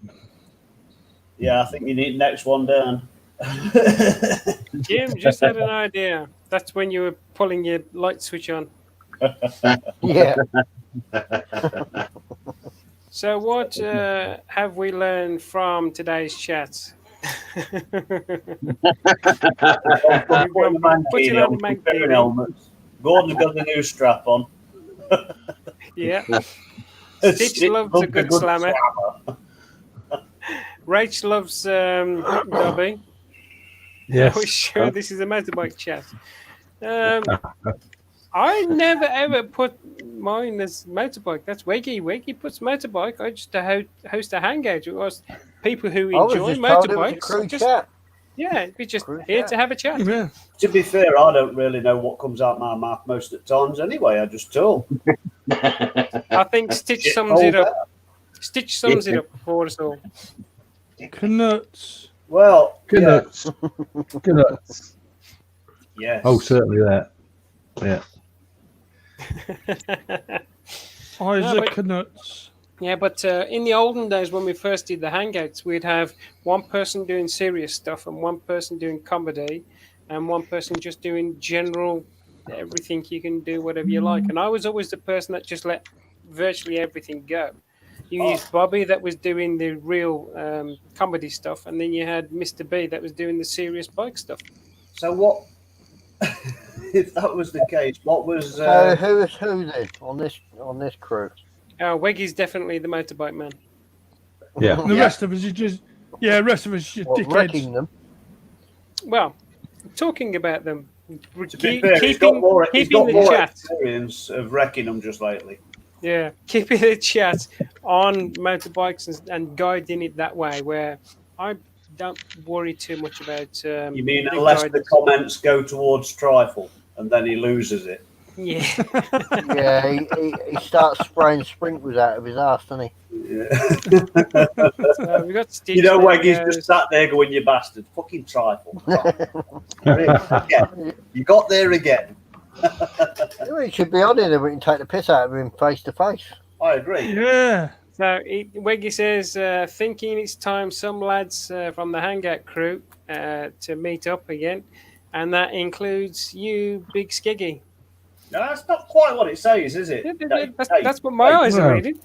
Yeah, I think you need next one down. Jim just had an idea. That's when you were pulling your light switch on. Yeah. So what have we learned from today's chat? Put it on the main TV. helmets. Gordon's got the new strap on. Yeah. Stitch loves a good slammer. Rach loves Dobby. Yes. Are we sure this is a motorbike chat? I never ever put mine as motorbike. That's Weggy. Weggy puts motorbike. I just host a hangout. It was people who I was enjoy just told it was a motorbikes. crew Just, chat. yeah, we're just Crew here chat. to have a chat. Yeah. To be fair, I don't really know what comes out my mouth most of the times anyway. I just talk. I think Stitch Shit, sums hold it up. that. Stitch sums it up for us all. Knuts. Well, yeah, Canucks. Canucks. yes. Oh, certainly that. Yeah. Isaac but- Knuts. Yeah, but in the olden days when we first did the hangouts, we'd have one person doing serious stuff and one person doing comedy and one person just doing general everything. You can do whatever you like. And I was always the person that just let virtually everything go. You used Bobby that was doing the real comedy stuff, and then you had Mr. B that was doing the serious bike stuff. So what? If that was the case, what was? So who is who then on this crew? Weggy's definitely the motorbike man. Yeah. The rest of us is just rest of us is just What, dickheads. wrecking them? Well, talking about them, To be fair, he's got keeping the more chat. experience of wrecking them just lately. Yeah, keeping the chat on motorbikes and guiding it that way, where I don't worry too much about. You mean the unless the guidance. comments go towards trifle and then he loses it? Yeah. Yeah, he starts spraying sprinklers out of his arse, doesn't he? Yeah. So we got Stitch. You know, there Weggy's goes. just sat there going, "You bastard, fucking trifle." Again. You got there again. He should be on here and we can take the piss out of him face to face. I agree. Yeah. So Weggy says, thinking it's time some lads from the hangout crew to meet up again, and that includes you, Big Skeggy. No, that's not quite what it says, is it? That's what my eyes are reading.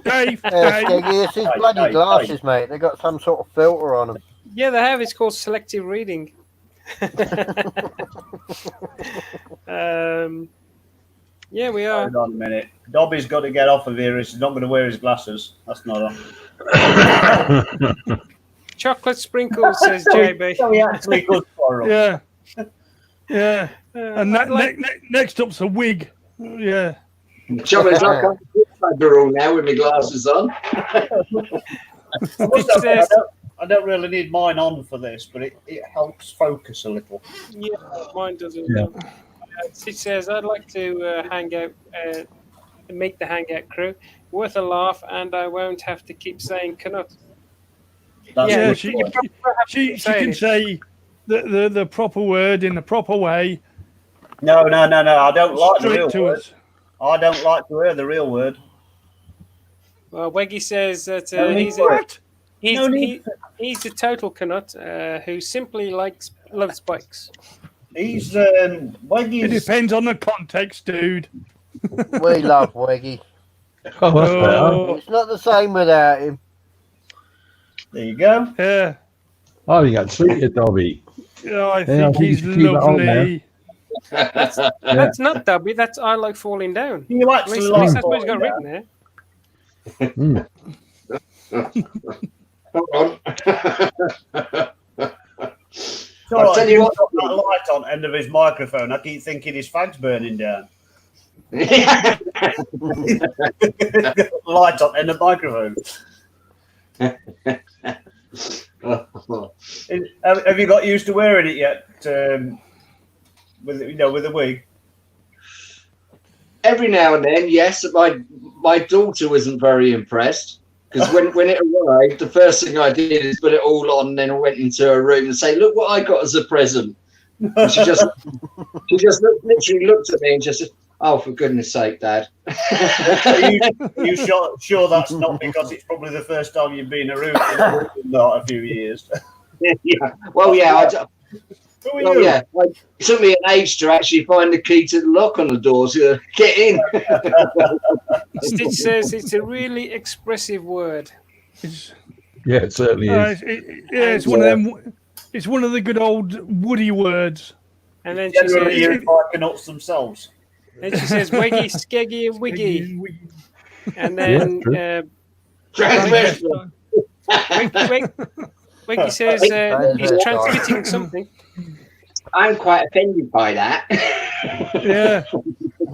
Dave, Skeggy, it's his bloody glasses, mate. They got some sort of filter on them. Yeah, they have. It's called selective reading. Yeah, we are. Hold on a minute. Dobby's got to get off of here. He's not going to wear his glasses. That's not on. Chocolate sprinkles, says JB. So he actually could quarrel. Yeah. Yeah. And like- next up's a wig. Yeah. Trouble is, I can't see all now with my glasses on. I don't really need mine on for this, but it helps focus a little. Yeah, mine doesn't. Yeah. She says, I'd like to hang out, meet the hangout crew. Worth a laugh, and I won't have to keep saying Canut. That's Yeah, good. she Say can it. say the proper word in the proper way. No. I don't like the Straight real to word. us. I don't like to hear the real word. Well, Weggy says that No need he's for a, it. he's, No need he's a total Canut who simply loves bikes. He's It Weggy's. depends on the context, dude. We love Weggy. Oh, that's better. Oh, It's not the same without him. There you go. yeah. Oh, you got sweeter, Dobby. Yeah, I Yeah, I think think he's you should keep it on there. lovely. That's not Dubby. That's I like falling down. You At actually least like that's what he's got falling written there. Hold on. It's all I'll tell right, you he's what. got that light on end of his microphone. I keep thinking his fag's burning down. Light on end of microphone. Have you got used to wearing it yet? With a wig. Every now and then, yes. My daughter wasn't very impressed because when it arrived, the first thing I did is put it all on, and then I went into her room and say, "Look what I got as a present." And she just literally looked at me and just said, "Oh, for goodness sake, Dad." Are you sure that's not because it's probably the first time you've been in a room in not a few years? Yeah. Well, yeah. Who are Well, you? yeah. It took me an age to actually find the key to the lock on the door to get in. Stitch says it's a really expressive word. It's, Yeah, it certainly is. it's one of them. It's one of the good old Woody words. And then she Generally, says, you're like nuts themselves. then she says, Weggy, Skeggy, and Wiggy. And then Transmission. Wiggy says he's transmitting something. I'm quite offended by that. Yeah.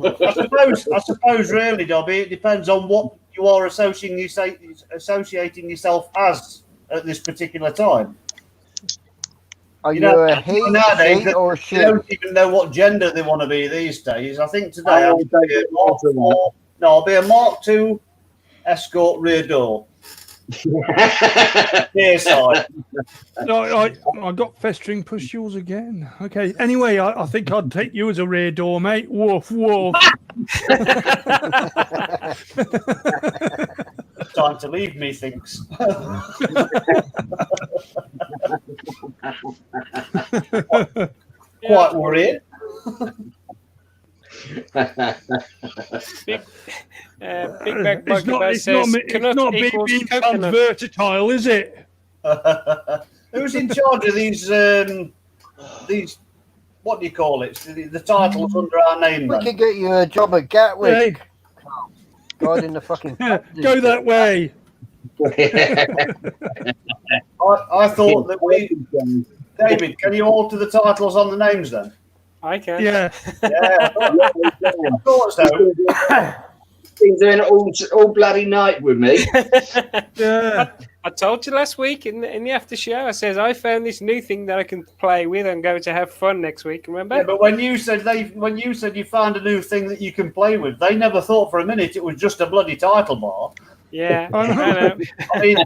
I suppose, really, Dobby, it depends on what you are associating yourself as at this particular time. Are You you, know, a he, nowadays, she, or a They she? don't even know what gender they want to be these days. I think today Oh, I'll be a Mark II escort rear door. Near side. I got festering pustules again. Okay. Anyway, I think I'd take you as a rear door, mate. Woof, woof. Time to leave, methinks. Quite worried. Big Back It's not, Bugger it's says, not, it's Canut not being equals trans coconut. versatile, is it? Who's in charge of these? What do you call it? The titles under our name. We Then? could get you a job at Gatwick. Hey, Guiding the fucking. go that way. I thought that David, can you alter the titles on the names then? I can. Yeah. Yeah, I thought so. been doing it all bloody night with me. Yeah. I told you last week in the after show. I says I found this new thing that I can play with and go to have fun next week. Remember? Yeah, but when you said you found a new thing that you can play with, they never thought for a minute it was just a bloody title bar. Yeah, I know. I know. I mean,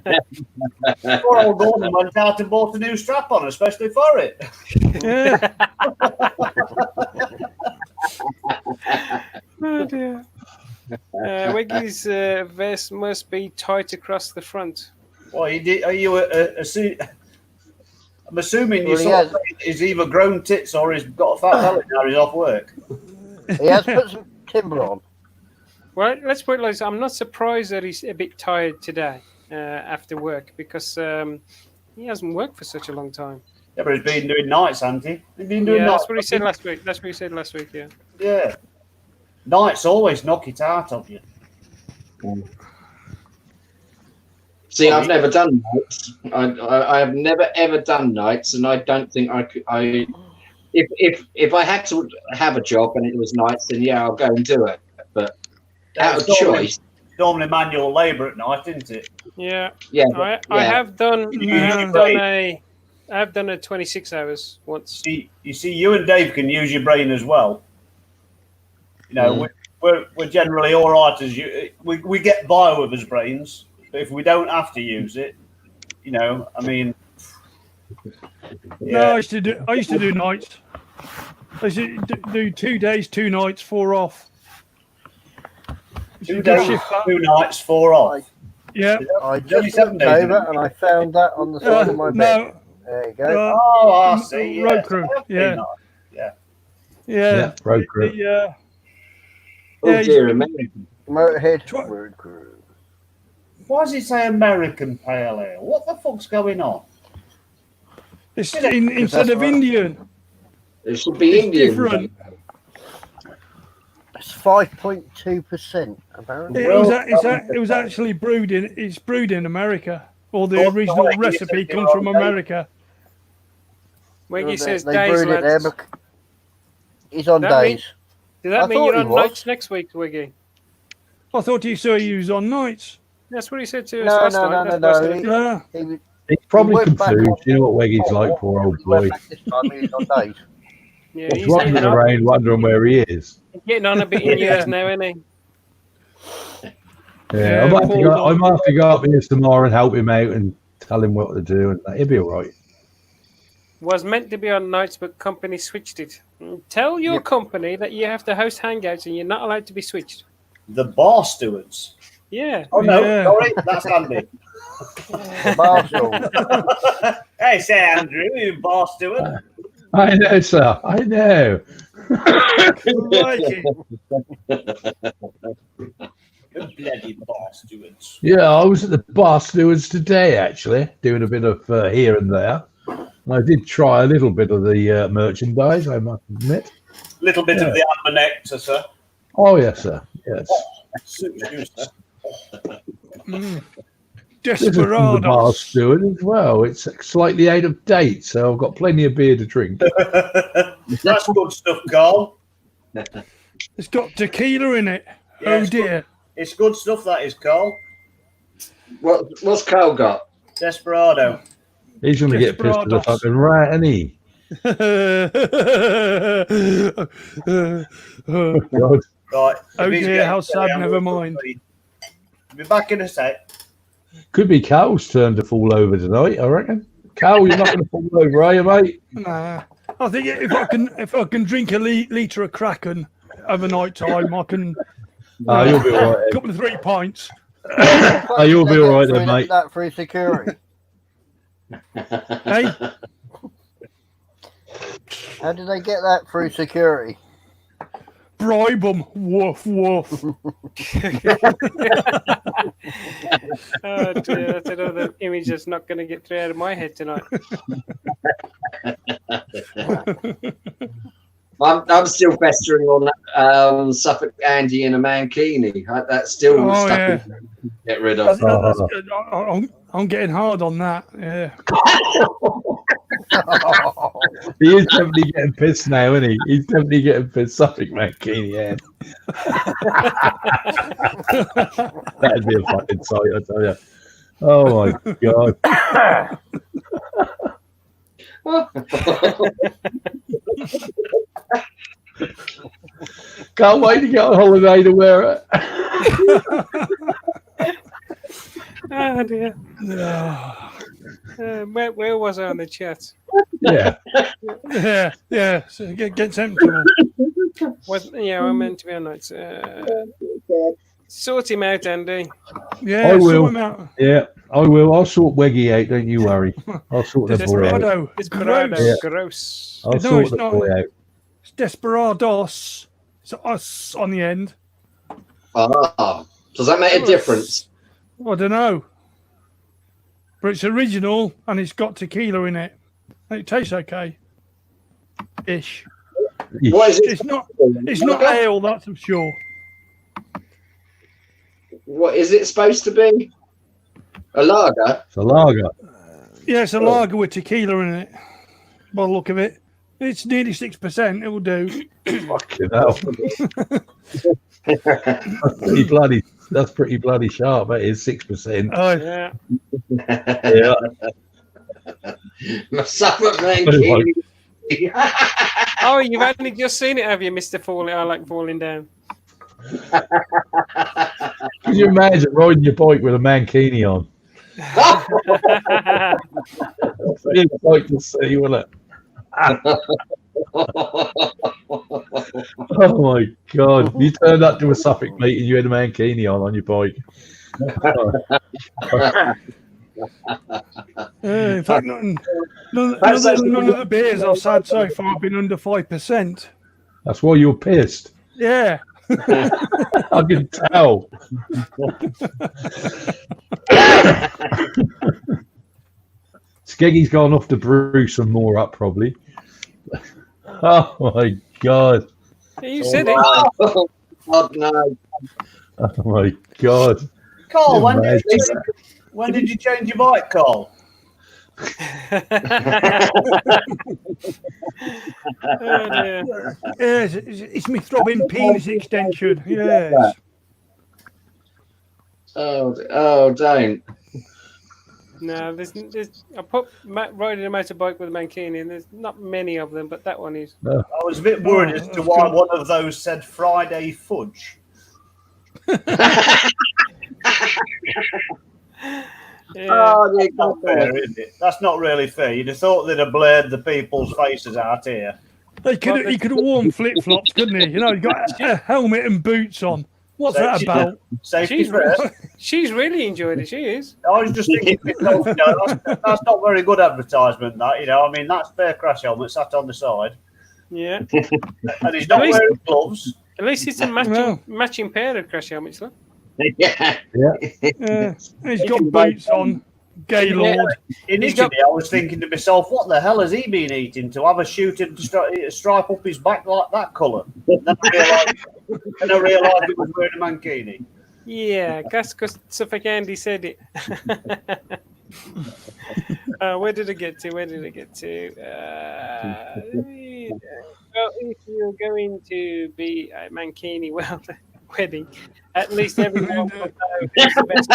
poor old Gordon went out and bought a new strap on, especially for it. Yeah. Oh dear. Wiggy's vest must be tight across the front. Well, are you I'm assuming Well, he's either grown tits or he's got a fat belly now he's off work. He has put some timber on. Well, let's put it like this. I'm not surprised that he's a bit tired today after work because he hasn't worked for such a long time. Yeah, but he's been doing nights, hasn't he? He's been doing nights. That's what he said last week. That's what he said last week, yeah. Yeah. Nights always knock it out of you. See, I've never done nights. I have never ever done nights, and I don't think I could. If I had to have a job and it was nights, then yeah, I'll go and do it. But out of choice, normally manual labour at night, isn't it? Yeah. Yeah. I have done. I have done a 26 hours once. You see, you and Dave can use your brain as well. You know, we're generally all right as you. We get by with his brains, but if we don't have to use it, you know, I mean. No, I used to do nights. I used to do 2 days, 2 nights, 4 off. 2 days, 2 nights, 4 off. Yeah. I just looked over and I found that on the side of my bed. There you go. Oh, I see. Road crew. Yeah. Road crew. oh dear, me. Motorhead road crew. Why does it say American Pale Ale? What the fuck's going on? It's instead of Indian. It should be Indian. Different. It's 5.2%, apparently. It was actually brewed in America. Or the original recipe comes from America. Wiggy says they days, brewed it there, lads. but he's on That days. Does that I mean thought you're he on was. nights next week, Wiggy? I thought you said he was on nights. That's what he said to us last night. No. Yeah. He's probably went back confused. on- You know what Weggy's like, poor old boy. This time he was on days. Yeah, He's wandering around wondering where he is. getting on a bit in years now, isn't he? Yeah, I might have to go up here tomorrow and help him out and tell him what to do, and he'll be all right. Was meant to be on nights, but company switched it. Tell your company that you have to host hangouts and you're not allowed to be switched. The bar stewards. Yeah. Oh no, Yeah. sorry, that's Andy. Marshall. Hey, say Andrew, you bar steward. I know, sir. I know. Bloody bar stewards. Yeah, I was at the bar stewards today, actually, doing a bit of here and there. And I did try a little bit of the merchandise, I must admit. Little bit of the nectar, sir. Oh, yes, sir. Yes. Suits you, sir. This is from the bar steward as well. It's slightly out of date, so I've got plenty of beer to drink. That's good stuff, Carl. It's got tequila in it. Yeah, Oh it's dear. It's good stuff, that is, Carl. What's Carl got? Desperado. He's going to get pissed to the fucking rat, isn't he? God. Right. Oh dear, how sad, never mind. Be back in a sec. Could be Carl's turn to fall over tonight, I reckon. Carl, you're not going to fall over, are you, mate? Nah. I think if I can drink a litre of Kraken over night time, I can. You'll be all right. A couple of 3 pints. You'll be all right then, mate. That free security. Hey, How did they get that through security? bribe them. Woof woof. Oh dear, that's another image that's not going to get through out of my head tonight. I'm still festering on that Suffolk Andy in a mankini. That's still stuck in there to get rid of. I'm getting hard on that. Yeah. He is definitely getting pissed now, isn't he? He's definitely getting pissed. Suffolk Mankini, yeah. That'd be a fucking sight, I tell you. Oh my god. Can't wait to get on holiday to wear it. Oh dear. Where was I on the chat? Yeah. Yeah. So get temptable. I meant to be on nights. Sort him out, Andy. Yeah, I will. sort him out. Yeah, I will. I'll sort Weggy out, don't you worry. I'll sort the boy out. Desperado. Desperado, Gross. gross. I'll No, sort it's the not. boy out. It's Desperados. It's us on the end. Does that make a difference? I don't know. But it's original and it's got tequila in it. And it tastes okay. Ish. What is it? It's not ale, that's for sure. What is it supposed to be? A lager? It's a lager. Yeah, it's a lager with tequila in it. By the look of it. It's nearly 6%. It will do. Fucking hell. That's pretty bloody sharp. That is 6%. Yeah. Yeah. Suffolk Mankini. Oh, you've only just seen it, have you, Mr. Falling? I like falling down. Can you imagine riding your bike with a mankini on? It's like to see, wouldn't it? Oh my god! You turned up to a Suffolk meeting, you had a mankini on your bike. In fact, none of the beers I've had so far have been under 5%. That's why you're pissed. Yeah. I can tell. Skeggy's gone off to brew some more up, probably. Oh my god! You said it. Oh, God, no. Oh my god! Carl, when did you change your bike, Carl? Oh, dear. Yes, it's me throbbing penis extension. Yes. Oh, don't. No, there's I put riding a motorbike with a mankini, and there's not many of them, but that one is. I was a bit worried as to why one of those said Friday fudge. Yeah. Oh, That's not fair, is it? That's not really fair. You'd have thought they'd have blurred the people's faces out here. He could have worn flip flops, couldn't he? You know, he got a helmet and boots on. What's that about? Safety first. She's really enjoyed it. She is. I was just thinking, that's not very good advertisement. That I mean, that's Bear Crash helmet sat on the side. Yeah. And he's not wearing gloves. At least it's a matching pair of crash helmets, look. Yeah. He's got boots on. Gaylord. Initially, I was thinking to myself, what the hell has he been eating to have a shooting stripe up his back like that colour? Then I realised he was wearing a mankini. Yeah, that's because Suffolk Andy said it. Where did it get to? Well, if you're going to be a mankini wedding, at least everyone will know who's the best.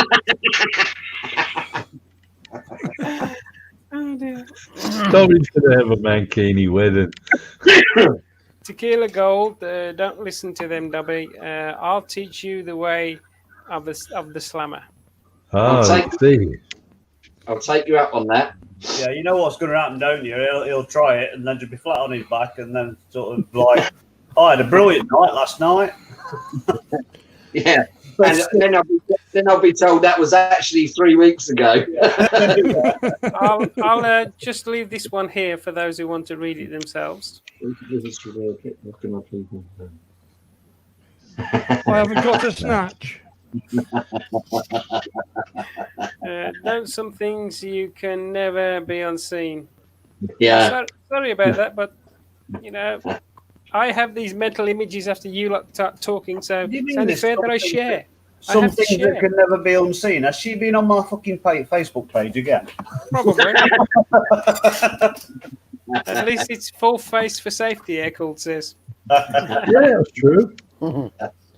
Oh dear. Tommy's gonna have a mankini wedding. Tequila Gold, don't listen to them, Dubby. I'll teach you the way of the slammer. Oh, I'll take you up on that. Yeah, you know what's going to happen, don't you? He'll try it and then just be flat on his back and then sort of like, I had a brilliant night last night. Yeah. And then I'll be told that was actually 3 weeks ago. I'll just leave this one here for those who want to read it themselves. I haven't got a snatch. Don't some things you can never be unseen. Yeah. Sorry about that, but I have these mental images after you start talking, so it's only fair that I share. some have to things share. that can never be unseen. Has she been on my fucking Facebook page again? Probably. At least it's full face for safety, Eccles says. Yeah, that's true.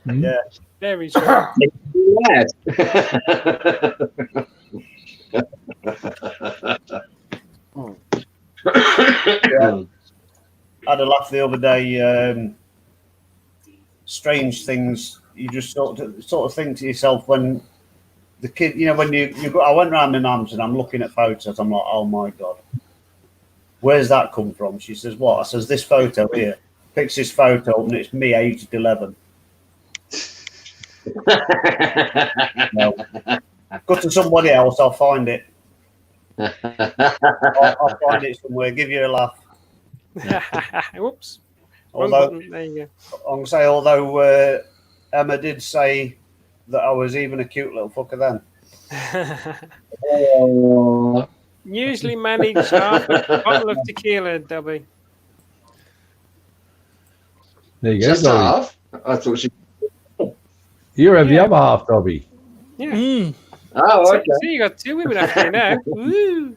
Yeah. Very true. Mad. Yeah. I had a laugh the other day. Strange things you just sort of think to yourself when the kid, when you go. I went round my mum's and I'm looking at photos. I'm like, oh my god, where's that come from? She says, what? I says, this photo here. Picks this photo up and it's me aged 11. No. Go to somebody else. I'll find it. I'll find it somewhere. Give you a laugh. Whoops. Although, there you go. I'm gonna say, although Emma did say that I was even a cute little fucker then. Usually manage half a bottle of tequila, Dobby. There you go. Just Dobby. half. I thought she. You have the other half, Dobby. Yeah. Oh, So, okay. so you got two women up here now. Woo!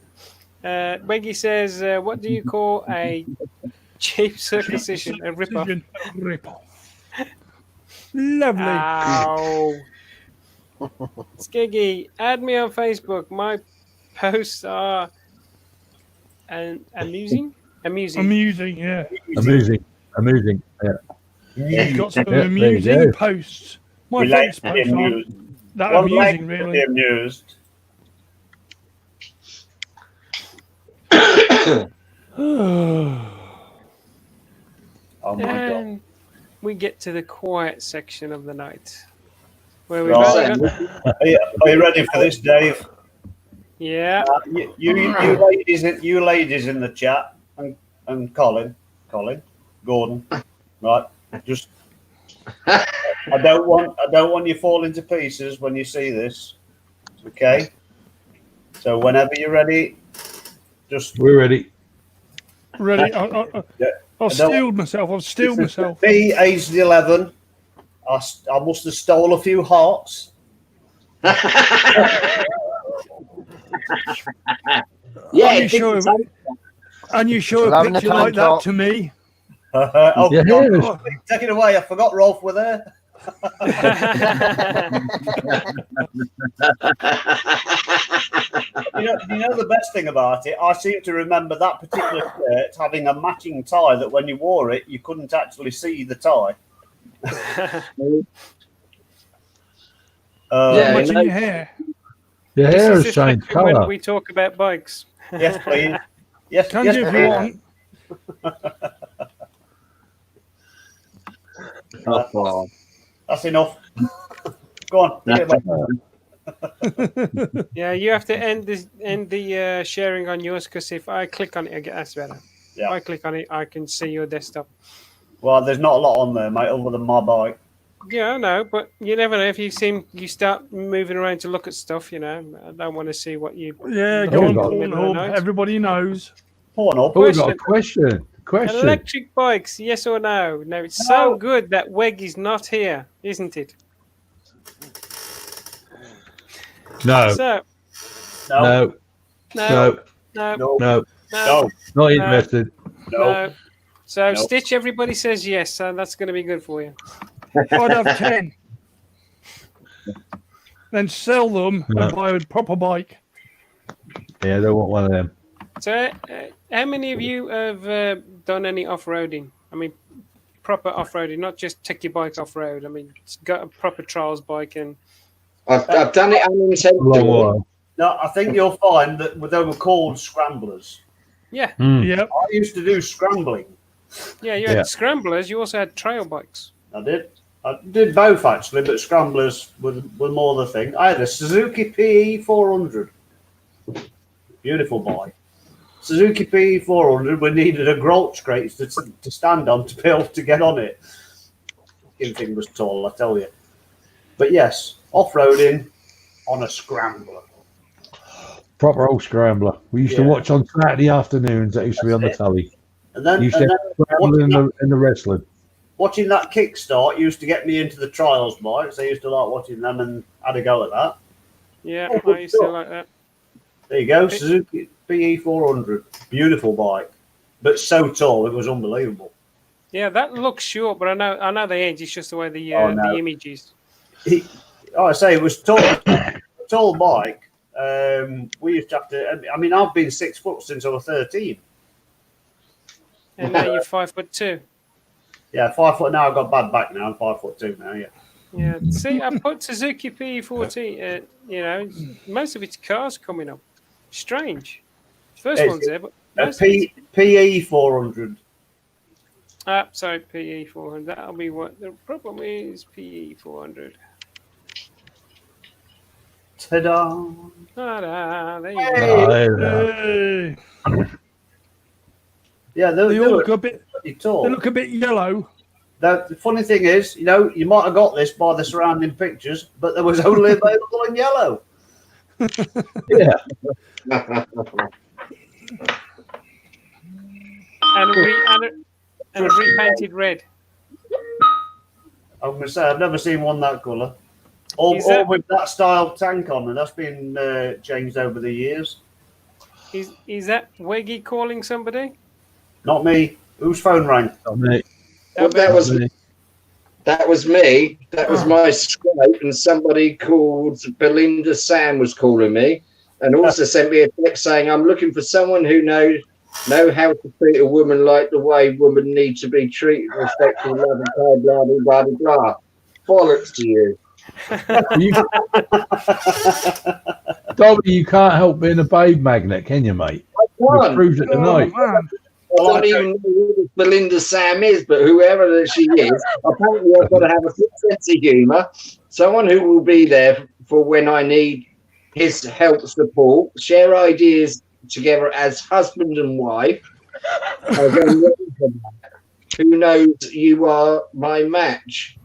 Weggy says, what do you call a cheap circumcision? A rip-off. Rip-off. Lovely. Ow. Skiggy, add me on Facebook. My posts are amusing. Amusing, yeah. Amusing. Yeah. You've got some Yeah, there you amusing go. posts. My We like friends to be posts aren't amused. that One like amusing, to really. be amused. Oh my god. And we get to the quiet section of the night. Where we Right. got, Are you ready for this, Dave? yeah. You ladies in the chat, and Colin, Gordon, right? Just, I don't want you falling to pieces when you see this. Okay. So whenever you're ready, just We're ready. Ready? Yeah. I've steeled myself. I've steeled myself. me, aged 11. I must have stole a few hearts. Yeah, And you show a Loving the picture like tank that to me. Oh, Yeah, God. yeah. Take it away. I forgot Rolf were there. You know the best thing about it? I seem to remember that particular shirt having a matching tie that when you wore it, you couldn't actually see the tie. Yeah, Much in no. your hair. Your hair This has is the changed section when colour. we talk about bikes. Yes, please. Yes, Can yes, do if you please. want. Oh, That's enough. Go on. Take it away. Yeah, you have to end the sharing on yours because if I click on it, that's better. Yeah. If I click on it, I can see your desktop. Well, there's not a lot on there, mate, other than my bike. Yeah, I know, but you never know. If you start moving around to look at stuff, I don't want to see what you. Yeah, Oh, go on, God. Pornhub. Everybody knows. Porn up. Oh, we've got a question. Electric bikes, yes or no? No, it's so good that Weg is not here, isn't it? No. So, No. No. no, No. No. Not interested. no. So, No. Stitch, everybody says yes, so that's going to be good for you. I'd have 10. Then sell them and buy a proper bike. Yeah, I don't want one of them. So, how many of you have done any off-roading? I mean, proper off-roading, not just take your bike off-road. I mean, it's got a proper trials bike and... I've done it A long unintentionally. while. No, I think you'll find that they were called scramblers. Yeah, Yep. I used to do scrambling. yeah, you had Yeah. scramblers, you also had trail bikes. I did both actually, but scramblers were more the thing. I had a Suzuki PE 400. Beautiful bike. Suzuki PE 400. We needed a Grolsch crate to stand on to be able to get on it. Fucking thing was tall, I tell you. But yes, off-roading on a scrambler. Proper old scrambler. We used to Yeah. watch on Saturday afternoons. That used to be on the That's telly. And then, You used to and have then scrambling in the wrestling. watching that kickstart used to get me into the trials bikes. I used to like watching them and had a go at that. Yeah, Oh, I good used to stuff. like that. There you go, Suzuki PE 400. Beautiful bike, but so tall, it was unbelievable. Yeah, that looks short, but I know the age. It's just the way the Oh, no. the image is. I say it was tall bike. We used to have to. I mean, I've been 6 foot since I was 13. And now you're 5'2". Yeah, 5 foot now. I've got bad back now. I'm 5'2" now. Yeah. Yeah. See, I put Suzuki PE40. You know, most of its cars coming up. Strange. First It's one's there, but a most of it's- PE 400. sorry, PE 400. That'll be what the problem is. PE 400. Ta-da! Ta-da, there you Hey. go. Yeah, they look a bit. tall. They look a bit yellow. The funny thing is, you know, you might have got this by the surrounding pictures, but there was only available in yellow. Yeah. And a repainted red. I'm going to say, I've never seen one that colour. Or with that style tank on, and that's been changed over the years. Is that Weggy calling somebody? Not me. Whose phone rang? Not me. Well, that was me. That was my Skype, and somebody called Belinda Sam was calling me, and also sent me a text saying, "I'm looking for someone who know how to treat a woman like the way women need to be treated, respectful, love, and kind, blah blah blah blah blah." Bollocks to you. Dobby, you can't help being a babe magnet, can you, mate? What? We've proved it tonight. I don't even know who Belinda Sam is, but whoever that she is, apparently I've got to have a good sense of humour. Someone who will be there for when I need his help, support, share ideas together as husband and wife. Who knows you are my match?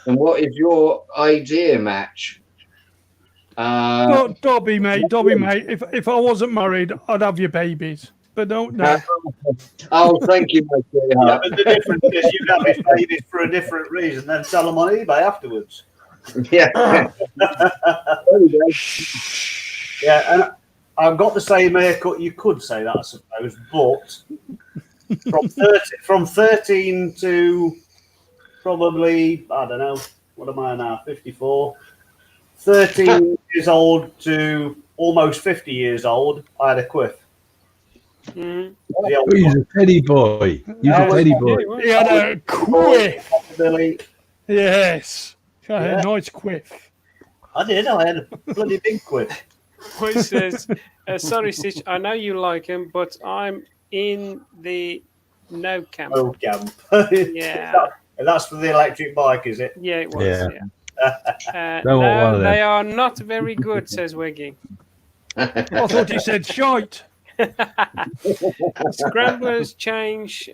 And what is your idea match? Dobby, mate. If I wasn't married, I'd have your babies. But don't know. Oh, thank you, my sweetheart. Yeah, but the difference is you have his babies for a different reason, then sell them on eBay afterwards. Yeah. Yeah, and I've got the same haircut. You could say that, I suppose, but from 13 to probably, I don't know, what am I now? 54. 13 years old to almost 50 years old, I had a quiff. Mm. Oh, he's a teddy boy. He's a teddy boy. He had a quiff. Billy. Yes. I had Yeah. a nice quiff. I did. I had a bloody big quiff. Boy says, sorry, Stitch, I know you like him, but I'm in the no camp. Oh, camp. Yeah. That's for the electric bike, is it? Yeah, it was. Yeah. Yeah. Don't want one of No, them. they are not very good, says Weggy. I thought you said shite. Scramblers change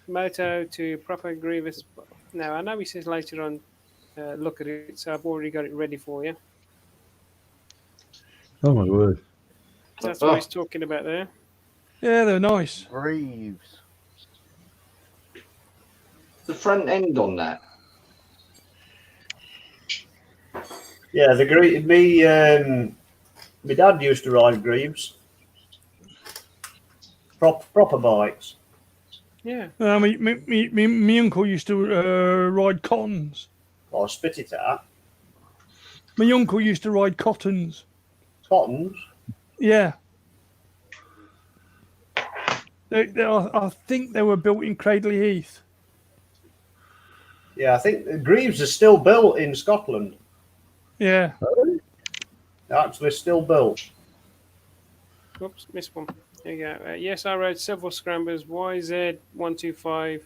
moto to proper grievous. No, I know he says later on, look at it, so I've already got it ready for you. Oh my word. That's what he's talking about there. Yeah, they're nice. Reeves. The front end on that. Yeah, my dad used to ride Greaves. Proper bikes. Yeah. My uncle used to ride cottons. I'll spit it out. My uncle used to ride cottons. Cottons. Yeah. I think they were built in Cradley Heath. Yeah, I think Greaves are still built in Scotland. Yeah. They're actually still built. Oops, missed one. There you go. Yes, I rode several scramblers. YZ125,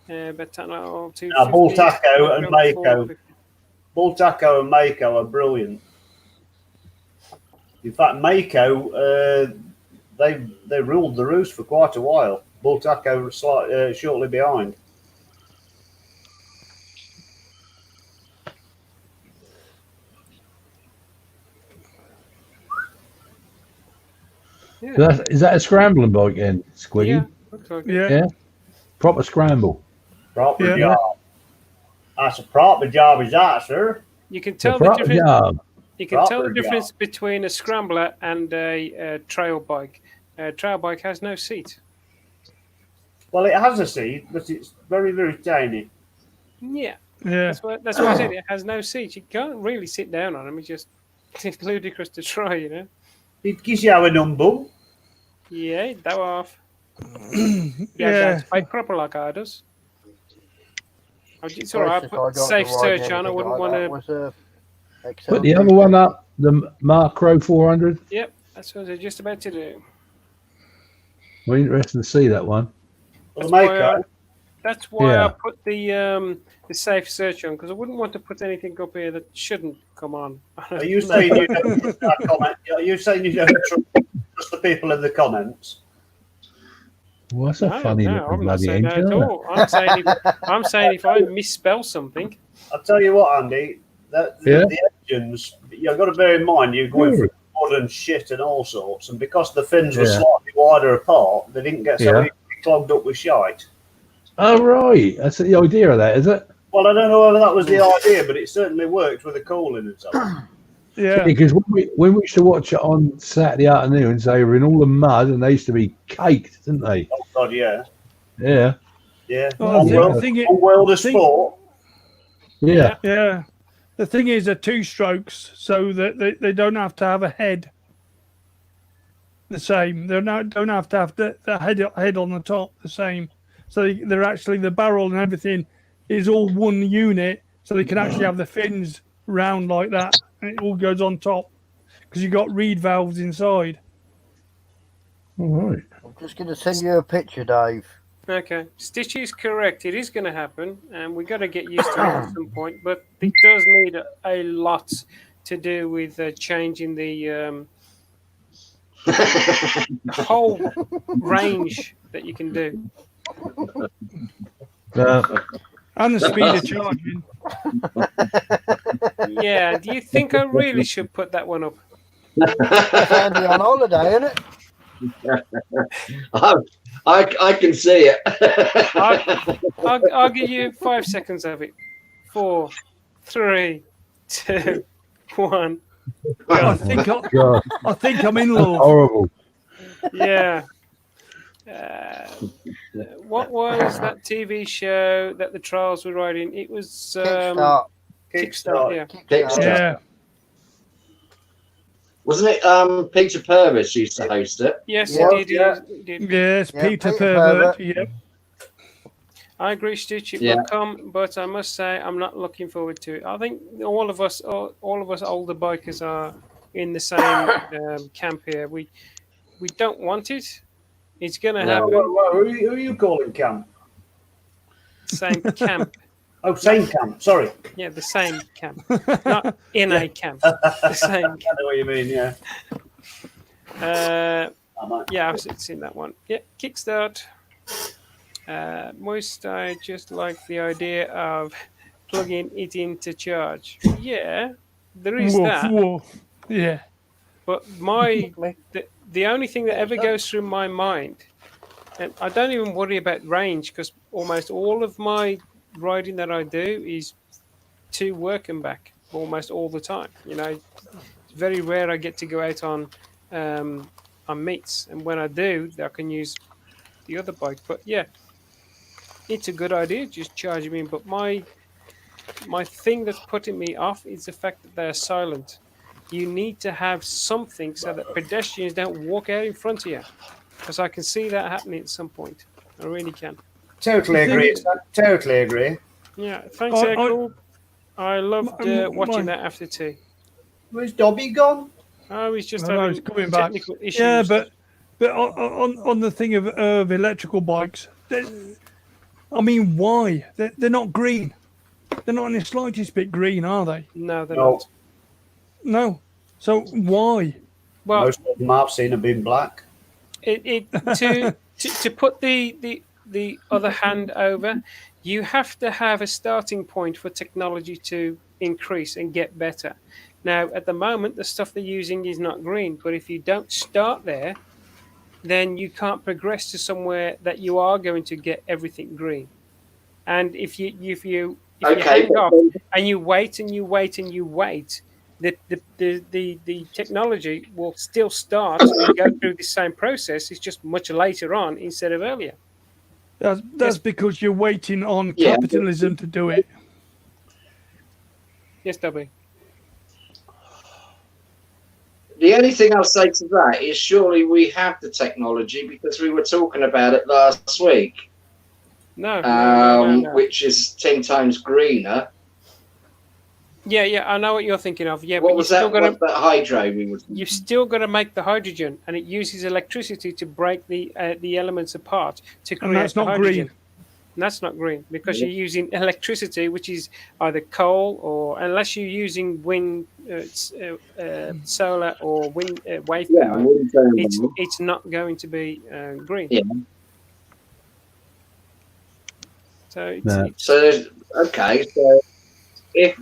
Betano 250. Bultaco and Mako. Bultaco and Mako are brilliant. In fact, Mako, they ruled the roost for quite a while. Bultaco shortly behind. Yeah. Is that a scrambling bike then, Squiggy? Yeah, looks like it. Yeah. Yeah. Proper scramble. Proper Yeah. job. That's a proper job, is that, sir? You can The tell the proper difference. job. You can tell the Proper difference between a scrambler and a trail bike. A trail bike has no seat. Well, it has a seat, but it's very, very tiny. Yeah, Yeah. that's what I said. It has no seat. You can't really sit down on them. It's ludicrous to try, you know. It gives you a number. Yeah, that off. Yeah. Bike proper like I does. It's all right. I Closest put got safe to ride search on. I anything wouldn't like that want was to. a Put the XL other one up, the Macro 400. Yep, that's what I was just about to do. We're interested to see that one. Well, That's the why Mako. That's why I Yeah. put the safe search on, because I wouldn't want to put anything up here that shouldn't come on. Are you saying you don't trust that comment? Are you saying you don't trust the people in the comments? Well, that's a funny no, little I'm not bloody saying that engine. at isn't it? all. I'm saying if I misspell something, I'll tell you what, Andy. That Yeah. the engines, you've got to bear in mind you're going Yeah. through mud and shit and all sorts, and because the fins were Yeah. slightly wider apart, they didn't get so Yeah. easily clogged up with shite. Oh, right. That's the idea of that, is it? Well, I don't know whether that was the idea, but it certainly worked with the cooling and so on. Yeah. Because when we used to watch it on Saturday afternoons, they were in all the mud and they used to be caked, didn't they? Oh God, yeah, Yeah. yeah. Well, on the thing is- on World of thing- Sport. Yeah. Yeah. The thing is, they're two strokes, so that they don't have to have a head. The same. They don't have to have the head on the top. The same. So they're actually the barrel and everything is all one unit. So they can actually have the fins round like that, and it all goes on top because you've got reed valves inside. All right. I'm just going to send you a picture, Dave. okay, Stitch is correct. It is going to happen, and we've got to get used to it at some point. But it does need a lot to do with changing the whole range that you can do. And the speed of charging. Yeah, do you think I really should put that one up? Sandy on holiday, isn't it? I can see it. I'll give you 5 seconds of it. 4, 3, 2, 1. I think God, I think I'm in love. horrible. Yeah. What was that TV show that the trials were riding? It was Kickstart. Kickstart. Yeah. Kickstart. Yeah. Wasn't it Peter Purvis used to host it? Yes, Yeah. it did. Yeah. It did. Yes, Yeah, Peter Peter Pervert. Pervert. Yep. I agree, Stitch. It Yeah. will come, but I must say I'm not looking forward to it. I think all of us older bikers are in the same camp here. We don't want it. It's going to No. happen. Who are you calling camp? Same camp. Oh, same camp. Sorry. Yeah, the same camp. Not in a camp. The same I know what you mean. Yeah. camp. I might- Yeah, I've seen that one. Yeah, Kickstart. Moist, I just like the idea of plugging it in to charge. Yeah, there is Woof, that. woof. Yeah. But the only thing that ever goes through my mind, and I don't even worry about range because almost all of my riding that I do is to work and back almost all the time. You know, it's very rare I get to go out on meets, and when I do, I can use the other bike. But yeah, it's a good idea, just charge them in. But my thing that's putting me off is the fact that they're silent. You need to have something so that pedestrians don't walk out in front of you, because I can see that happening at some point. I really can. Totally agree. Totally agree. Yeah, thanks, I- Echo. I loved watching my- that after tea. Where's Dobby gone? Oh, he's just I know, having he's coming back. technical issues. Yeah, but on the thing of electrical bikes, I mean, why? They're not green. They're not in the slightest bit green, are they? no, they're No. not. No. So why? Well, Most of them I've seen have been black. to put the other hand over, you have to have a starting point for technology to increase and get better. Now, at the moment, the stuff they're using is not green, but if you don't start there, then you can't progress to somewhere that you are going to get everything green. And if you Okay, hang but off then- and you wait and you wait and you wait, the technology will still start and go through the same process. It's just much later on instead of earlier. That's because you're waiting on Yeah. capitalism to do it. Yes, Dobby. The only thing I'll say to that is surely we have the technology because we were talking about it last week, No, no. which is 10 times greener. Yeah, I know what you're thinking of. Yeah, What but was that? What's that hydro we were you've still got to make the hydrogen, and it uses electricity to break the elements apart to create that's the not hydrogen. green. And that's not green because you're using electricity, which is either coal or unless you're using wind, solar or wind wave power, it's not going to be green. Yeah. So okay. So if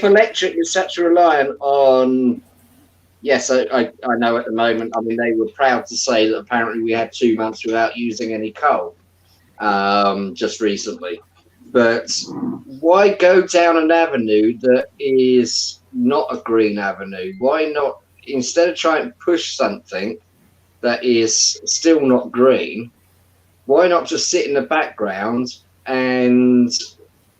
electric is such reliant on, yes, I know at the moment. I mean, they were proud to say that apparently we had 2 months without using any coal, just recently. But why go down an avenue that is not a green avenue? Why not, instead of trying to push something that is still not green, why not just sit in the background and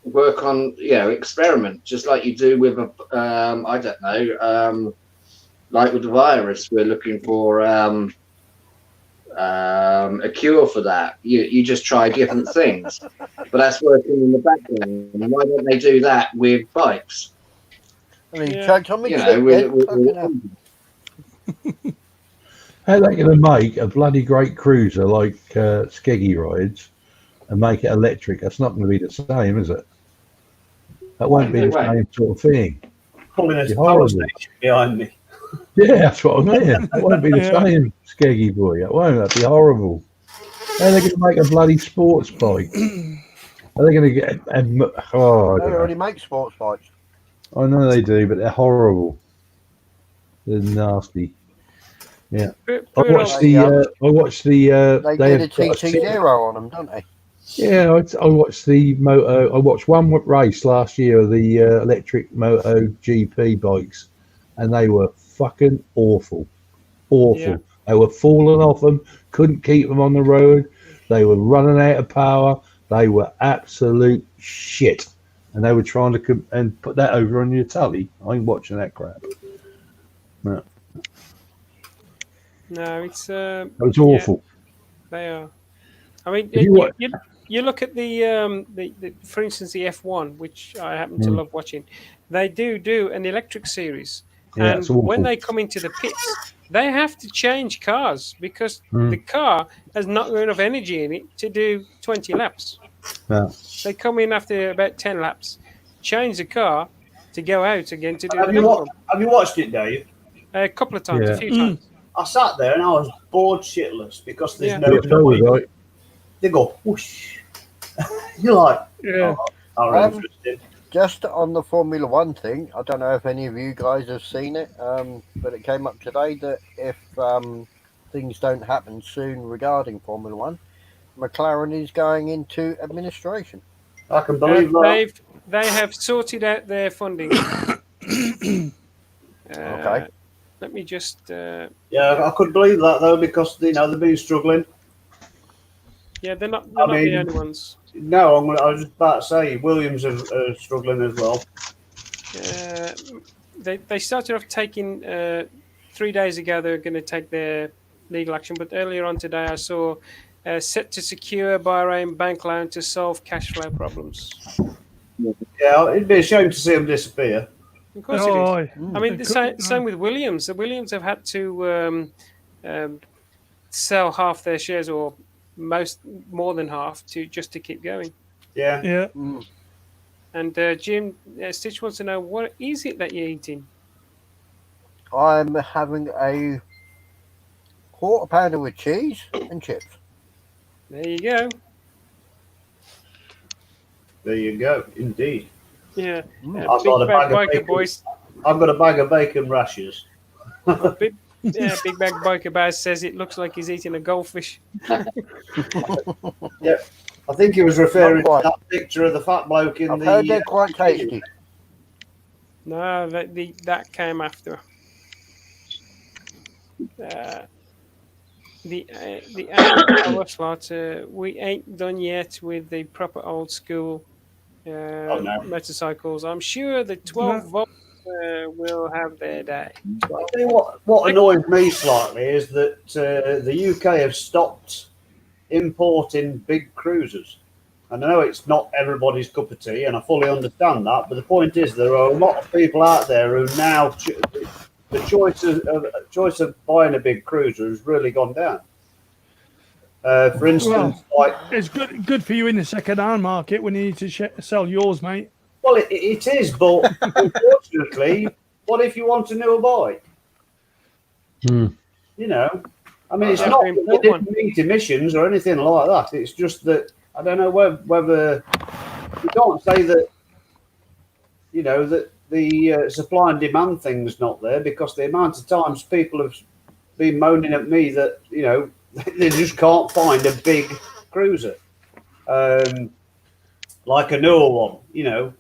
work on, experiment, just like you do with I don't know, like with the virus, we're looking for a cure for that. You just try different things, but that's working in the background. And why don't they do that with bikes? I mean, choked on me. How are they going to make a bloody great cruiser like Skeggy rides and make it electric? That's not going to be the same, is it? That won't be the same sort of thing. Pulling a power station behind me. Yeah, that's what I mean. That won't be the same, Skeggy boy. That won't. That'd be horrible. How are they going to make a bloody sports bike? Are they going to get? I don't They already know. make sports bikes. I know they do, but they're horrible. They're nasty. Yeah. I watched the. They they did a had got TT0 on them, don't they? Yeah, I watched the moto. I watched one race last year of the electric Moto GP bikes, and they were fucking awful. Yeah. They were falling off them. Couldn't keep them on the road. They were running out of power. They were absolute shit, and they were trying to and put that over on your telly. I ain't watching that crap. No, No, it's it was awful. They are. I mean, If you look at the for instance, the F1, which I happen to love watching. They do an electric series, Yeah, and it's awful. when they come into the pits, they have to change cars because the car has not got enough energy in it to do 20 laps. Yeah. They come in after about 10 laps, change the car to go out again to do Have the you, next one. have you watched it, Dave? A couple of times, Yeah. a few times. I sat there and I was bored shitless because there's Yeah. no Yeah, so was noise. I. They go whoosh. You're like, Yeah. oh, not interested. Just on the Formula One thing, I don't know if any of you guys have seen it, but it came up today that if things don't happen soon regarding Formula One, McLaren is going into administration. I can believe that. They have sorted out their funding. Okay. Let me just. Yeah, I could believe that though because they've been struggling. Yeah, they're not I mean, the only ones. No, I was just about to say Williams are struggling as well. They started off taking 3 days ago. They were going to take their legal action, but earlier on today, I saw set to secure Bahrain bank loan to solve cash flow problems. Yeah, it'd be a shame to see them disappear. Of course it is. I mean, the same with Williams. The Williams have had to sell half their shares or more than half to keep going. Yeah. Yeah. And Jim Stitch wants to know, what is it that you're eating? I'm having a quarter pounder with cheese and chips. There you go. There you go. Indeed. Yeah. I've got a bag of bacon, boys. I've got a bag of bacon rashers. Big Bag Biker Baz says it looks like he's eating a goldfish. Yep. I think he was referring Not to quite. that picture of the fat bloke in I've the. heard they're quite tasty. No, that came after. The hour slot. We ain't done yet with the proper old school no. motorcycles. I'm sure the 12 volt will have their day. I'll tell you what annoys me slightly is that the UK have stopped importing big cruisers. And I know it's not everybody's cup of tea, and I fully understand that. But the point is, there are a lot of people out there who now the choice of buying a big cruiser has really gone down. For instance, it's good for you in the second-hand market when you need to sell yours, mate. Well, it is, but unfortunately, what if you want a newer bike? You know, I mean, it's not that they didn't meet emissions or anything like that. It's just that I don't know whether you can't say that, you know, that the supply and demand thing's not there, because the amount of times people have been moaning at me that, you know, they just can't find a big cruiser, like a newer one, you know.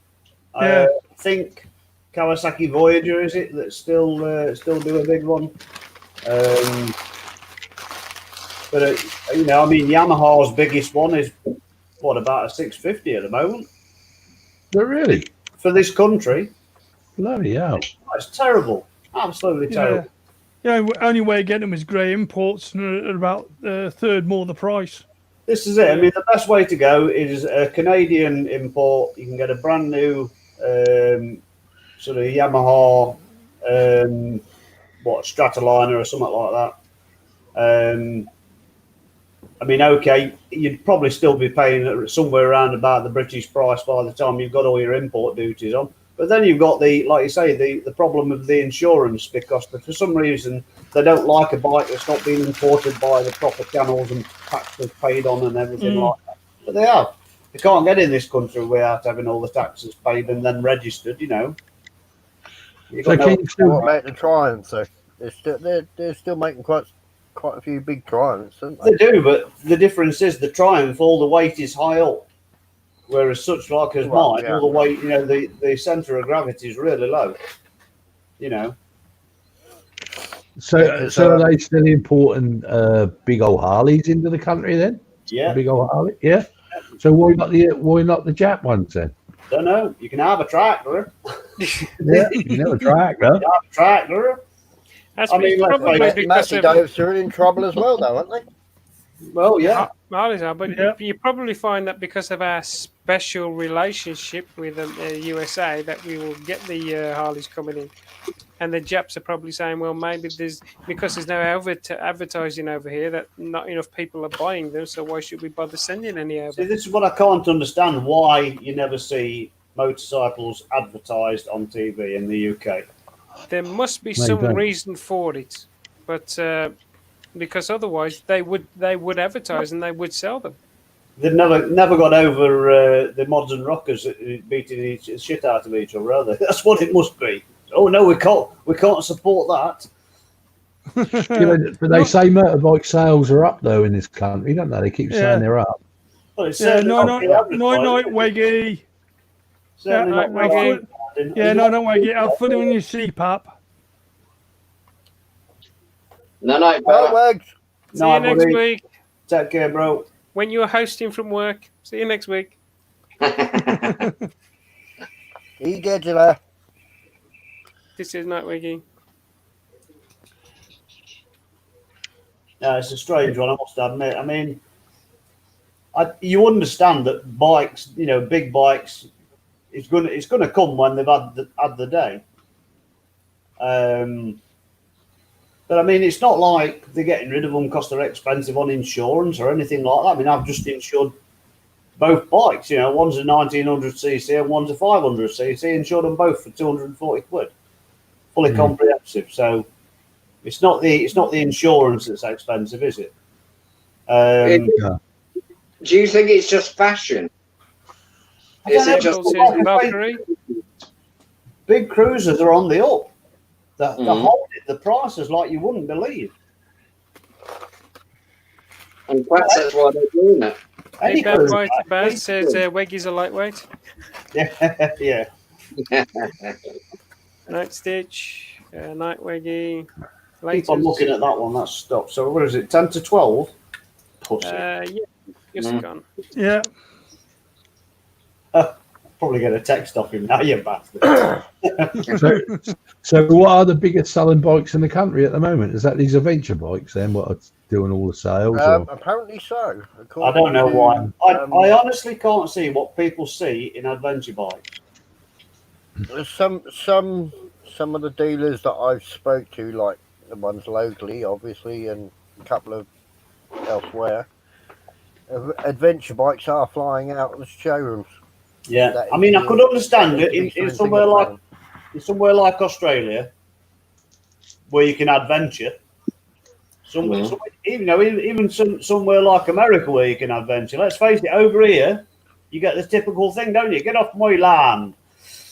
I think Kawasaki Voyager, is it, that still do a big one? But you know, I mean, Yamaha's biggest one is what, about a 650 at the moment? But really, for this country, bloody hell, it's terrible, absolutely terrible. Yeah, only way of getting them is grey imports, and are about a third more the price. This is it. I mean, the best way to go is a Canadian import. You can get a brand new sort of Yamaha, Stratoliner or something like that. I mean, okay, you'd probably still be paying somewhere around about the British price by the time you've got all your import duties on. But then you've got like you say, the problem of the insurance, because for some reason they don't like a bike that's not been imported by the proper channels and taxes paid on and everything like that. But they have. You can't get in this country without having all the taxes paid and then registered, you know. So what about the Triumphs? So they're still making quite a few big Triumphs, aren't they? They do, but the difference is the Triumph, all the weight is high up, whereas such like as mine, all the weight, you know, the centre of gravity is really low, you know. So are they still importing big old Harleys into the country then? Yeah, big old Harley. Yeah. So why not the Jap ones then? Don't know. You can have a tractor. Yeah, you can have a tractor. You can have a tractor. I mean, probably because are in trouble as well, though, aren't they? Well, yeah. Harleys are, but you probably find that because of our special relationship with the USA, that we will get the Harleys coming in. And the Japs are probably saying, well, maybe because there's no advertising over here, that not enough people are buying them, so why should we bother sending any over? See, this is what I can't understand, why you never see motorcycles advertised on TV in the UK. There must be some reason for it, but because otherwise they would advertise and they would sell them. They've never got over the modern rockers beating each shit out of each other, are they? That's what it must be. Oh no, we can't support that. But they say motorbike sales are up though in this country, don't they? They keep saying they're up. Well, it's night, Weggy. Certainly not Weggy. Yeah, no, Weggy. I'll put it on your CPAP. No, Wags. See you next week. Take care, bro. When you're hosting from work. See you next week. He gets it there. This is Night Wiggy. Yeah, it's a strange one, I must admit. I mean, you understand that bikes, you know, big bikes, it's going to come when they've had the day. But I mean, it's not like they're getting rid of them because they're expensive on insurance or anything like that. I mean, I've just insured both bikes. You know, one's a 1900cc and one's a 500cc. Insured them both for 240 quid, fully comprehensive. So it's not the insurance that's expensive, is it? Do you think it's just fashion? Is it just big cruisers are on the up? They're holding the prices like you wouldn't believe. And perhaps that's why they're doing it. Any Bad cruise, White mate. Bass says Weggies are lightweight. Yeah. Night Stitch, Night Weggie. Keep on looking at that one. That's stopped. So what is it? 10 to 12. Pussy. Yeah, just gone. Yeah. Probably get a text off him now, you bastard. So what are the biggest selling bikes in the country at the moment? Is that these adventure bikes then? What are doing all the sales? Or? Apparently so. I don't know why. I honestly can't see what people see in adventure bikes. Some of the dealers that I've spoke to, like the ones locally, obviously, and a couple of elsewhere, adventure bikes are flying out of the showrooms. Yeah, I mean, I could understand it in somewhere like Australia, where you can adventure. Somewhere, even somewhere like America, where you can adventure. Let's face it, over here, you get the typical thing, don't you? Get off my land.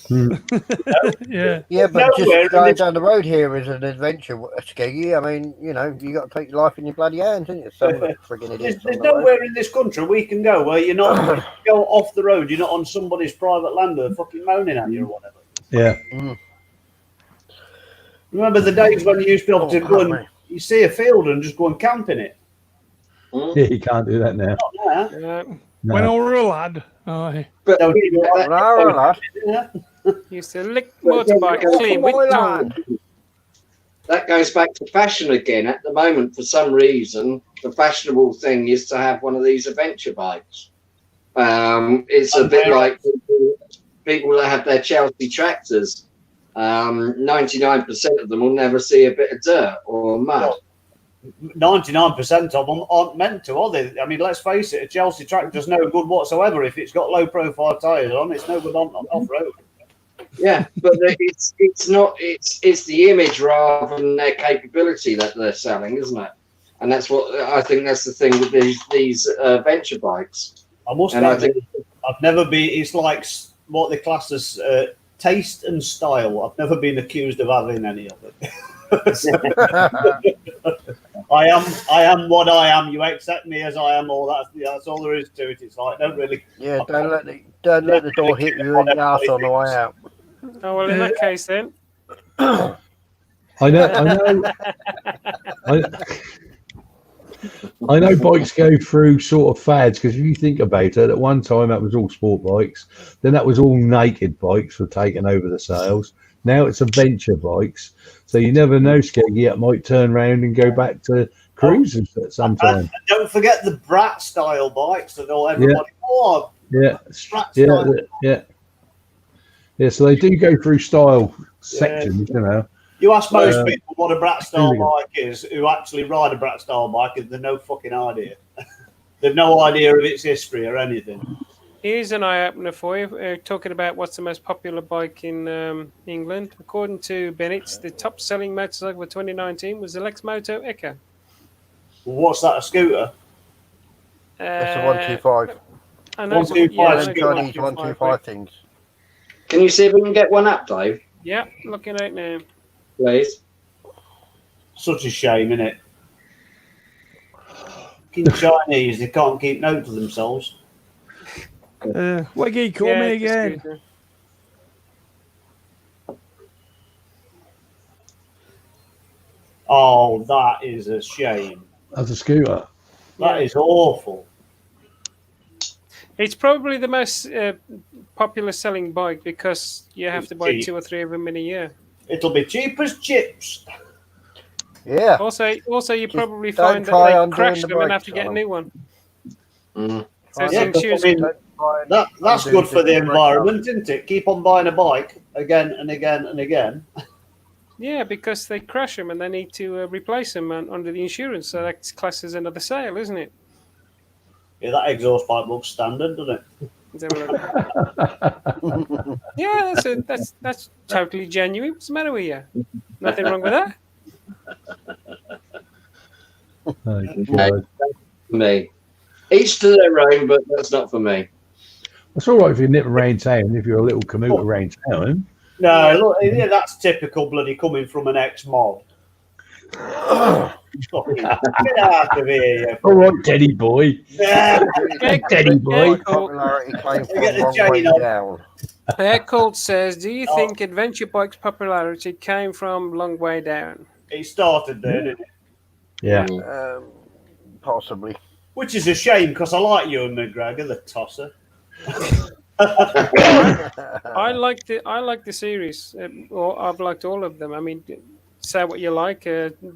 Yeah, but just going down the road here is an adventure, Skeggy. I mean, you got to take your life in your bloody hands, isn't it? There's nowhere in this country we can go where you're not go off the road. You're not on somebody's private land or fucking moaning at you or whatever. Yeah. Remember the days when you used to be able to go and you see a field and just go and camp in it? Yeah, you can't do that now. No. When I was a lad, aye. But used to lick motorbike clean with tongue. That goes back to fashion again. At the moment, for some reason, the fashionable thing is to have one of these adventure bikes. It's a bit like people that have their Chelsea tractors. 99% of them will never see a bit of dirt or mud. 99% of them aren't meant to, are they? I mean, let's face it, a Chelsea tractor's no good whatsoever. If it's got low profile tyres on, it's no good on off-road. Yeah, but it's the image rather than their capability that they're selling, isn't it? And that's what I think. That's the thing with these venture bikes. I've never been. It's like what they class as taste and style. I've never been accused of having any of it. I am what I am. You accept me as I am. That's all there is to it. It's like don't really. Yeah, don't let the door hit you in the ass on the way out. Oh well, in that case then. I know. I know bikes go through sort of fads because if you think about it, at one time that was all sport bikes, then that was all naked bikes were taking over the sales. Now it's adventure bikes, so you never know, Skeggy. It might turn around and go back to cruisers at some time. And don't forget the brat style bikes that all everybody. Yeah, so they do go through style sections, You ask most people what a brat style bike is, who actually ride a brat style bike, and they've no fucking idea. They've no idea of its history or anything. Here's an eye opener for you. Talking about what's the most popular bike in England. According to Bennett's, the top selling motorcycle for 2019 was the Lexmoto Echo. Well, what's that, a scooter? That's a 125. I know 125 Chinese 125 things. Can you see if we can get one up, Dave? Yeah, looking at it now. Please. Such a shame, isn't it? Fucking Chinese, they can't keep note of themselves. Weggy, call me again. Oh, that is a shame. That's a scooter. That is awful. It's probably the most popular selling bike because you have to buy 2 or 3 of them in a year. It'll be cheap as chips. Yeah. Also, you probably find that they crash them and have to get a new one. Mm. So that's good for the environment, isn't it? Keep on buying a bike again and again and again. Yeah, because they crash them and they need to replace them under the insurance. So that's classed as another sale, isn't it? Yeah, that exhaust pipe looks standard, doesn't it? Yeah, that's totally genuine. What's the matter with you? Nothing wrong with that. Me. Each to their own, but that's not for me. It's all right if you nip around town, if you're a little commute around town. No, look, yeah, that's typical bloody coming from an ex-mod. Get out of here, All right, Teddy boy. Yeah. Teddy boy. Popularity came from Get the long chain way on. down. Aircold says, do you Oh. think adventure bikes' popularity came from long way down? It started there, didn't it? Yeah. Possibly. Which is a shame because I like you and McGregor, the tosser. I like the series, or I've liked all of them. I mean, say what you like.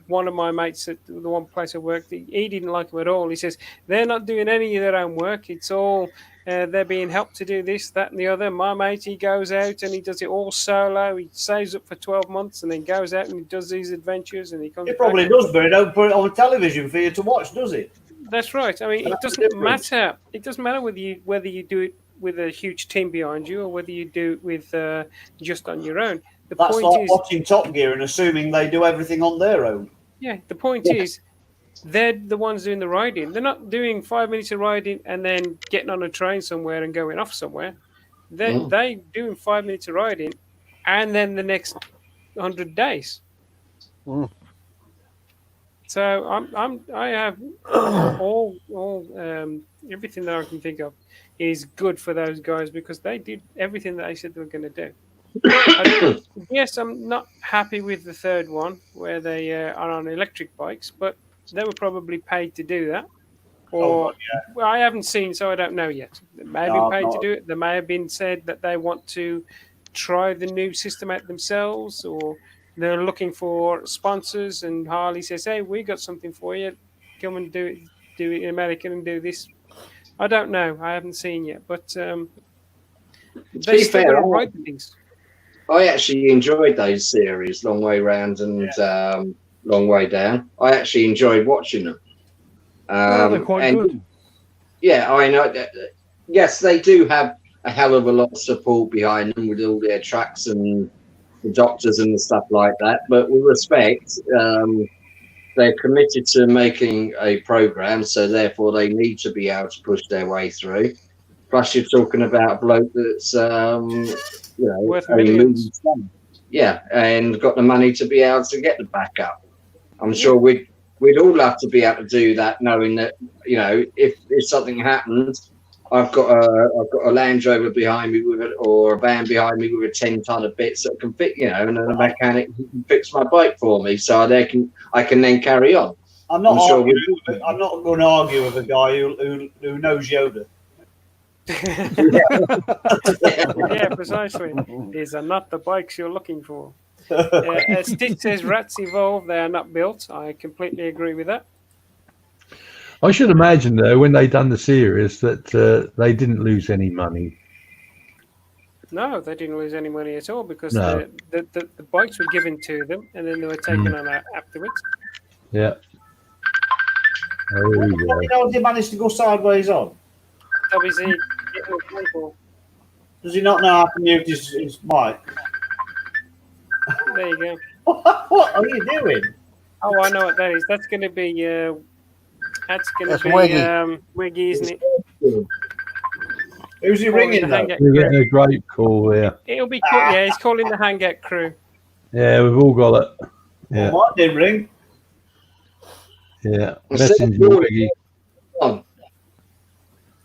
One of my mates at the one place I worked, he didn't like them at all. He says they're not doing any of their own work. It's all they're being helped to do this, that, and the other. My mate, he goes out and he does it all solo. He saves up for 12 months and then goes out and he does these adventures and he comes. It probably does, but it don't put it on television for you to watch, does it? That's right. I mean, it doesn't matter. It doesn't matter whether you do it with a huge team behind you or whether you do it with just on your own. That's like watching Top Gear and assuming they do everything on their own. Yeah, the point is, they're the ones doing the riding. They're not doing 5 minutes of riding and then getting on a train somewhere and going off somewhere. They doing 5 minutes of riding, and then the next 100 days. Mm. So I have all everything that I can think of is good for those guys because they did everything that they said they were going to do. Yes, I'm not happy with the third one where they are on electric bikes, but they were probably paid to do that. Or well, I haven't seen, so I don't know yet. They may have been paid to do it. They may have been said that they want to try the new system out themselves, or they're looking for sponsors. And Harley says, "Hey, we got something for you. Come and do it in America and do this." I don't know. I haven't seen yet, but they still got to write things. I actually enjoyed those series, Long Way Round and Long Way Down. I actually enjoyed watching them. They're quite good. Yeah, I know. Yes, they do have a hell of a lot of support behind them with all their tracks and the doctors and the stuff like that. But with respect, they're committed to making a program, so therefore they need to be able to push their way through. Plus, you're talking about a bloke that's worth millions. Yeah, and got the money to be able to get the backup. I'm sure we'd all love to be able to do that, knowing that if something happens, I've got a Land Rover behind me or a van behind me with a 10-ton of bits that can fit, and then a mechanic can fix my bike for me, so I can then carry on. I'm not going to argue with a guy who knows Yoda. Yeah, precisely. These are not the bikes you're looking for. Stitch says rats evolve, they are not built. I completely agree with that. I should imagine, though, when they done the series, that they didn't lose any money. No, they didn't lose any money at all because No. the bikes were given to them and then they were taken on afterwards. Yeah. There we go. How did he manage to go sideways on? WZ, Does he not know how to mute his mic? there you go. What are you doing? Oh, I know what that is. That's going to be Wiggy, isn't it? Who's he ringing though? We're getting a great call there. It'll be cool. Yeah, he's calling the Hangout crew. Yeah, we've all got it. Yeah. Well, mine didn't ring. Yeah. Messenger Wiggy.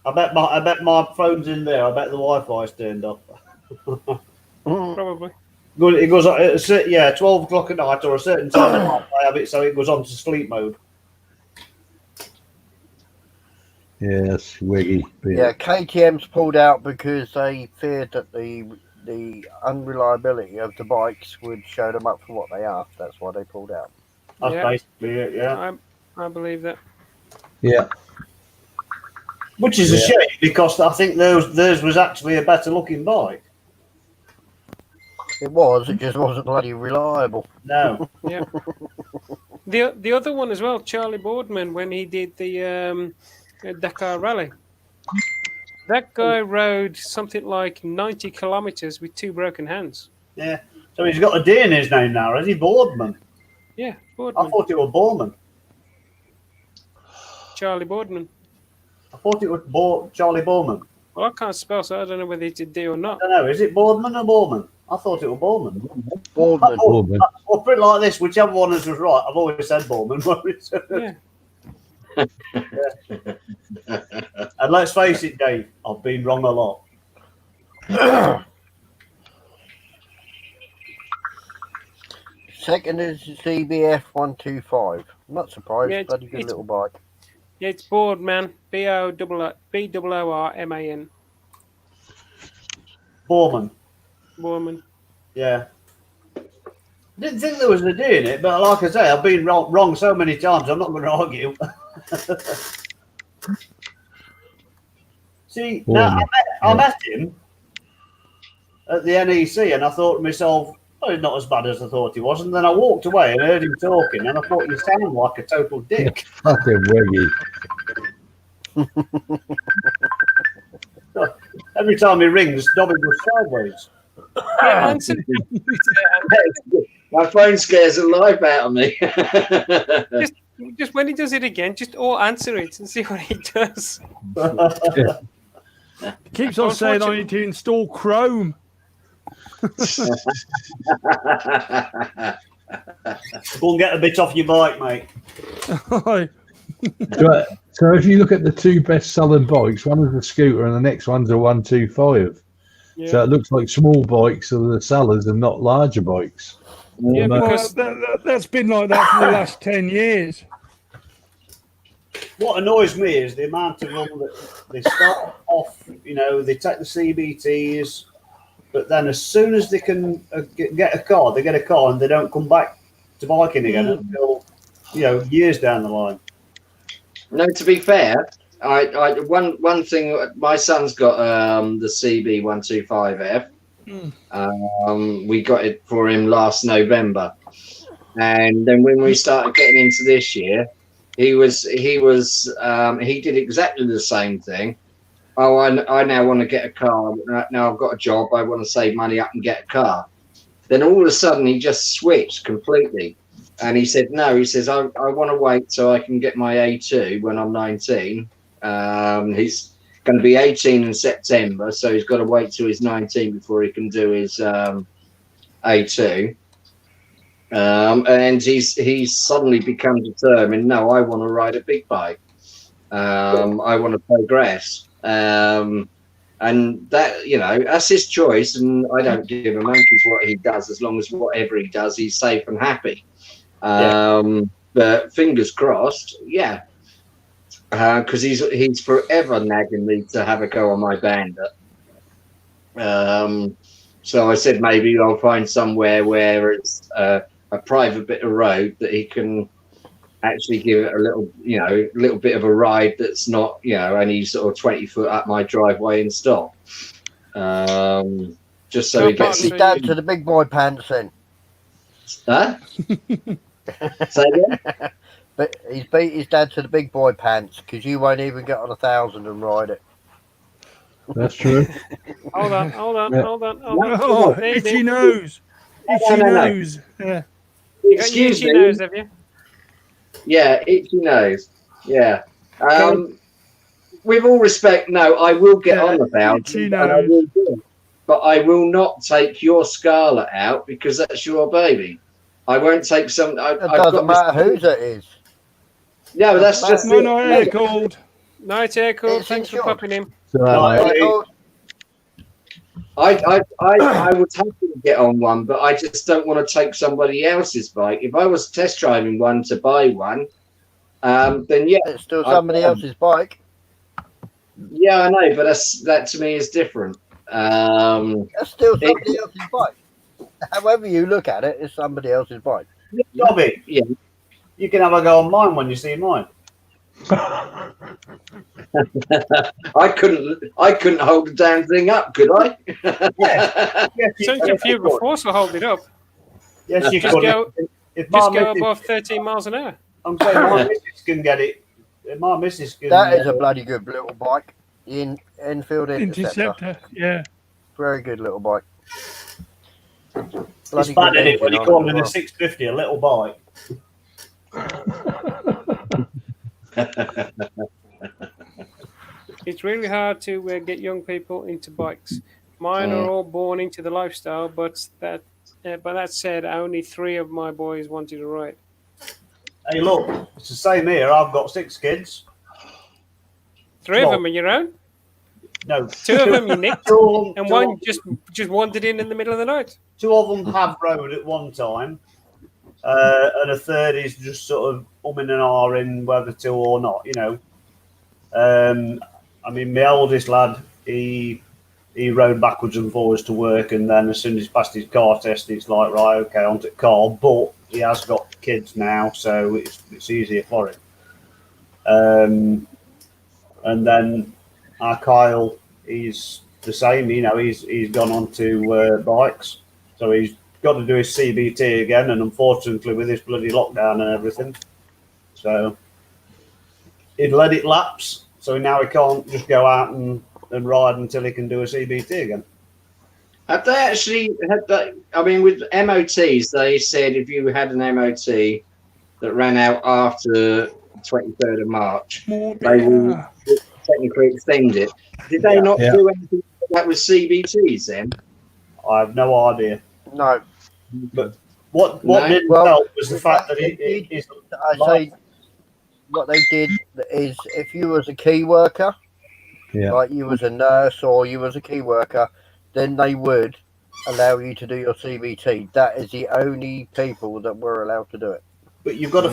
I bet my phone's in there. I bet the Wi-Fi's turned off. Probably. It goes 12 o'clock at night or a certain time at night. I have it so it goes on to sleep mode. Yes, Wiggy. Yeah, KTM's pulled out because they feared that the unreliability of the bikes would show them up for what they are. That's why they pulled out. That's basically it, yeah. I believe that. Yeah. Which is a shame because I think theirs was actually a better looking bike. It was. It just wasn't bloody reliable. No. Yeah. The other one as well, Charlie Boardman, when he did the Dakar Rally. That guy rode something like 90 kilometers with 2 broken hands. Yeah. So he's got a D in his name now, has he? Boardman. Yeah, Boardman. I thought it was Boardman. Charlie Boardman. I thought it was Charlie Boardman. Well, I can't spell, so I don't know whether it's a D or not. I don't know. Is it Boardman or Boardman? I thought it was Boardman. Boardman. Boardman. I'll put it like this: whichever one is was right. I've always said Bournemouth. Yeah. And let's face it, Dave, I've been wrong a lot. Second is CBF 125. I'm not surprised. Yeah, Bloody good it's- little bike. Yeah, it's Boardman. Boorman. Bournemouth. Boorman. Yeah. Didn't think there was a D in it, but like I say, I've been wrong so many times. I'm not going to argue. See, now I met him at the NEC, and I thought to myself, "Oh, he's not as bad as I thought he was." And then I walked away and heard him talking, and I thought, "You sound like a total dick." Fucking wiggy. Every time he rings, Dobby goes sideways. Yeah, answer. My phone scares the life out of me. Just when he does it again, just answer it and see what he does. Keeps on saying I need to install Chrome. Go and get a bit off your bike, mate. So if you look at the two best-selling bikes, one is a scooter and the next one's a 125. Yeah. So it looks like small bikes are the sellers and not larger bikes. Yeah, Well, because that's been like that for the last 10 years. What annoys me is the amount of them that they start off, they take the CBTs, but then as soon as they can get a car, they get a car and they don't come back to biking again until, years down the line. No, to be fair, one thing, my son's got the CB 125F. We got it for him last November, and then when we started getting into this year, he did exactly the same thing. Oh, I now want to get a car. Now I've got a job. I want to save money up and get a car. Then all of a sudden he just switched completely. And he said, no, he says, I want to wait so I can get my A2 when I'm 19. He's going to be 18 in September, so he's got to wait till he's 19 before he can do his A2. And he's suddenly become determined, no, I want to ride a big bike. I want to progress. And that, that's his choice, and I don't give a monkey's what he does, as long as whatever he does, he's safe and happy. But fingers crossed, yeah, because he's forever nagging me to have a go on my Bandit. So I said maybe I'll find somewhere where it's a private bit of road that he can actually give it a little bit of a ride that's not only sort of 20 foot up my driveway and stop. Just so he gets He's down to the big boy pants then. Huh? Say again? But he's beat his dad to the big boy pants because you won't even get on 1,000 and ride it. That's true. Hold on. Oh, itchy nose. Itchy No. nose. Yeah. You got your itchy nose, have you? Yeah, itchy nose. Yeah. With all respect, no, I will get on the 1,000, and I will do it. But I will not take your Scarlet out because that's your baby. I won't take some. It doesn't matter whose it is. No, that's just No, no, air cold. Night air cold. It's Thanks for insured. popping in. I would happily get on one, but I just don't want to take somebody else's bike. If I was test driving one to buy one, then yeah, It's still somebody else's bike. Yeah, I know, but that to me is different. It's still somebody else's bike. However you look at it, it's somebody else's bike. Dobby, Yeah. you can have a go on mine when you see mine. I couldn't hold the damn thing up, could I? Yes, So if your force will hold it up. Yes, you Just could. go, If my just go missus- above 13 miles an hour. I'm saying my missus can get it. If my missus can. That is a bloody good little bike. The Enfield Interceptor. Interceptor. Yeah. Very good little bike. It's bad in it when you call it a 650, a little bike. It's really hard to get young people into bikes. Mine are all born into the lifestyle, but that but that said, only 3 of my boys wanted to ride. Hey, look, it's the same here. I've got 6 kids. 3 of them are your own. No, 2 of them you nicked, two and two one of- just wandered in the middle of the night. 2 of them have rode at one time, and a third is just sort of umming and ahhing whether to or not. You know, I mean, my oldest lad, he rode backwards and forwards to work, and then as soon as he passed his car test, it's like, right, okay, on to car. But he has got kids now, so it's easier for him. And then our Kyle, he's the same. You know, he's gone on to bikes, so he's got to do his CBT again. And unfortunately, with this bloody lockdown and everything, so he'd let it lapse. So now he can't just go out and ride until he can do a CBT again. Have they actually had that? I mean, with MOTs, they said if you had an MOT that ran out after 23rd of March, they will technically extend it. Did they not do anything like that with CBTs then? I have no idea. No. But what No? didn't Well, help was the fact that it is. I say what they did is if you was a key worker, like you was a nurse or you was a key worker, then they would allow you to do your CBT. That is the only people that were allowed to do it. But you've got to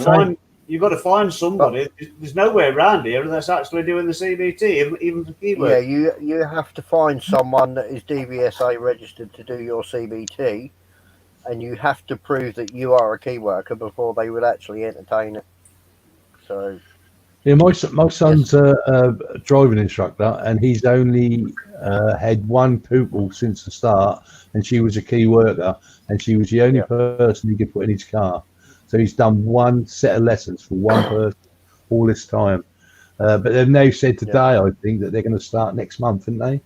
find somebody. There's nowhere around here that's actually doing the CBT, even for key work. Yeah, you have to find someone that is DVSA registered to do your CBT, and you have to prove that you are a key worker before they would actually entertain it. So, yeah, my son's a driving instructor, and he's only had one pupil since the start, and she was a key worker, and she was the only person he could put in his car. So he's done one set of lessons for one person all this time. But they've now said today, I think, that they're going to start next month, aren't they?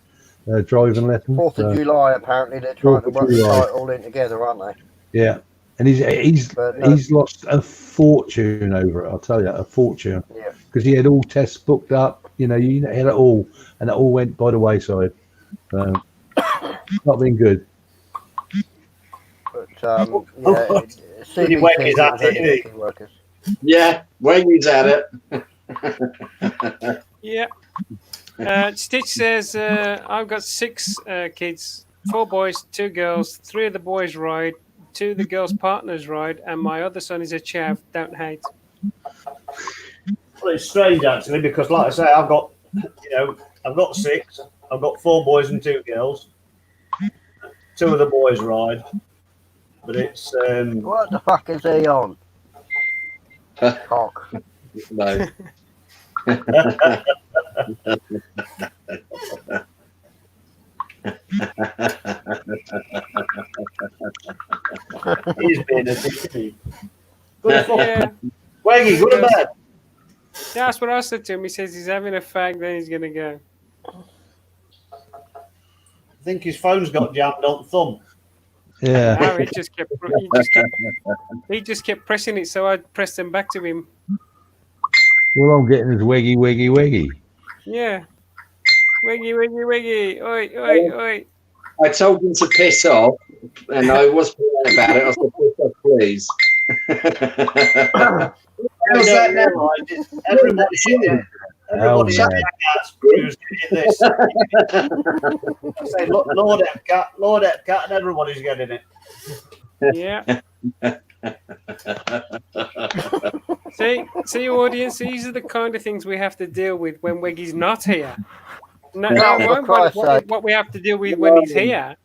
Driving lessons. 4th of July, apparently, they're trying to work the site all in together, aren't they? Yeah. And he's lost a fortune over it, I'll tell you, a fortune. Yeah. Because he had all tests booked up, he had it all, and it all went by the wayside. So, not been good. But, CBT Weggy's at it, isn't workers. Yeah, Weggy's at it. Yeah. Stitch says, I've got 6 kids, 4 boys, 2 girls, 3 of the boys ride, 2 of the girls' partners ride, and my other son is a chav. Don't hate. Well, it's strange actually because, like I say, I've got 6. I've got 4 boys and 2 girls. 2 of the boys ride, but it's what the fuck is he on? Cock. No. He's been a dick. Waggy, go to bed. Yeah, that's what I said to him. He says he's having a fag, then he's going to go. I think his phone's got jammed on thumb. Yeah. No, he just kept pressing it, so I pressed them back to him. All I'm getting is wiggy, wiggy, wiggy. Yeah. Wiggy, wiggy, wiggy. Oi, oi, oi. I told him to piss off, and I was polite about it. I said, piss off, please. How's that now? Everybody's in it. Everybody's in this. I say, Lord Epcat, and everybody's getting it. Yeah. See, audience, these are the kind of things we have to deal with when Weggy's not here. No, what we have to deal with when he's here.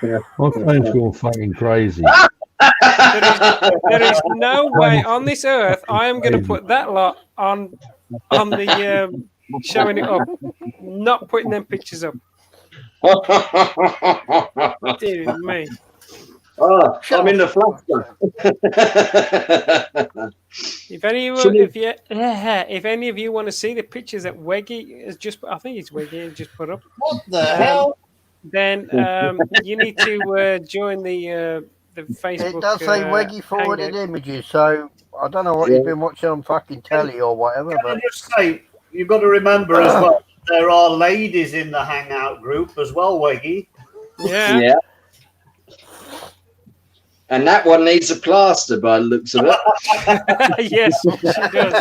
Yeah, my phone's going fucking crazy. There is no way on this earth I am going to put that lot on the showing it up, not putting them pictures up. Dear me. Oh, I'm in the fluster. If any of you want to see the pictures that Weggy has just, I think it's Weggy has just put up. What the hell? Then you need to join the Facebook. It does say Weggy forwarded images, so I don't know what you've been watching on fucking telly or whatever. Can But I just say, you've got to remember as well, there are ladies in the hangout group as well, Weggy. Yeah. Yeah. And that one needs a plaster by the looks of it. Yes, she does.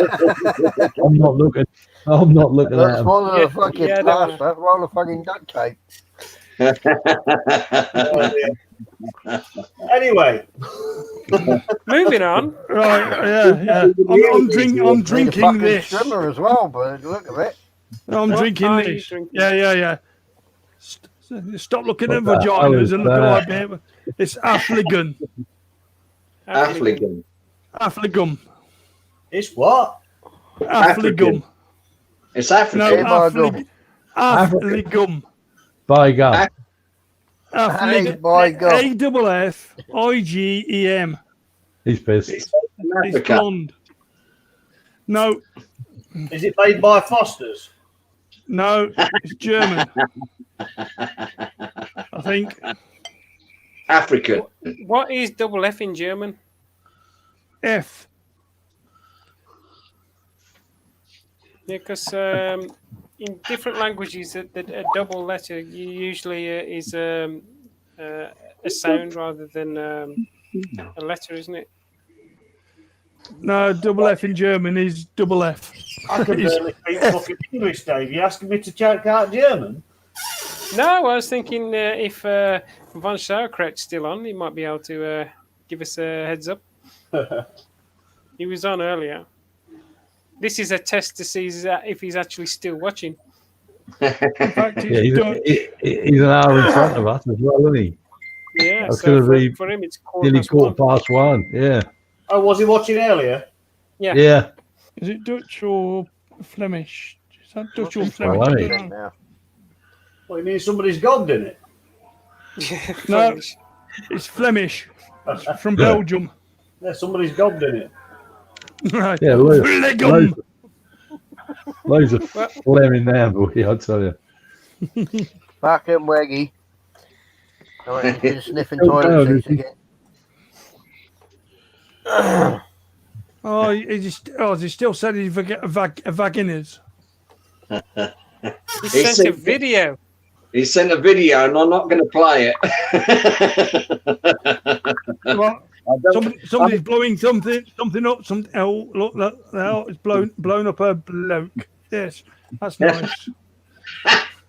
I'm not looking. I'm not looking at That's him. one of the fucking Yeah, that plaster. That's one of the fucking duct tape. Anyway, Moving on. Right, yeah. I'm Need a drinking fucking this. trimmer as well, but look at it. I'm What drinking are you this. drinking? Yeah. Stop looking at What the hell vaginas is and look that? at my baby. It's Affligan. Affligan. Affligum. it's what? Affligum. It's No, African. Affligum. By God. Affligum. By God. AFFIGEM. He's pissed. It's It's Africa. blonde. No, Is it made by Foster's? no, it's German. I think. African. What is double F in German? F. Yeah, because in different languages, a double letter usually is a sound rather than a letter, isn't it? No, double F in German is double F. I can barely speak fucking English, Dave. You asking me to check out German? No, I was thinking if Von Sauerkraut's still on, he might be able to give us a heads up. He was on earlier. This is a test to see if he's actually still watching. In fact, Yeah, it's Dutch. he's an hour in front of us as well, isn't he? Yeah, That's so gonna be for him it's Nearly quarter past one. £1:15. Yeah. Oh, was he watching earlier? Yeah. Yeah. Is it Dutch or Flemish? Is that Dutch or Well, Flemish? I hey. don't know. Now. What, you mean somebody's gobbed in it? No. Flemish. It's Flemish. It's from Belgium. Yeah, somebody's gobbed in it. Right. Yeah, loads Flegum. of flaring there, boy, I tell you. Fucking waggy. Oh, he's been sniffing Oh, toilet no, seats he- again. He still said he's vaginas. He sent a video. He sent a video, and I'm not going to play it. Well, I don't- somebody's blowing something up. Oh, look, it's blown up a bloke. Yes, that's nice.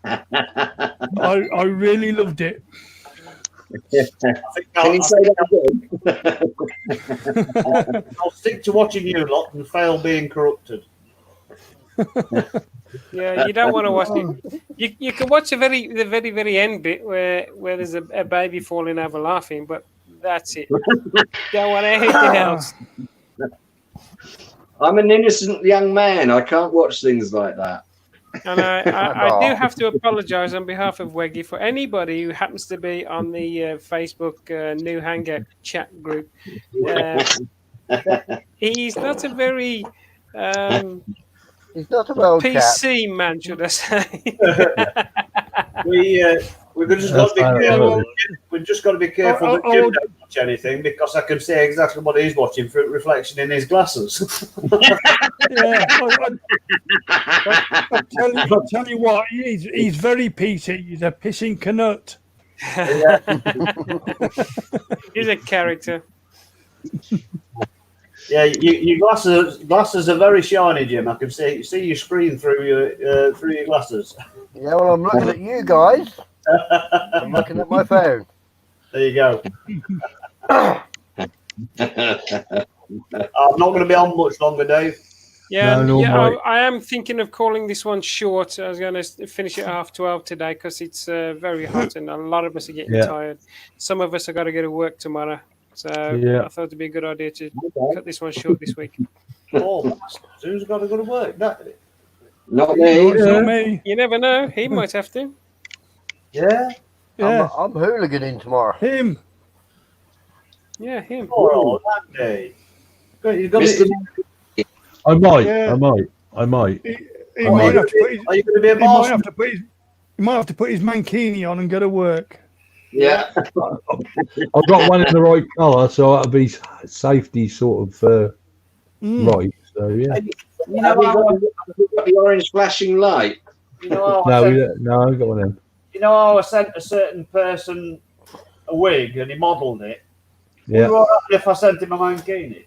I really loved it. Can you say that again? I'll stick to watching you lot and fail being corrupted. Yeah, you don't want to watch it. You can watch the very end bit where there's a baby falling over laughing, but that's it. Don't want anything else. I'm an innocent young man. I can't watch things like that. And I do have to apologise on behalf of Weggy for anybody who happens to be on the Facebook new hangout chat group. He's not a very He's not a well chap. PC man, should I say? We've just got to be careful. We've just got to be careful that Jim don't watch anything, because I can see exactly what he's watching for reflection in his glasses. Yeah, I'll tell you what, he's very PC. He's a pissing canut. He's a character. Yeah, your glasses are very shiny, Jim. I can see your screen through your glasses. Yeah, well, I'm looking at you guys. I'm looking at my phone. There you go. I'm not going to be on much longer, Dave. Yeah, No, mate. I am thinking of calling this one short. I was going to finish it at 12 today because it's very hot and a lot of us are getting tired. Some of us have got to go to work tomorrow. So I thought it'd be a good idea to cut this one short this week. Oh, who's got to go to work? Not me. Not me. You never know. He might have to. Yeah. Yeah, I'm hooliganing tomorrow. him. Yeah, him. Oh, that day. You got Mr. I might. Yeah. I might. He might have to put his, Are you going to be a he might boss? have to put his, he might have to put his mankini on and go to work. Yeah. I've got one in the right colour, so that'll be safety sort of right. So yeah. You Have know, you got the orange flashing light? you know, No, I ain't got one in. you know how I sent a certain person a wig and he modelled it. Yeah. What happened if I sent him a mankini?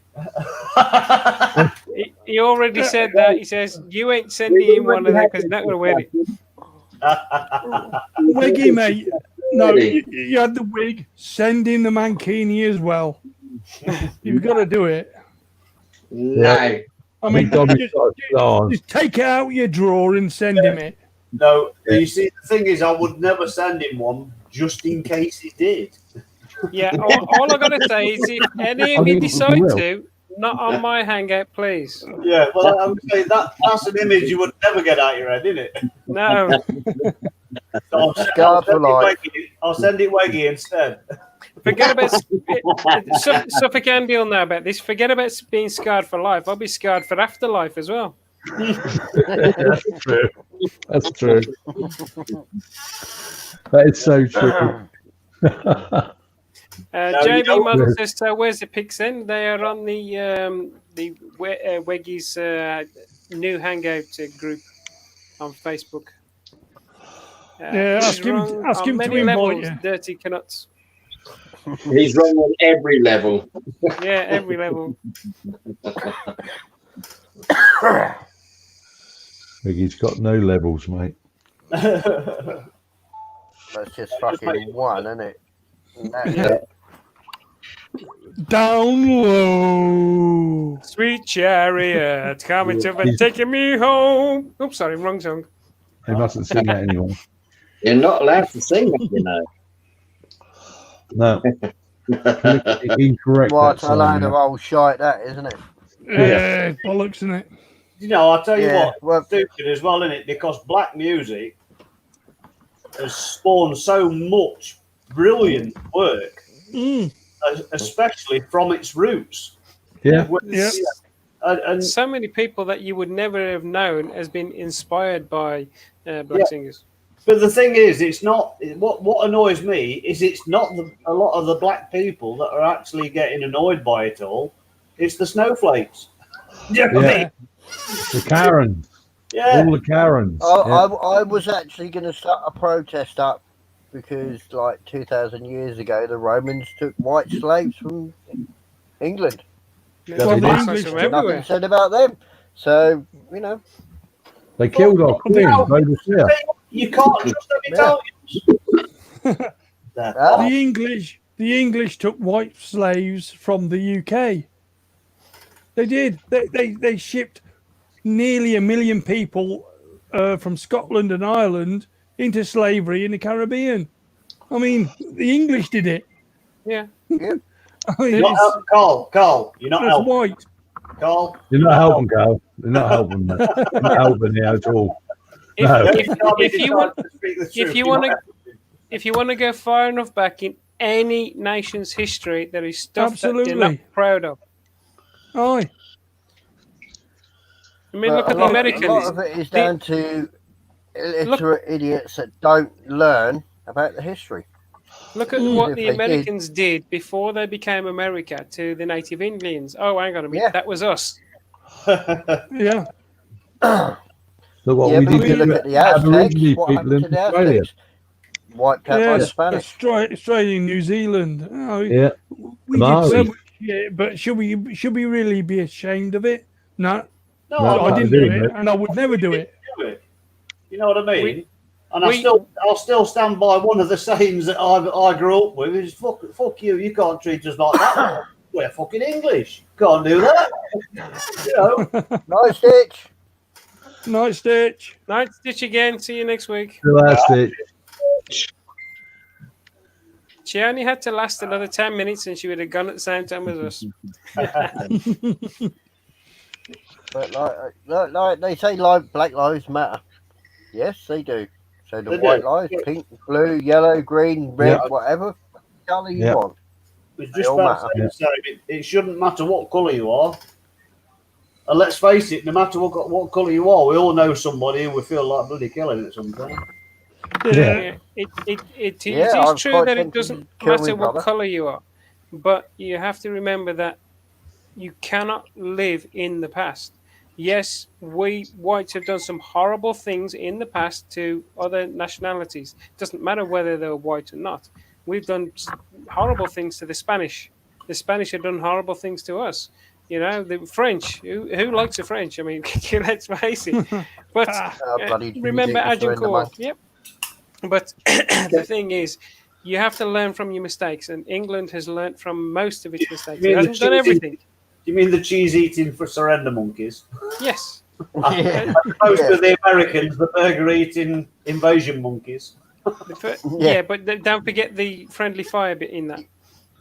He already said that. He says, you ain't sending him one of them because he's not going to wear it. Wiggy, mate. No, you had the wig. Send in the mankini as well. You've got to do it. No. I mean, Dobby's got a star. just take it out your drawer and send him it. No, you see, the thing is, I would never send him one just in case he did. Yeah, all I got to say is if any of you decide to, not on my hangout, please. Yeah, well, I would say that's an image you would never get out your head, isn't it? No. So I'll send it Weggy instead. Forget about Suffolk Andy will know about this. Forget about being scarred for life. I'll be scarred for afterlife as well. That's true. That's true. That is so true. JB Model says, so where's the pics then? They are on the Weggy's new hangout group on Facebook. Yeah, ask him to invite you. Dirty Canuts. He's wrong on every level. Yeah, every level. He's got no levels, mate. That's just fucking one, isn't it? Yeah. Down low. Sweet chariot coming to and taking me home. Oops, sorry, wrong song. He mustn't sing that anymore. You're not allowed to sing that, you know. No. Incorrect. What a load of old shite that, isn't it? Yeah, bollocks, isn't it? You know, I'll tell you Yeah, what, well- stupid as well, isn't it? Because black music has spawned so much brilliant work, especially from its roots. Yeah. Yep. And So many people that you would never have known has been inspired by black singers. but the thing is, it's not. What annoys me is it's not a lot of the black people that are actually getting annoyed by it all. It's the snowflakes. Yeah. The Karens. Yeah. All the Karens. I was actually going to start a protest up because, like 2,000 years ago, the Romans took white slaves from England. Well, the English from took- everywhere. Nothing said about them. So, you know. They killed our queen over here. You can't trust them Italians. The English took white slaves from the UK. They did. They shipped nearly 1 million people from Scotland and Ireland into slavery in the Caribbean. I mean, the English did it. Yeah. I mean, Carl, you're not that's helping. white. Carl, You're not helping, Carl. You're not helping, mate. You're not helping here at all. If you want to go far enough back in any nation's history, there is stuff that they're not proud of. Aye. I mean, look at the Americans. A lot of it is down to illiterate idiots that don't learn about the history. Look at what the Americans did before they became America to the native Indians. Oh, hang on a minute. That was us. Yeah. Look what Yeah, we but did if you to look at the Aztecs, Aboriginal what people happened in to the Australia. Aztecs? Wiped out by the Spanish. Australia, New Zealand. Oh, Yeah. we did so much shit, but should we really be ashamed of it? No. No, I didn't do it, mate. and I would never do it. You know what I mean? I'll still stand by one of the sayings that I grew up with is fuck you. You can't treat us like that. We're fucking English. Can't do that. You know. Nice stitch. Night Stitch. Night Stitch again. See you next week. The last it. She only had to last another 10 minutes and she would have gone at the same time as us. But like they say, Black Lives Matter. Yes, they do. So the white lives, pink, blue, yellow, green, red, whatever colour you want. It's just about saying it shouldn't matter what colour you are. And let's face it, no matter what colour you are, we all know somebody who we feel like bloody killing at some point. Yeah. It is true that it doesn't matter what colour you are. But you have to remember that you cannot live in the past. Yes, we whites have done some horrible things in the past to other nationalities. It doesn't matter whether they're white or not. We've done horrible things to the Spanish. the Spanish have done horrible things to us. You know, the French. Who likes the French? I mean, let's face it. But Bloody remember Jesus, surrender, Agincourt. man. Yep. But the thing is, you have to learn from your mistakes, and England has learned from most of its mistakes. It hasn't done everything. You mean the cheese eating for surrender monkeys? Yes. Yeah. Most Yeah. of the Americans, the burger eating invasion monkeys. Yeah, but don't forget the friendly fire bit in that.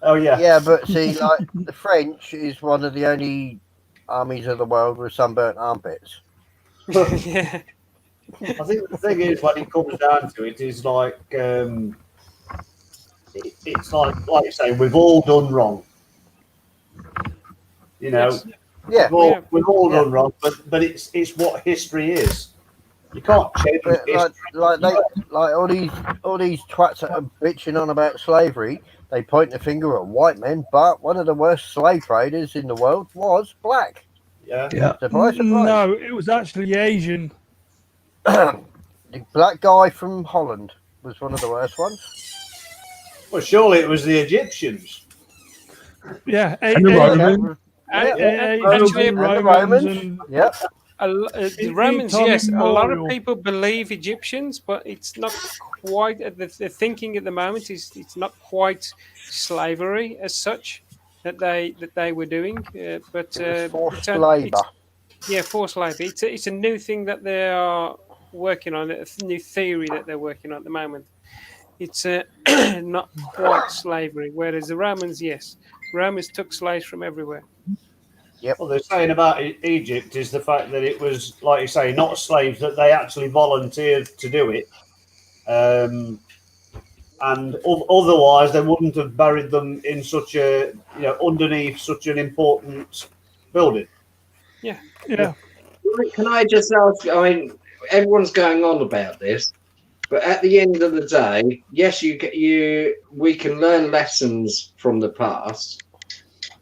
Oh yeah. Yeah, but see, like the French is one of the only armies of the world with sunburnt armpits. Yeah. I think the thing is, when it comes down to it, is like it's like you say, we've all done wrong. You know, Yes. Yeah, we've all done wrong, but it's what history is. You can't change but history. like all these twats that are bitching on about slavery, they point the finger at white men, but one of the worst slave traders in the world was black. Yeah. Surprise, surprise. No, it was actually Asian. The black guy from Holland was one of the worst ones. Well, surely it was the Egyptians. Yeah, And the Romans. Actually, And the Romans. and Yep. the Romans, yes. A lot of immemorial. people believe Egyptians, but it's not quite. The thinking at the moment is it's not quite slavery as such that they were doing. But Forced it's labour. yeah, forced labor. It's a new thing that they are working on. A new theory that they're working on at the moment. It's not quite slavery. Whereas the Romans, yes, Romans took slaves from everywhere. What they're saying about Egypt is the fact that it was, like you say, not slaves, that they actually volunteered to do it. And otherwise, they wouldn't have buried them in such a, underneath such an important building. Yeah. yeah, Can I just ask? I mean, everyone's going on about this, but at the end of the day, yes, we can learn lessons from the past.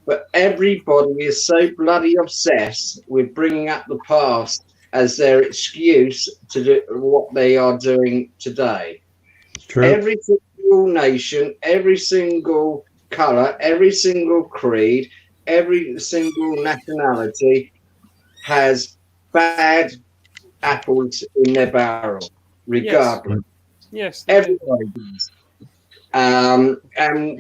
But everybody is so bloody obsessed with bringing up the past as their excuse to do what they are doing today. True. Every single nation, every single colour, every single creed, every single nationality has bad apples in their barrel, regardless. Yes. Everybody does. And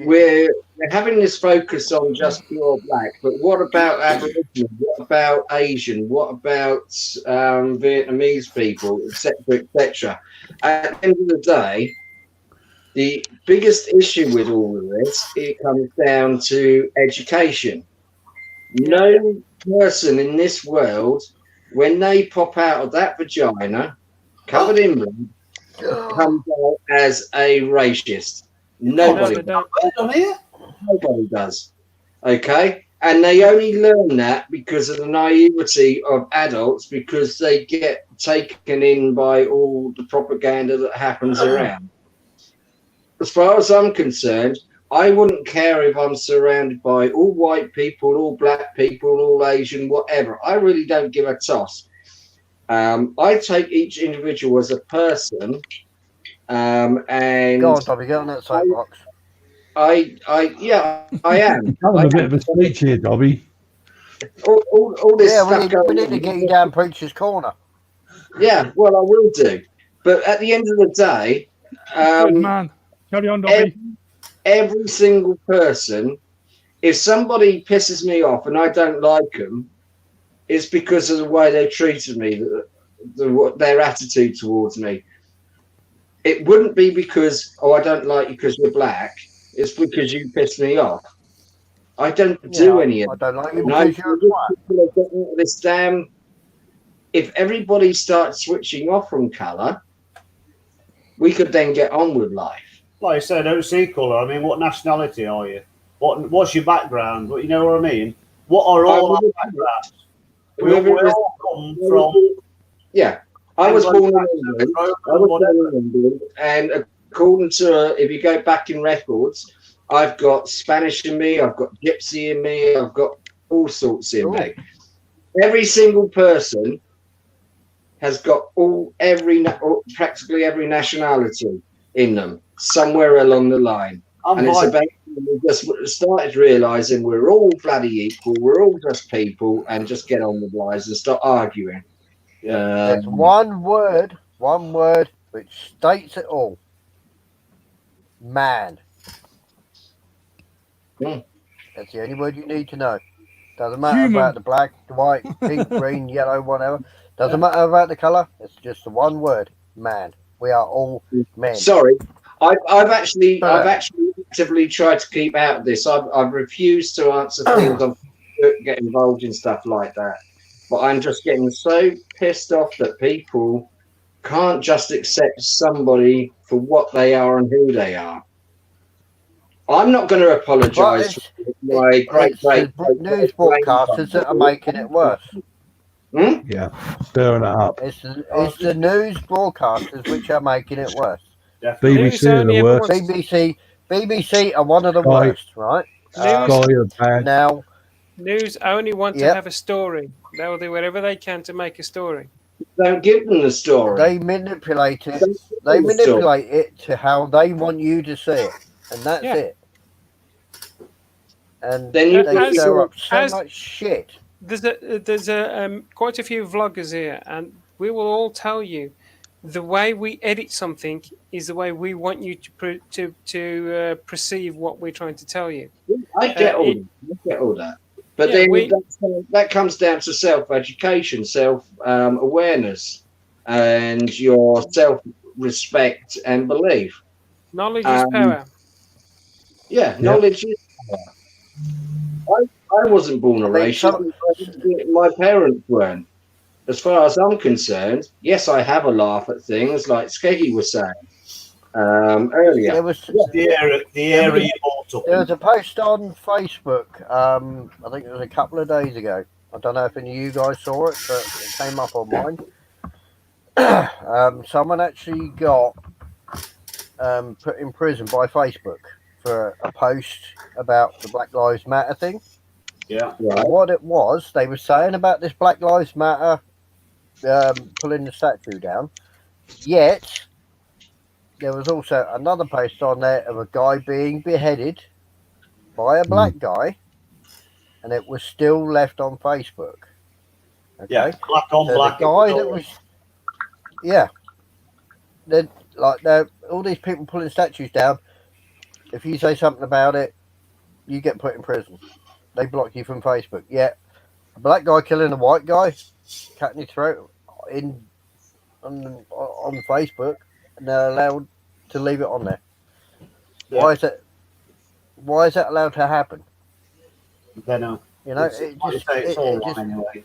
we're having this focus on just pure black, but what about Aboriginal? What about Asian? What about Vietnamese people, etc., etc.? At the end of the day, the biggest issue with all of this, it comes down to education. No person in this world, when they pop out of that vagina, covered in blood, comes out as a racist. Nobody does. Okay? And they only learn that because of the naivety of adults, because they get taken in by all the propaganda that happens around. As far as I'm concerned, I wouldn't care if I'm surrounded by all white people, all black people, all Asian, whatever. I really don't give a toss. I take each individual as a person. And Go on, Dobby, get on that soapbox. I am. Having a bit of a speech here, Dobby. All this stuff we need to get you down Preacher's Corner. Yeah, well, I will do. But at the end of the day, good man. Carry on, Dobby. every single person, if somebody pisses me off and I don't like them, it's because of the way they treated me, their attitude towards me. It wouldn't be because, I don't like you because you're black. It's because you pissed me off. I don't do any of I it. don't like you because you're a twat. This damn. If everybody starts switching off from colour, we could then get on with life. Like I said, don't see colour. I mean, what nationality are you? What's your background? You know what I mean? What are all our backgrounds? We all come from. Yeah, I was born in England, and according to, if you go back in records, I've got Spanish in me, I've got Gypsy in me, I've got all sorts in me. Every single person has got practically every nationality in them somewhere along the line. And it's about we just started realizing we're all bloody equal. We're all just people, and just get on with lives and stop arguing. There's one word which states it all. Man. That's the only word you need to know. Doesn't matter Human. about the black, the white, pink, green, yellow, whatever. Doesn't matter about the colour. It's just the one word. Man. We are all men. Sorry, I've actually actively tried to keep out of this. I've refused to answer things. I get involved in stuff like that. But I'm just getting so pissed off that people can't just accept somebody for what they are and who they are. I'm not going to apologise for my great news broadcasters that are making it worse. Yeah, stirring it up. It's the news broadcasters which are making it worse. BBC are the worst. BBC are one of the worst, right? Now, news only want to have a story. They'll do whatever they can to make a story. Don't give them the story. They manipulate it. They manipulate it to how they want you to see it, and that's it. And then they stir up so much shit. There's quite a few vloggers here, and we will all tell you the way we edit something is the way we want you to perceive what we're trying to tell you. I get all that. But then that comes down to self-education, self-awareness, and your self-respect and belief. Knowledge is power. Yeah, knowledge is power. I wasn't born a racial. My parents weren't. As far as I'm concerned, yes, I have a laugh at things like Skeggy was saying earlier. There was a post on Facebook, I think it was a couple of days ago. I don't know if any of you guys saw it, but it came up on mine. Someone actually got put in prison by Facebook for a post about the Black Lives Matter thing. Yeah. Right. What it was, they were saying about this Black Lives Matter pulling the statue down. Yet, there was also another post on there of a guy being beheaded by a black guy, and it was still left on Facebook. Okay? Yeah, black on black. The guy that was, then all these people pulling statues down. If you say something about it, you get put in prison. They block you from Facebook. Yeah, a black guy killing a white guy, cutting his throat on Facebook, and they're allowed to leave it on there. Yeah. Why is that allowed to happen? I don't know. You know, it's all wrong anyway.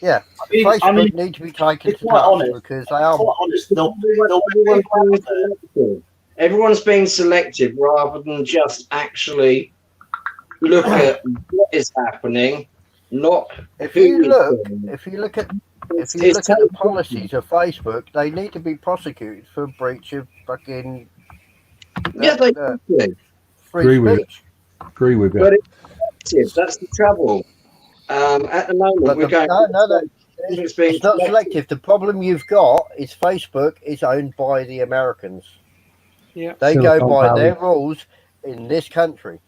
Yeah, Facebook need to be taken to task because they are. Everyone's being selective rather than just actually look at what is happening, not if you look at the policies of Facebook, they need to be prosecuted for breach of fucking free speech. Agree with you. But that's the trouble. At the moment, we're going. It's not selective. The problem you've got is Facebook is owned by the Americans. Yeah, they go by their rules in this country.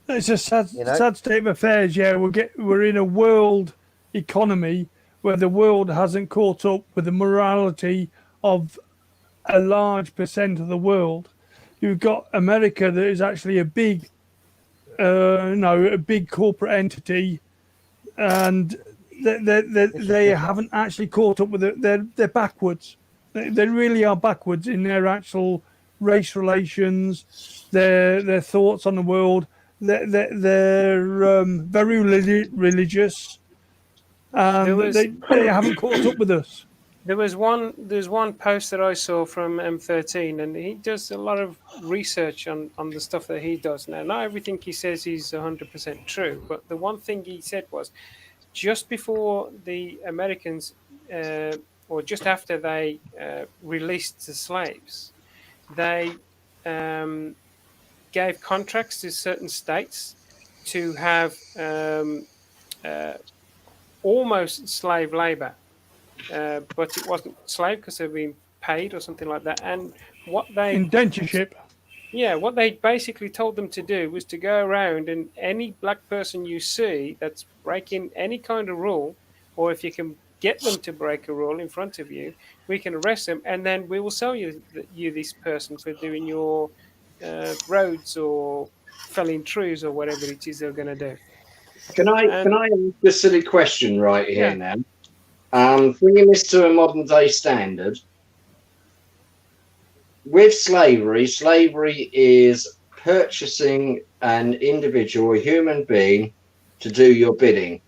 It's a sad state of affairs. Yeah, we're in a world economy where the world hasn't caught up with the morality of a large percent of the world. You've got America that is actually a big, a big corporate entity, and they haven't actually caught up with it. They're backwards. They really are backwards in their actual race relations, their thoughts on the world. They're very religious, and they haven't caught up with us. There's one post that I saw from M13, and he does a lot of research on the stuff that he does. Now, not everything he says is 100% true, but the one thing he said was just before the Americans, or just after they released the slaves, they gave contracts to certain states to have almost slave labor. But it wasn't slave because they've been paid or something like that. And what they indentureship. Yeah, what they basically told them to do was to go around and any black person you see that's breaking any kind of rule, or if you can get them to break a rule in front of you, we can arrest them, and then we will sell you this person for doing your roads or felling trees or whatever it is they're going to do. Can I And ask a silly question right here yeah, now? Bringing this to a modern day standard, with slavery is purchasing an individual, a human being, to do your bidding.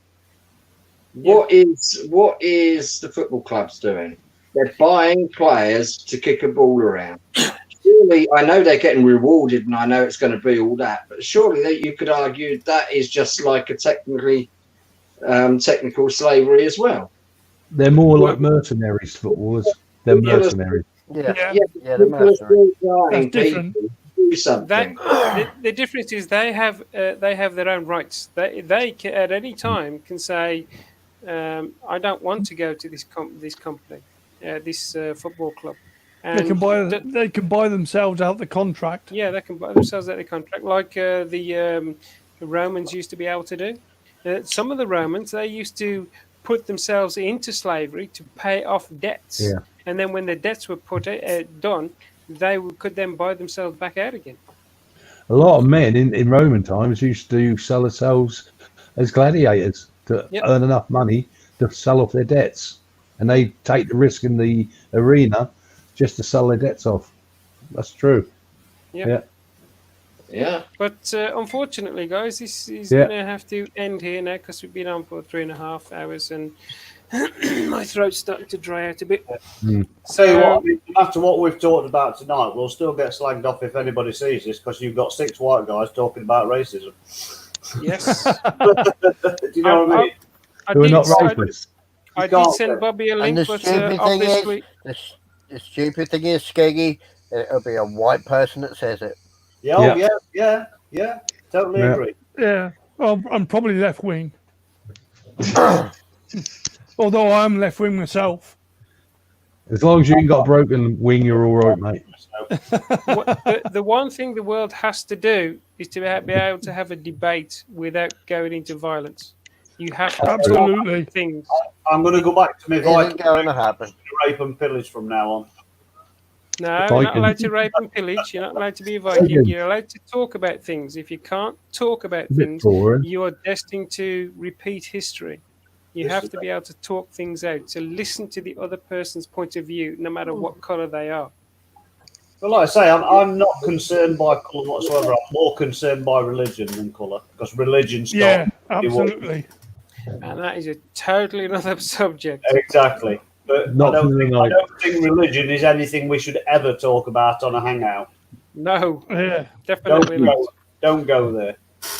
What is the football clubs doing? They're buying players to kick a ball around. Surely, I know they're getting rewarded, and I know it's going to be all that, but surely you could argue that is just like a technical slavery as well. They're more like mercenaries, footballers. They're mercenaries. Yeah, Yeah, they're mercenaries. That's different. Do something. the difference is they have their own rights. They can, at any time can say, I don't want to go to this company, this football club. And They can buy themselves out the contract. yeah, they can buy themselves out the contract, like the Romans used to be able to do. Some of the Romans, they used to put themselves into slavery to pay off debts, Yeah. and then when the debts were done, they could then buy themselves back out again. A lot of men in Roman times used to sell themselves as gladiators to earn enough money to sell off their debts, and they take the risk in the arena just to sell their debts off. That's true. Yeah. But unfortunately, guys, this is going to have to end here now because we've been on for 3.5 hours and my throat's starting to dry out a bit. So, after what we've talked about tonight, we'll still get slagged off if anybody sees this because you've got 6 white guys talking about racism. Yes. Do you know what I mean? We're not racist. I did send Bobby a link, but obviously... The stupid thing is, Skeggy, it'll be a white person that says it. Yeah, totally agree. Yeah, well, I'm probably left wing. Although I'm left wing myself. As long as you ain't got a broken wing, you're all right, mate. The one thing the world has to do is to be able to have a debate without going into violence. You have to absolutely things. I'm going to go back to my Viking. Going to happen. Rape and pillage from now on. No, you're not allowed to rape and pillage. You're not allowed to be a Viking. You're allowed to talk about things. If you can't talk about things, you are destined to repeat history. You have to be able to talk things out, to listen to the other person's point of view, no matter what colour they are. Well, like I say, I'm not concerned by colour whatsoever. I'm more concerned by religion than colour, because religion starts. Yeah, absolutely. And that is a totally another subject. Exactly. But I don't think religion is anything we should ever talk about on a hangout. No. Yeah, definitely not. Don't go there.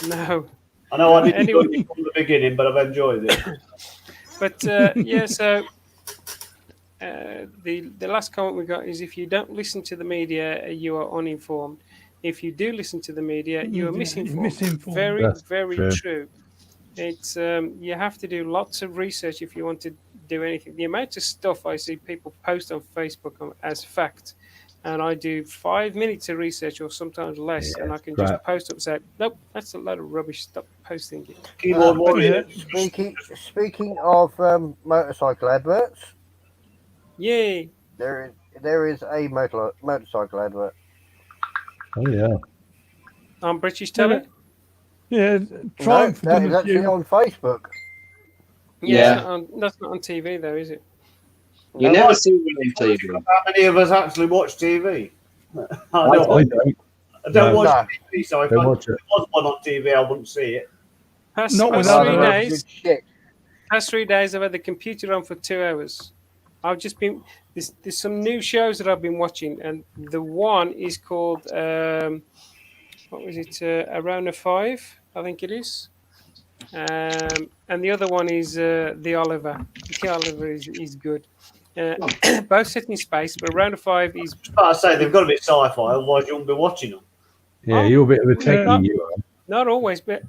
No. I know I didn't do it from the beginning, but I've enjoyed it. But yeah, so the last comment we got is: if you don't listen to the media, you are uninformed. If you do listen to the media, you are misinformed. Very, very true. It's you have to do lots of research if you want to do anything. The amount of stuff I see people post on Facebook as fact, and I do 5 minutes of research or sometimes less, and I can just post up and say, nope, that's a load of rubbish. Stop posting it. Speaking of motorcycle adverts, yay! There is a motorcycle advert. Oh yeah. On British telly. Yeah, that's actually on Facebook. Yeah, that's not on TV though, is it? You never see me on TV. How many of us actually watch TV? I don't watch TV, so if there was one on TV, I wouldn't see it. Past 3 days. Past 3 days, I've had the computer on for 2 hours. I've just been. There's some new shows that I've been watching, and the one is called what was it? Around the 5, I think it is. And the other one is The Oliver. The Oliver is good. Both set in space, but Around the 5 is. I say they've got to be sci-fi, otherwise you won't be watching them. Yeah, you're a bit of a techie. You are. Not always, but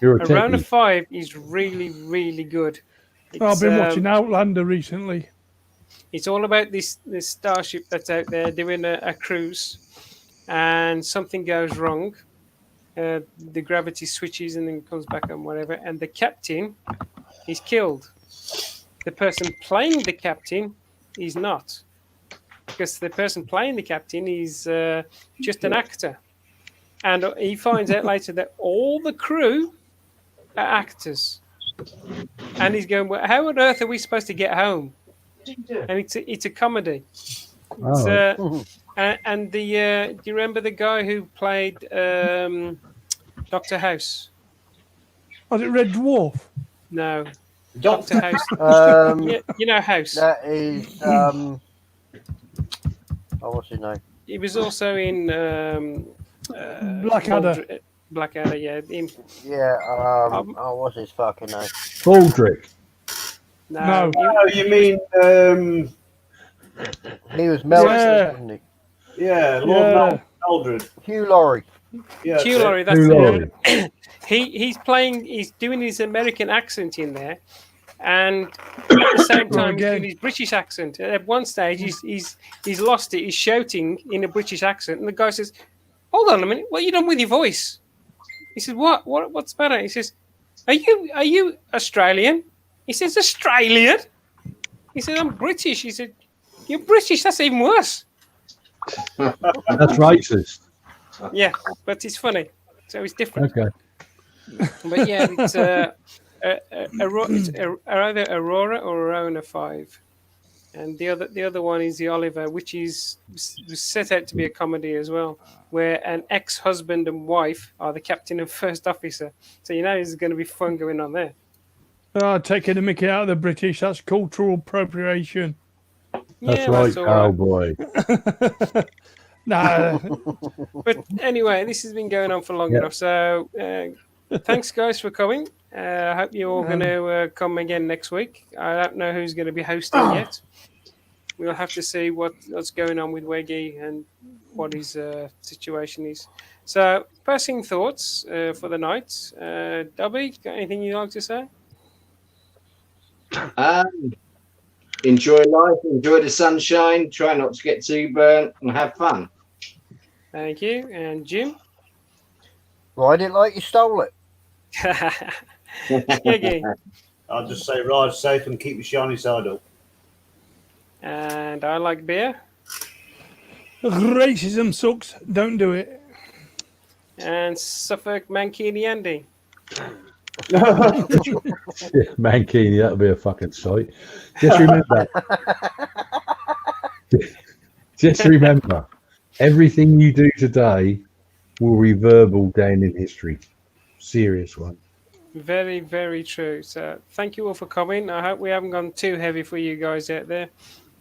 Around the 5 is really, really good. I've been watching Outlander recently. It's all about this starship that's out there doing a cruise, and something goes wrong. The gravity switches and then comes back on whatever, and the captain is killed. The person playing the captain is not, because the person playing the captain is just an actor. And he finds out later that all the crew are actors. And he's going, well, how on earth are we supposed to get home? And it's a comedy. Oh. And the do you remember the guy who played Dr. House? Was it Red Dwarf? No. Dr. House. Yeah, you know House. That is what's his name? He was also in Blackadder. Blackadder, yeah. Yeah, what's his fucking name? Baldrick. No. Oh, you mean He was Mel, Yeah. wasn't he? yeah, Lord Eldred. Hugh Laurie. Yeah, Hugh Laurie, that's Hugh the Laurie. he's doing his American accent in there, and at the same time he's doing his British accent. At one stage he's lost it, he's shouting in a British accent, and the guy says, "Hold on a minute, what are you done with your voice?" He says, What's the matter? He says, Are you Australian? He says, Australian? He said, I'm British. He said, You're British, that's even worse. That's racist. Yeah, but it's funny. So it's different. Okay. But yeah, it's either Aurora or Arona 5. And the other one is the Oliver, which was set out to be a comedy as well, where an ex-husband and wife are the captain and first officer. So you know there's going to be fun going on there. Taking the mickey out of the British, that's cultural appropriation. That's right, cowboy. Nah. But anyway, this has been going on for long enough. So thanks, guys, for coming. I hope you're all going to come again next week. I don't know who's going to be hosting yet. We'll have to see what's going on with Weggy and what his situation is. So, passing thoughts for the night. Dobby, got anything you'd like to say? Enjoy life, enjoy the sunshine, try not to get too burnt, and have fun. Thank you. And Jim? Ride it like you stole it. Skeggy. I'll just say ride safe and keep your shiny side up. And I like beer. Racism sucks. Don't do it. And Suffolk Mankini Andy. Mankini, that'll be a fucking sight. Just remember. Just remember, everything you do today will reverberate down in history. Serious one. Very, very true. So thank you all for coming. I hope we haven't gone too heavy for you guys out there,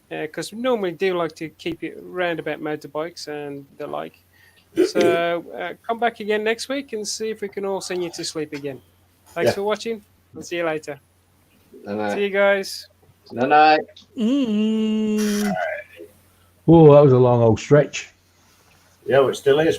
because we normally do like to keep it round about motorbikes and the like. So come back again next week and see if we can all send you to sleep again. Thanks for watching. I'll see you later. See you guys. Night. Oh, that was a long old stretch. Yeah, it still is.